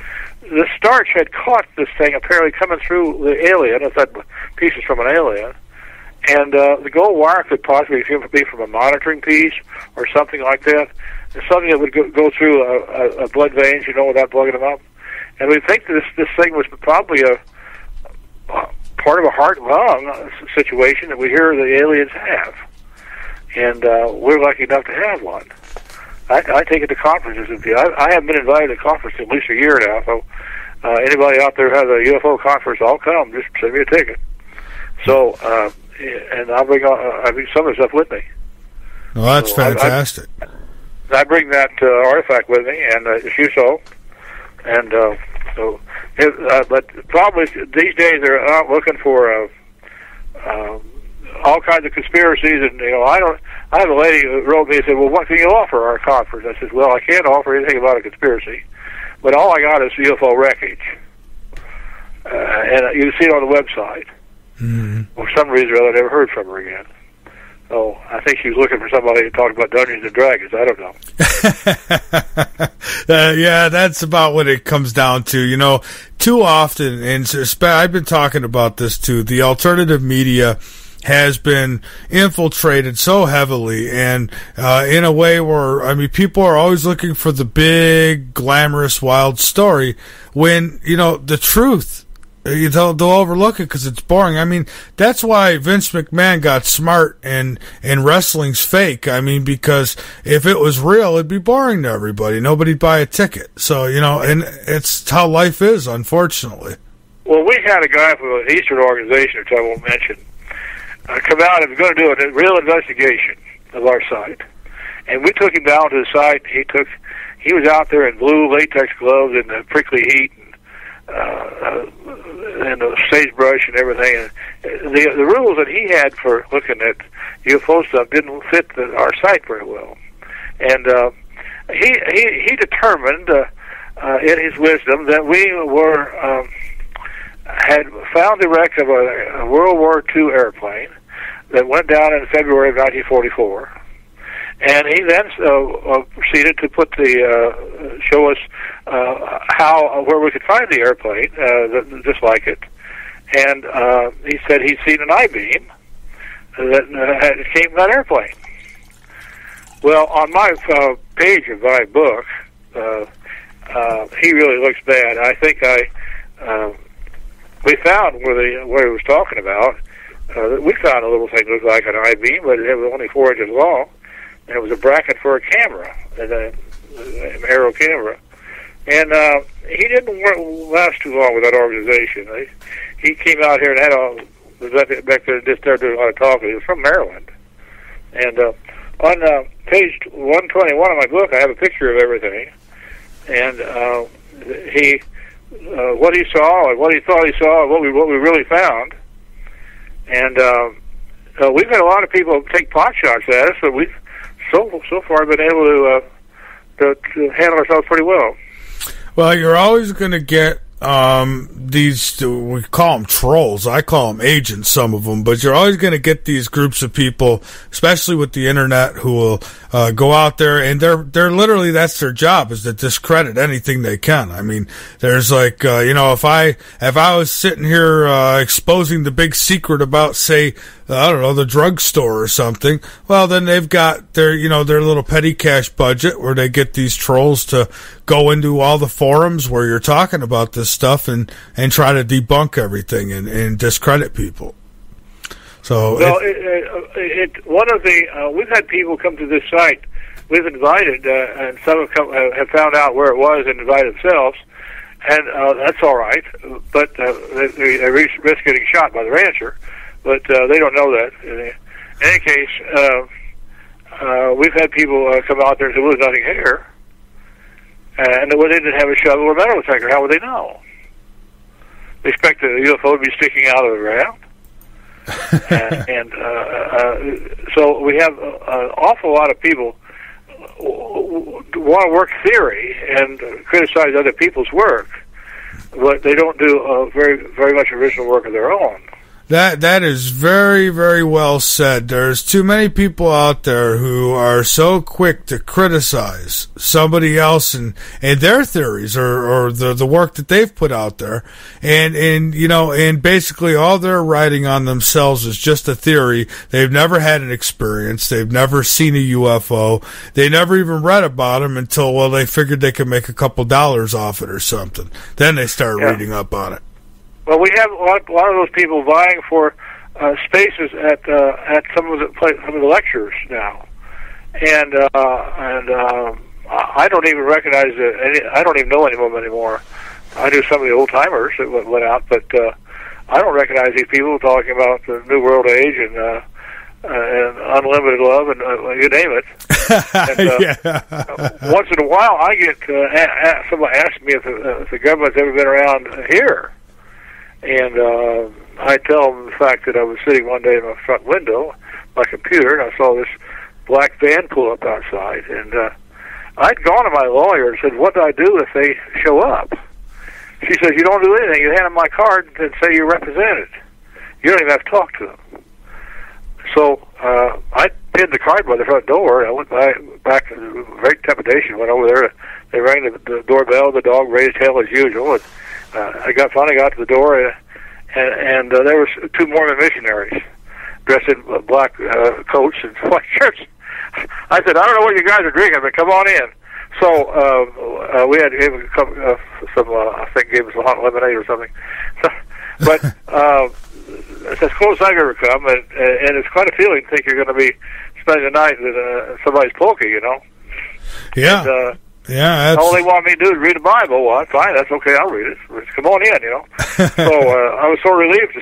the starch had caught this thing apparently coming through the alien. It's had pieces from an alien. And the gold wire could possibly be from a monitoring piece or something like that. It's something that would go through a blood veins, you know, without plugging them up. And we think this thing was probably a part of a heart-lung situation that we hear the aliens have. And we're lucky enough to have one. I take it to conferences. I haven't been invited to a conference in at least a year now, so anybody out there has a UFO conference, I'll come. Just send me a ticket. So, and I'll bring some of the stuff with me. Well, that's fantastic. I bring that artifact with me, and you so. And but the problem is these days they're out looking for all kinds of conspiracies, and you know, I have a lady who wrote me and said, well, what can you offer our conference? I said, well, I can't offer anything about a conspiracy, but all I got is UFO wreckage, and you can see it on the website. Mm-hmm. For some reason or other, I never heard from her again. So I think she was looking for somebody to talk about Dungeons and Dragons. I don't know. Yeah, that's about what it comes down to. You know, too often, and I've been talking about this too, the alternative media has been infiltrated so heavily, and in a way where, I mean, people are always looking for the big, glamorous, wild story when, you know, the truth, they'll overlook it because it's boring. I mean, that's why Vince McMahon got smart and wrestling's fake. I mean, because if it was real, it'd be boring to everybody. Nobody'd buy a ticket. So, you know, and it's how life is, unfortunately. Well, we had a guy from an Eastern organization, which I won't mention, come out and was going to do a real investigation of our site. And we took him down to the site. He was out there in blue latex gloves in the prickly heat, and the sagebrush and everything. And the rules that he had for looking at UFO stuff didn't fit our site very well. And he determined, in his wisdom, that we had found the wreck of a World War II airplane that went down in February of 1944. And he then proceeded to show us where we could find the airplane, just like it. And he said he'd seen an I-beam that came from that airplane. Well, on my page of my book, he really looks bad. I think we found what he was talking about. We found a little thing that looked like an I-beam, but it was only 4 inches long. And it was a bracket for a camera, an aero camera. And he didn't last too long with that organization. He came out here and was back there just there doing a lot of talking. He was from Maryland. And on page 121 of my book, I have a picture of everything. And what he saw and what he thought he saw and what we really found. And we've had a lot of people take pot shots at us, but we've so far been able to handle ourselves pretty well. Well, you're always going to get these, we call them trolls. I call them agents, some of them, but you're always going to get these groups of people, especially with the internet, who will go out there and they're literally, that's their job, is to discredit anything they can. I mean, there's like, if I was sitting here exposing the big secret about, say, I don't know, the drugstore or something, well, then they've got their little petty cash budget where they get these trolls to go into all the forums where you're talking about this stuff and try to debunk everything and discredit people. So, well, one of the we've had people come to this site. We've invited, and some have found out where it was and invited themselves, and that's all right. But they risk getting shot by the rancher, but they don't know that. In any case, we've had people come out there and say, "Well, there's nothing here," and when they didn't have a shovel or metal detector, how would they know? They expect the UFO to be sticking out of the ground. So we have an awful lot of people want to work theory and criticize other people's work, but they don't do very, very much original work of their own. That is very, very well said. There's too many people out there who are so quick to criticize somebody else and their theories or the work that they've put out there. And basically all they're writing on themselves is just a theory. They've never had an experience. They've never seen a UFO. They never even read about them until, well, they figured they could make a couple dollars off it or something. Then they start reading up on it. Well, we have a lot of those people vying for spaces at some of the lectures now, and I don't even recognize I don't even know any of them anymore. I knew some of the old timers that went out, but I don't recognize these people talking about the New World Age and unlimited love and you name it. And, once in a while, I get somebody asks me if the government's ever been around here. And I tell them the fact that I was sitting one day in my front window, my computer, and I saw this black van pull up outside. And I'd gone to my lawyer and said, what do I do if they show up? She says, you don't do anything. You hand them my card and say you're represented. You don't even have to talk to them. So I pinned the card by the front door, and I went back in great trepidation, went over there. They rang the doorbell. The dog raised hell as usual. And, I finally got to the door, and there was two Mormon missionaries dressed in black coats and white shirts. I said, I don't know what you guys are drinking, but come on in. So we had gave I think gave us a hot lemonade or something. So, but it's as close as I've ever come, and it's quite a feeling to think you're going to be spending the night at somebody's pulpit, Yeah. And, yeah, all they want me to do is read the Bible. Well, fine, that's okay, I'll read it. Come on in, So I was so relieved to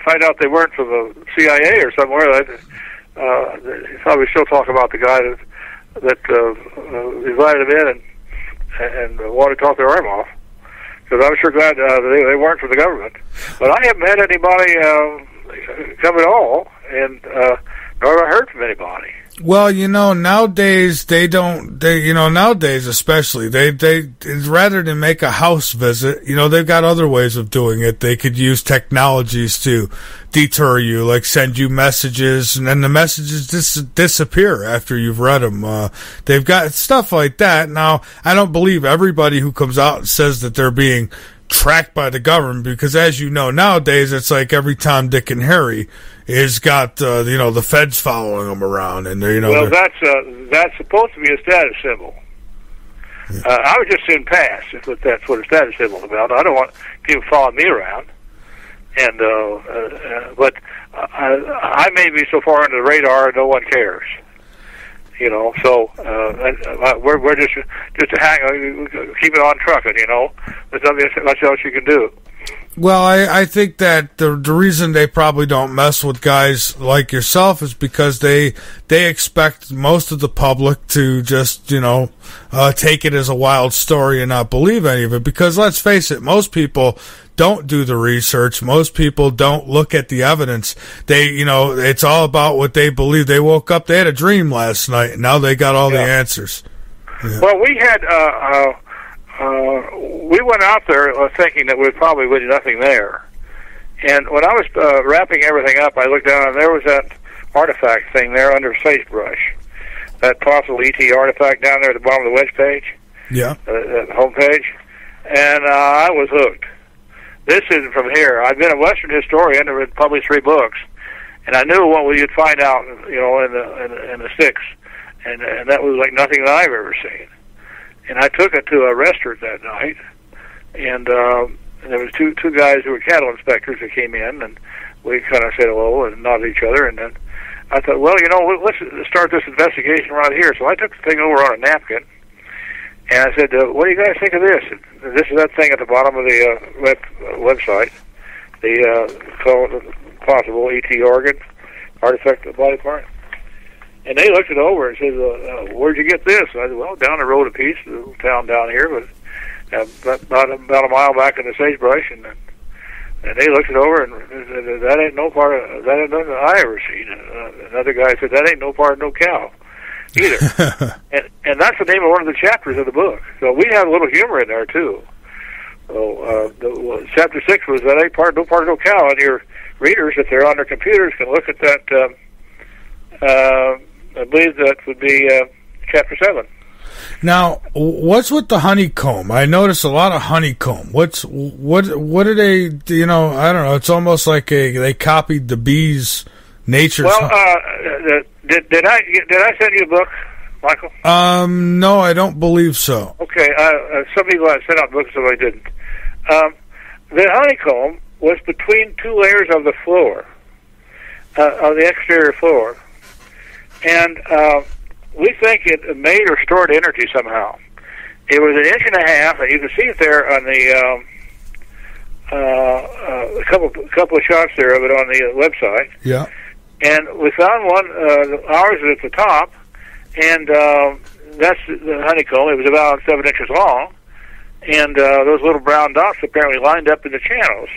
find out they weren't from the CIA or somewhere. Probably still talk about the guy that invited them in and wanted to talk their arm off. Because I was sure glad they weren't from the government. But I haven't had anybody come at all, and nor have I heard from anybody. Well, nowadays nowadays especially, they rather than make a house visit, they've got other ways of doing it. They could use technologies to deter you, like send you messages, and then the messages disappear after you've read them. They've got stuff like that. Now, I don't believe everybody who comes out and says that they're being tracked by the government, because as you know, nowadays it's like every Tom, Dick, and Harry is got the feds following them around, and well, that's supposed to be a status symbol. Yeah. I would just soon pass if that's what a status symbol is about. I don't want people following me around, and but I may be so far under the radar no one cares. So we're just to keep it on trucking. There's nothing much else you can do. Well, I think that the reason they probably don't mess with guys like yourself is because they expect most of the public to just take it as a wild story and not believe any of it. Because let's face it, most people don't do the research. Most people don't look at the evidence. It's all about what they believe. They woke up, they had a dream last night, and now they got all the answers. Yeah. Well, we had we went out there thinking that we probably would do nothing there. And when I was wrapping everything up, I looked down, and there was that artifact thing there under sagebrush. That possible ET artifact down there at the bottom of the wedge page. Yeah. The home page. And I was hooked. This isn't from here. I've been a Western historian and published 3 books, and I knew what you'd find out, in the sticks, and that was like nothing that I've ever seen. And I took it to a restaurant that night, and there was two guys who were cattle inspectors that came in, and we kind of said hello and nodded at each other, and then I thought, well, let's start this investigation right here. So I took the thing over on a napkin, and I said, what do you guys think of this? And this is that thing at the bottom of the website, the possible ET organ, artifact of the body part. And they looked it over and said, where'd you get this? And I said, well, down the road a piece, a little town down here, but about a mile back in the sagebrush. And they looked it over and said, that ain't nothing I ever seen. Another guy said, that ain't no part of no cow either. and that's the name of one of the chapters of the book. So we have a little humor in there too. So chapter 6 was that ain't no part of no cow, and your readers, if they're on their computers, can look at that. I believe that would be chapter 7. Now, what's with the honeycomb? I noticed a lot of honeycomb. What are they? I don't know. It's almost like they copied the bees' nature. Well, did I send you a book, Michael? No, I don't believe so. Okay, some people have sent out books, so I didn't. The honeycomb was between 2 layers of the floor, of the exterior floor, and we think it made or stored energy somehow. It was 1.5 inches, and you can see it there on the a couple of shots there of it on the website. Yeah. And we found one. Ours is at the top, and that's the honeycomb. It was about 7 inches long, and those little brown dots apparently lined up in the channels.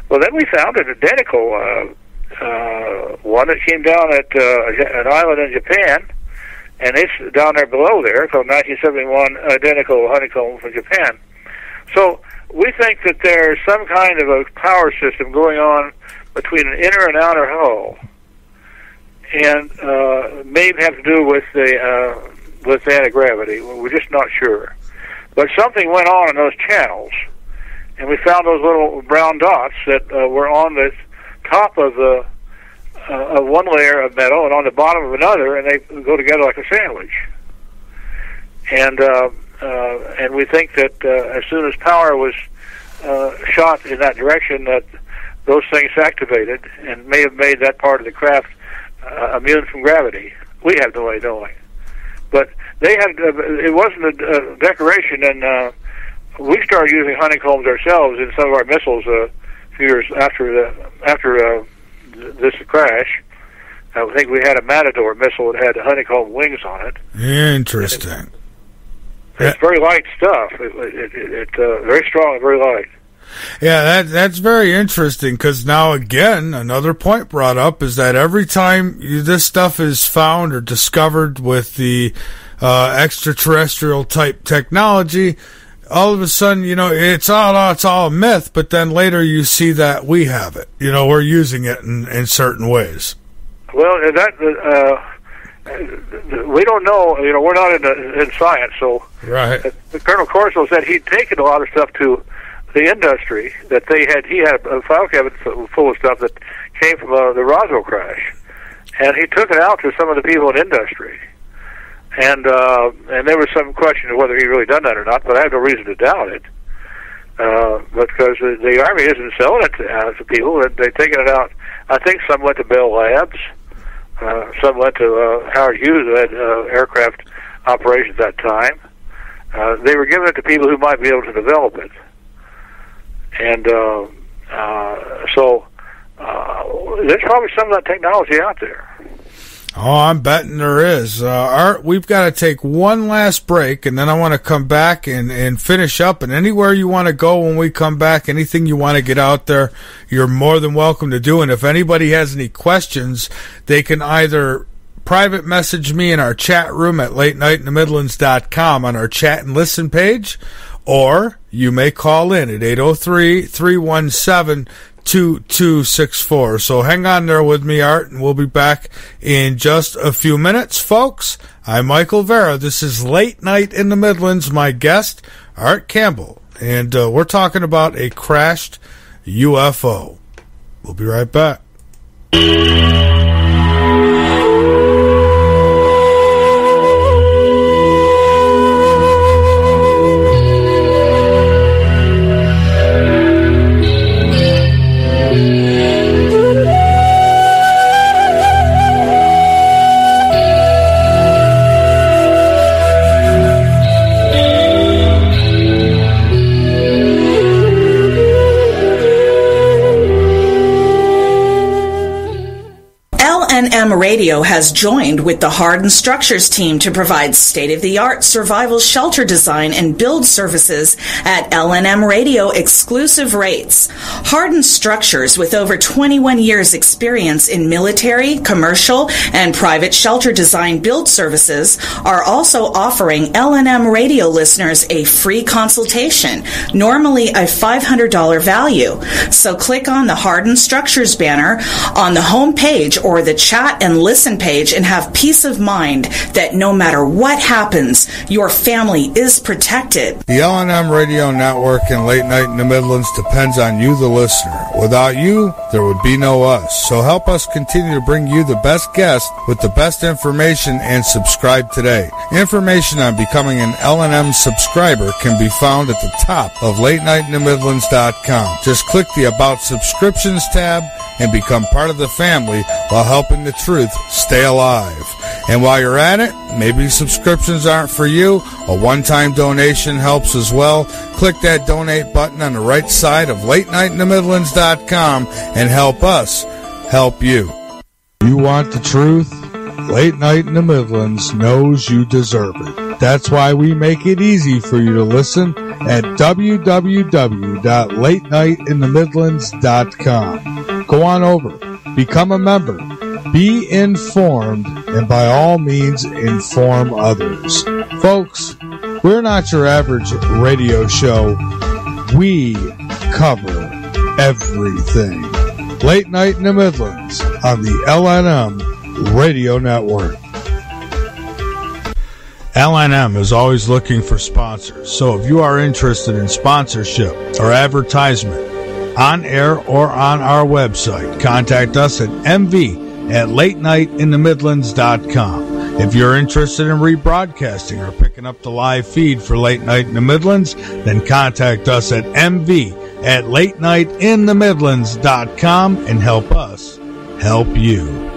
Well, then we found an identical one that came down at an island in Japan, and it's down there below there, called 1971 identical honeycomb from Japan. So we think that there's some kind of a power system going on between an inner and outer hull, and may have to do with the anti-gravity. We're just not sure. But something went on in those channels, and we found those little brown dots that were on the top of the one layer of metal and on the bottom of another, and they go together like a sandwich. And we think that as soon as power was shot in that direction, that those things activated and may have made that part of the craft immune from gravity. We have no way of knowing. But they had it wasn't a decoration, and we started using honeycombs ourselves in some of our missiles a few years after this crash. I think we had a Matador missile that had honeycomb wings on it. Interesting. It's very light stuff. It's very strong and very light. Yeah, that's very interesting, because now again, another point brought up is that every time this stuff is found or discovered with the extraterrestrial type technology, all of a sudden, it's all a myth, but then later you see that we have it. We're using it in certain ways. Well, we don't know. We're not in science, so right. Colonel Corso said he'd taken a lot of stuff to the industry that they had. He had a file cabinet full of stuff that came from the Roswell crash, and he took it out to some of the people in industry. And there was some question of whether he really done that or not, but I have no reason to doubt it. Because the Army isn't selling it to people. They've taken it out. I think some went to Bell Labs. Some went to Howard Hughes, who had aircraft operations at that time. They were giving it to people who might be able to develop it. And so there's probably some of that technology out there. Oh, I'm betting there is. Art, we've got to take one last break, and then I want to come back and finish up. And anywhere you want to go when we come back, anything you want to get out there, you're more than welcome to do. And if anybody has any questions, they can either private message me in our chat room at latenightinthemidlands.com on our chat and listen page, or you may call in at 803-317-2264. So hang on there with me, Art, and we'll be back in just a few minutes, folks. I'm Michael Vera. This is Late Night in the Midlands. My guest, Art Campbell, and we're talking about a crashed UFO. We'll be right back. LNM Radio has joined with the Hardened Structures team to provide state-of-the-art survival shelter design and build services at LNM Radio exclusive rates. Hardened Structures, with over 21 years experience in military, commercial, and private shelter design build services, are also offering LNM Radio listeners a free consultation, normally a $500 value. So click on the Hardened Structures banner on the home page or the chat and listen page and have peace of mind that no matter what happens, your family is protected. The LNM Radio Network and Late Night in the Midlands depends on you, the listener. Without you, there would be no us. So help us continue to bring you the best guests with the best information, and subscribe today. Information on becoming an LNM subscriber can be found at the top of latenightinthemidlands.com. Just click the About Subscriptions tab and become part of the family while helping the truth stay alive. And while you're at it, maybe subscriptions aren't for you. A one-time donation helps as well. Click that donate button on the right side of latenightinthemidlands.com and help us help you. You want the truth? Late Night in the Midlands knows you deserve it. That's why we make it easy for you to listen at www.latenightinthemidlands.com. Go on over, become a member, be informed, and by all means inform others. Folks, we're not your average radio show. We cover everything. Late Night in the Midlands on the LNM Radio Network. LNM is always looking for sponsors, so if you are interested in sponsorship or advertisement on air or on our website, contact us at mv@latenightinthemidlands.com. If you're interested in rebroadcasting or picking up the live feed for Late Night in the Midlands, then contact us at mv@latenightinthemidlands.com and help us help you.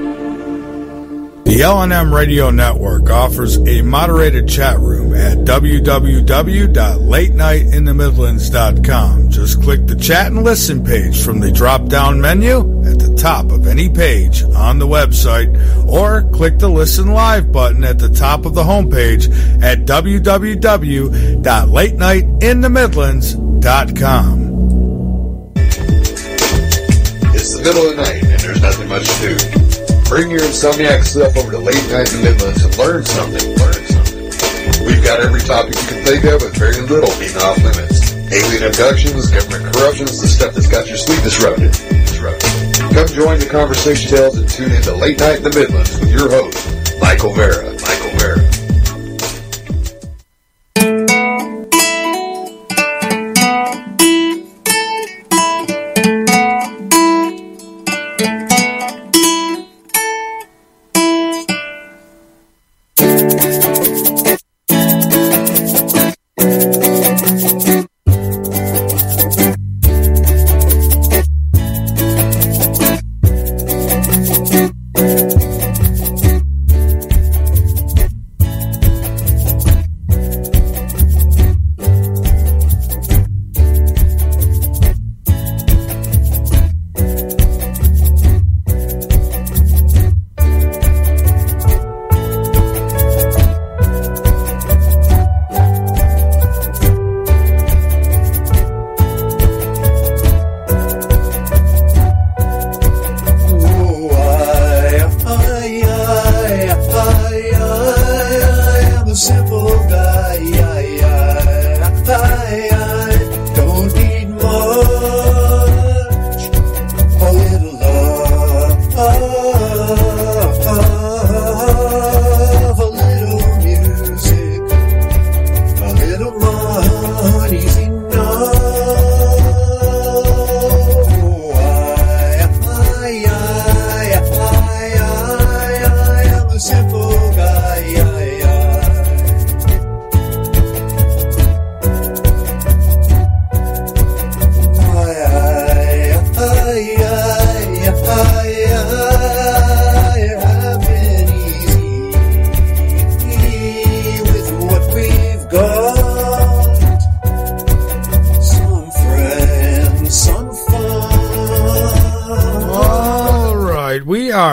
The LNM Radio Network offers a moderated chat room at www.latenightinthemidlands.com. Just click the chat and listen page from the drop-down menu at the top of any page on the website, or click the Listen Live button at the top of the homepage at www.latenightinthemidlands.com. It's the middle of the night and there's nothing much to do. Bring your insomniac self over to Late Night in the Midlands and learn something. We've got every topic you can think of with very little being off limits. Alien abductions, government corruptions, the stuff that's got your sleep disrupted. Come join the conversation tales and tune in to Late Night in the Midlands with your host, Michael Vera.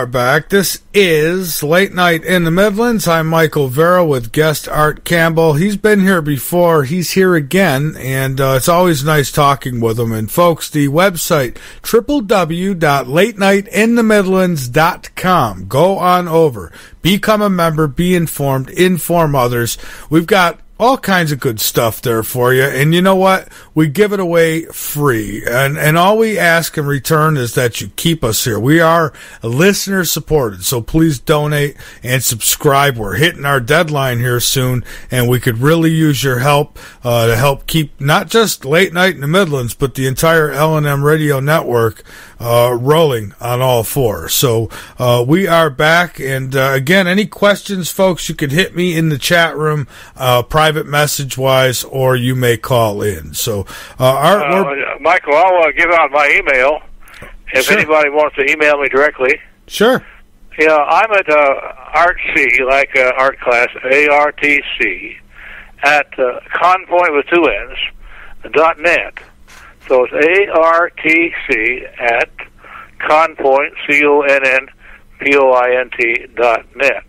are back. This is Late Night in the Midlands. I'm Michael Vera with guest Art Campbell. He's been here before. He's here again, and it's always nice talking with him. And folks, the website, www.latenightinthemidlands.com. Go on over. Become a member. Be informed. Inform others. We've got all kinds of good stuff there for you. And you know what? We give it away free. And all we ask in return is that you keep us here. We are listener supported. So please donate and subscribe. We're hitting our deadline here soon, and we could really use your help to help keep not just Late Night in the Midlands, but the entire L&M radio network rolling on all four. So we are back. And again, any questions, folks, you could hit me in the chat room, private message wise, or you may call in. So Michael, I'll give out my email if anybody wants to email me directly. Sure. Yeah, I'm at ARTC, like art class, ARTC, at Conpoint with 2 N's, .net. So it's ARTC at Conpoint, CONNPOINT.net.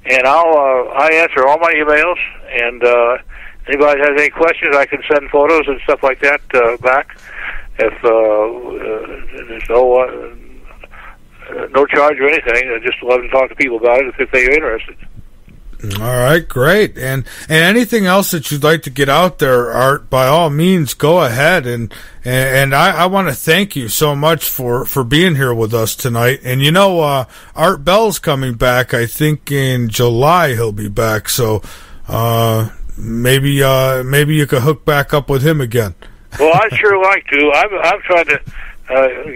And I answer all my emails, and anybody has any questions, I can send photos and stuff like that back. If there's no charge or anything, I just love to talk to people about it if they're interested. All right, great. And anything else that you'd like to get out there, Art, by all means, go ahead. And I want to thank you so much for being here with us tonight. And you know, Art Bell's coming back. I think in July he'll be back. So maybe you could hook back up with him again. Well, I'd sure like to. I've tried to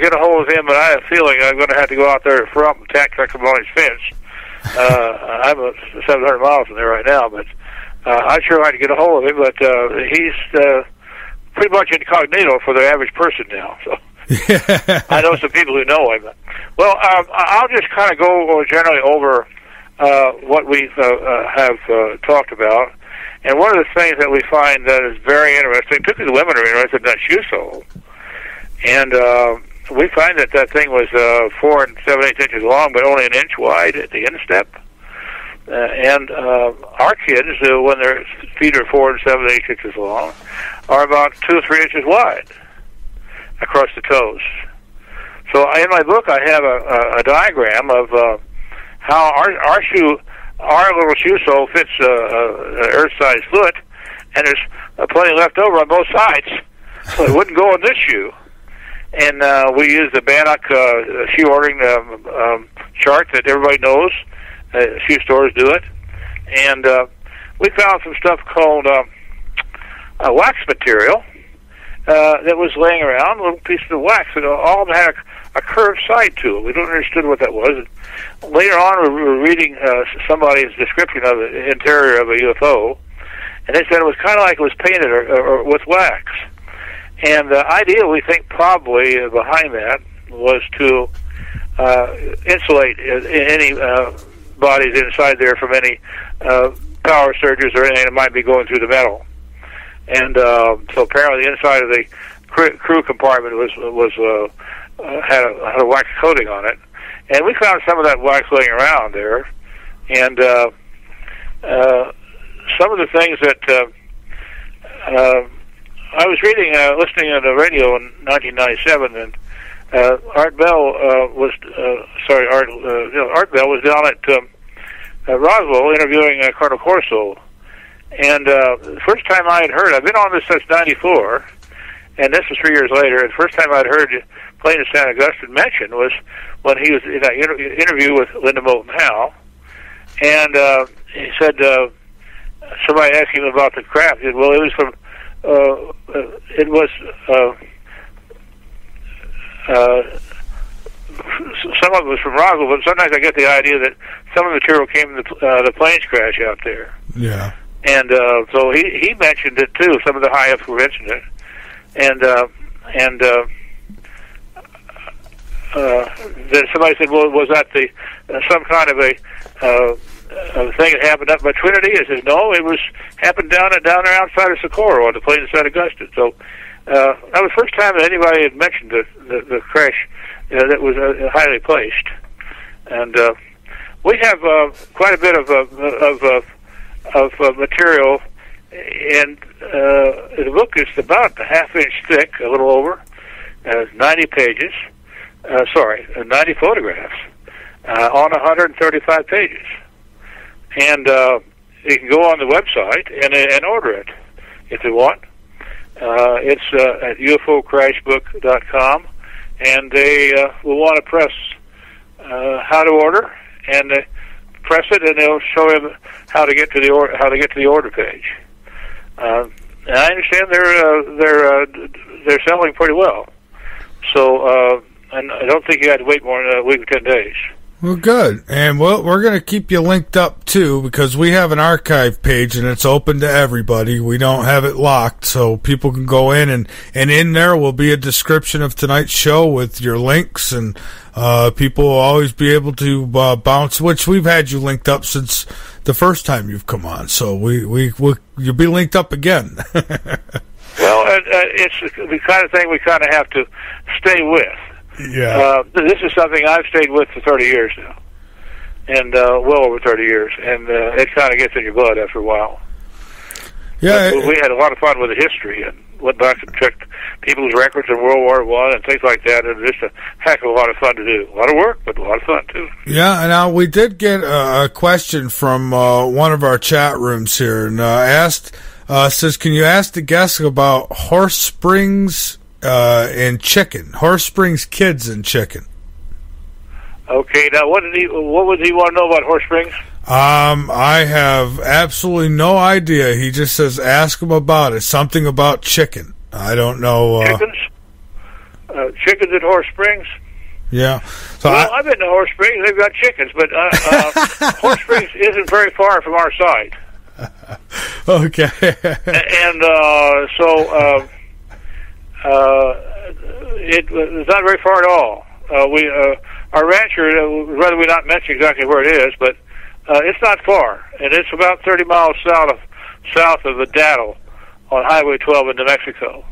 get a hold of him, but I have a feeling I'm going to have to go out there to front and tack on his fence. I'm 700 miles from there right now, but I'd sure like to get a hold of him, but he's pretty much incognito for the average person now. So I know some people who know him. Well, I'll just kind of go generally over what we have talked about. And one of the things that we find that is very interesting, particularly the women are interested in that shoe sole. And we find that thing was 4 7/8 inches long, but only an inch wide at the instep. And our kids, when their feet are 4 7/8 inches long, are about 2 or 3 inches wide across the toes. So in my book, I have a diagram of how our little shoe sole fits an Earth-sized foot, and there's plenty left over on both sides, so it wouldn't go in this shoe. And we use the Bannock shoe ordering chart that everybody knows. Shoe stores do it. And we found some stuff called wax material that was laying around, little pieces of wax. And all of them had a curved side to it. We don't understand what that was. And later on, we were reading somebody's description of the interior of a UFO, and they said it was kind of like it was painted or with wax. And the idea, we think, probably behind that was to insulate any bodies inside there from any power surges or anything that might be going through the metal. And so apparently the inside of the crew compartment had a wax coating on it. And we found some of that wax laying around there. And some of the things that I was listening on the radio in 1997, and Art Bell Art Bell was down at Roswell interviewing Colonel Corso. And the first time I had heard, I've been on this since '94, and this was 3 years later. And the first time I'd heard Plain of San Augustine mentioned was when he was in that interview with Linda Moulton Howe, and he said somebody asked him about the craft. He said, well, it was from some of it was from Roswell, but sometimes I get the idea that some of the material came from the planes crash out there. Yeah. And so he mentioned it too. Some of the high ups mentioned it, and then somebody said, "Well, was that some kind of a thing that happened up by Trinity?" I said, "No, it happened down there outside of Socorro on the plains of San Augustine." So that was the first time that anybody had mentioned the crash that was highly placed. And we have quite a bit of material, and the book is about a half-inch thick, a little over, 90 pages. 90 photographs on 135 pages, and you can go on the website and order it if you want. It's at UFOCrashbook.com, and they will want to press how to order, and press it, and they'll show him how to get to the order page. And I understand they're selling pretty well, so. And I don't think you had to wait more than a week or 10 days. Well, good. And we're going to keep you linked up, too, because we have an archive page, and it's open to everybody. We don't have it locked, so people can go in, and in there will be a description of tonight's show with your links, and people will always be able to bounce, which we've had you linked up since the first time you've come on. So you'll be linked up again. Well, it's the kind of thing we kind of have to stay with. Yeah. This is something I've stayed with for 30 years now, and well over 30 years, and it kind of gets in your blood after a while. Yeah, we had a lot of fun with the history, and went back and checked people's records in World War I and things like that. It was just a heck of a lot of fun to do. A lot of work, but a lot of fun too. Yeah. Now we did get a question from one of our chat rooms here, and says, "Can you ask the guests about Horse Springs?" And chicken, Horse Springs kids and chicken. Okay, now what would he want to know about Horse Springs? I have absolutely no idea. He just says ask him about it. Something about chicken. I don't know. Chickens? Chickens at Horse Springs? Yeah. So I've been to Horse Springs. They've got chickens, but Horse Springs isn't very far from our side. Okay. And so. It's not very far at all. Our rancher, rather we not mention exactly where it is, but it's not far, and it's about 30 miles south of the Daddle on Highway 12 in New Mexico.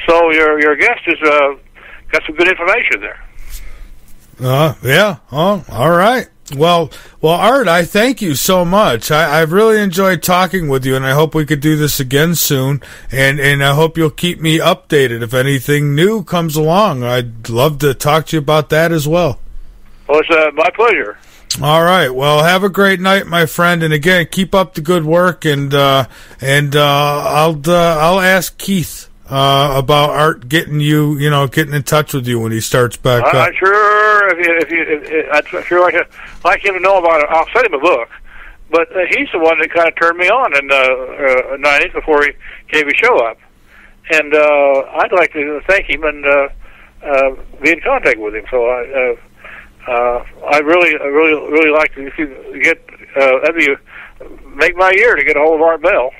So your guest has got some good information there. Yeah. Oh, all right. Well, Art, I thank you so much. I've really enjoyed talking with you, and I hope we could do this again soon. And I hope you'll keep me updated if anything new comes along. I'd love to talk to you about that as well. Well, it's my pleasure. All right. Well, have a great night, my friend. And again, keep up the good work. And I'll ask Keith about Art getting getting in touch with you when he starts back up. I'm sure I'd sure like him to know about it. I'll send him a book, but he's the one that kind of turned me on in the 90s before he gave his show up, and I'd like to thank him and be in contact with him. So I really like to, if you get make my year to get a hold of Art Bell.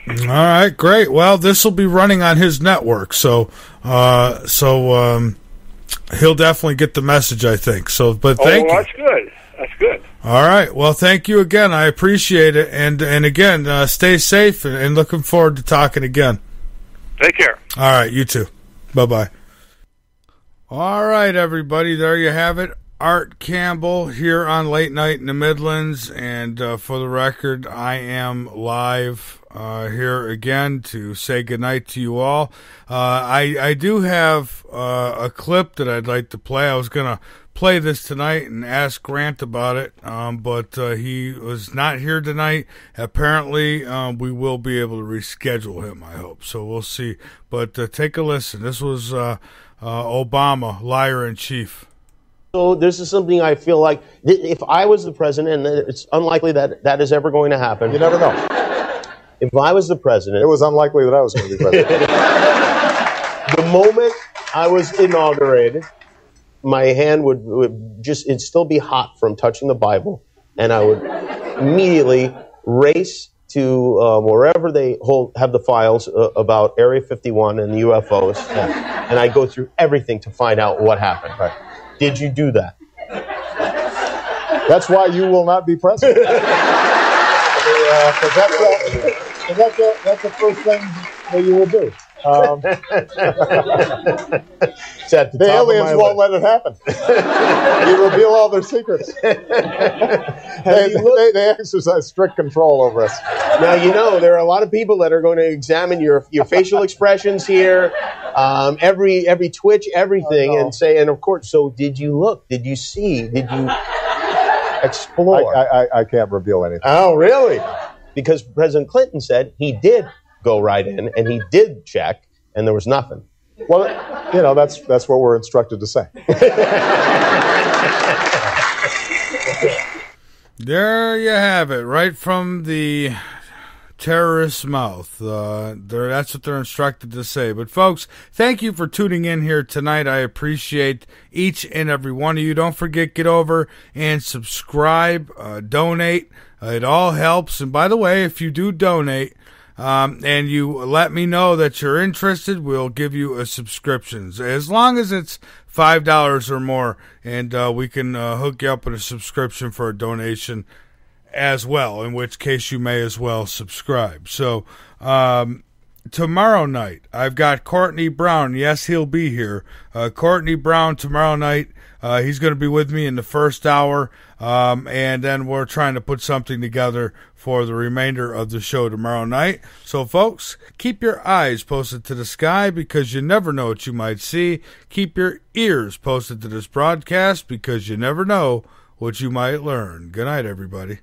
All right, great. Well, this will be running on his network, so he'll definitely get the message, I think. So, but thank you. That's good. That's good. All right. Well, thank you again. I appreciate it, and again, stay safe, and looking forward to talking again. Take care. All right, you too. Bye-bye. All right, everybody, there you have it. Art Campbell here on Late Night in the Midlands, and for the record, I am live here again to say goodnight to you all. I do have a clip that I'd like to play. I was going to play this tonight and ask Grant about it, but he was not here tonight. Apparently, we will be able to reschedule him, I hope. So we'll see. But take a listen. This was Obama, liar in chief. So this is something I feel like if I was the president, and it's unlikely that that is ever going to happen. You never know. If I was the president... It was unlikely that I was going to be president. The moment I was inaugurated, my hand would just, it'd still be hot from touching the Bible, and I would immediately race to wherever they have the files about Area 51 and UFOs, and I go through everything to find out what happened. Right. Did you do that? That's why you will not be president. That's the first thing that you will do. It's at the The top of aliens my won't list. let it happen. You reveal all their secrets. They exercise strict control over us. Now, you know, there are a lot of people that are going to examine your facial expressions here, every twitch, everything, and say, and of course, so did you look? Did you see? Did you explore? I can't reveal anything. Oh, really? Because President Clinton said he did go right in, and he did check, and there was nothing. Well, you know, that's what we're instructed to say. There you have it, right from the terrorist's mouth. That's what they're instructed to say. But folks, thank you for tuning in here tonight. I appreciate each and every one of you. Don't forget, get over and subscribe, donate. It all helps. And by the way, if you do donate, and you let me know that you're interested, we'll give you a subscription. As long as it's $5 or more, and we can hook you up with a subscription for a donation as well, in which case you may as well subscribe. So tomorrow night, I've got Courtney Brown. Yes, he'll be here. Courtney Brown tomorrow night. He's going to be with me in the first hour, and then we're trying to put something together for the remainder of the show tomorrow night. So, folks, keep your eyes posted to the sky because you never know what you might see. Keep your ears posted to this broadcast because you never know what you might learn. Good night, everybody.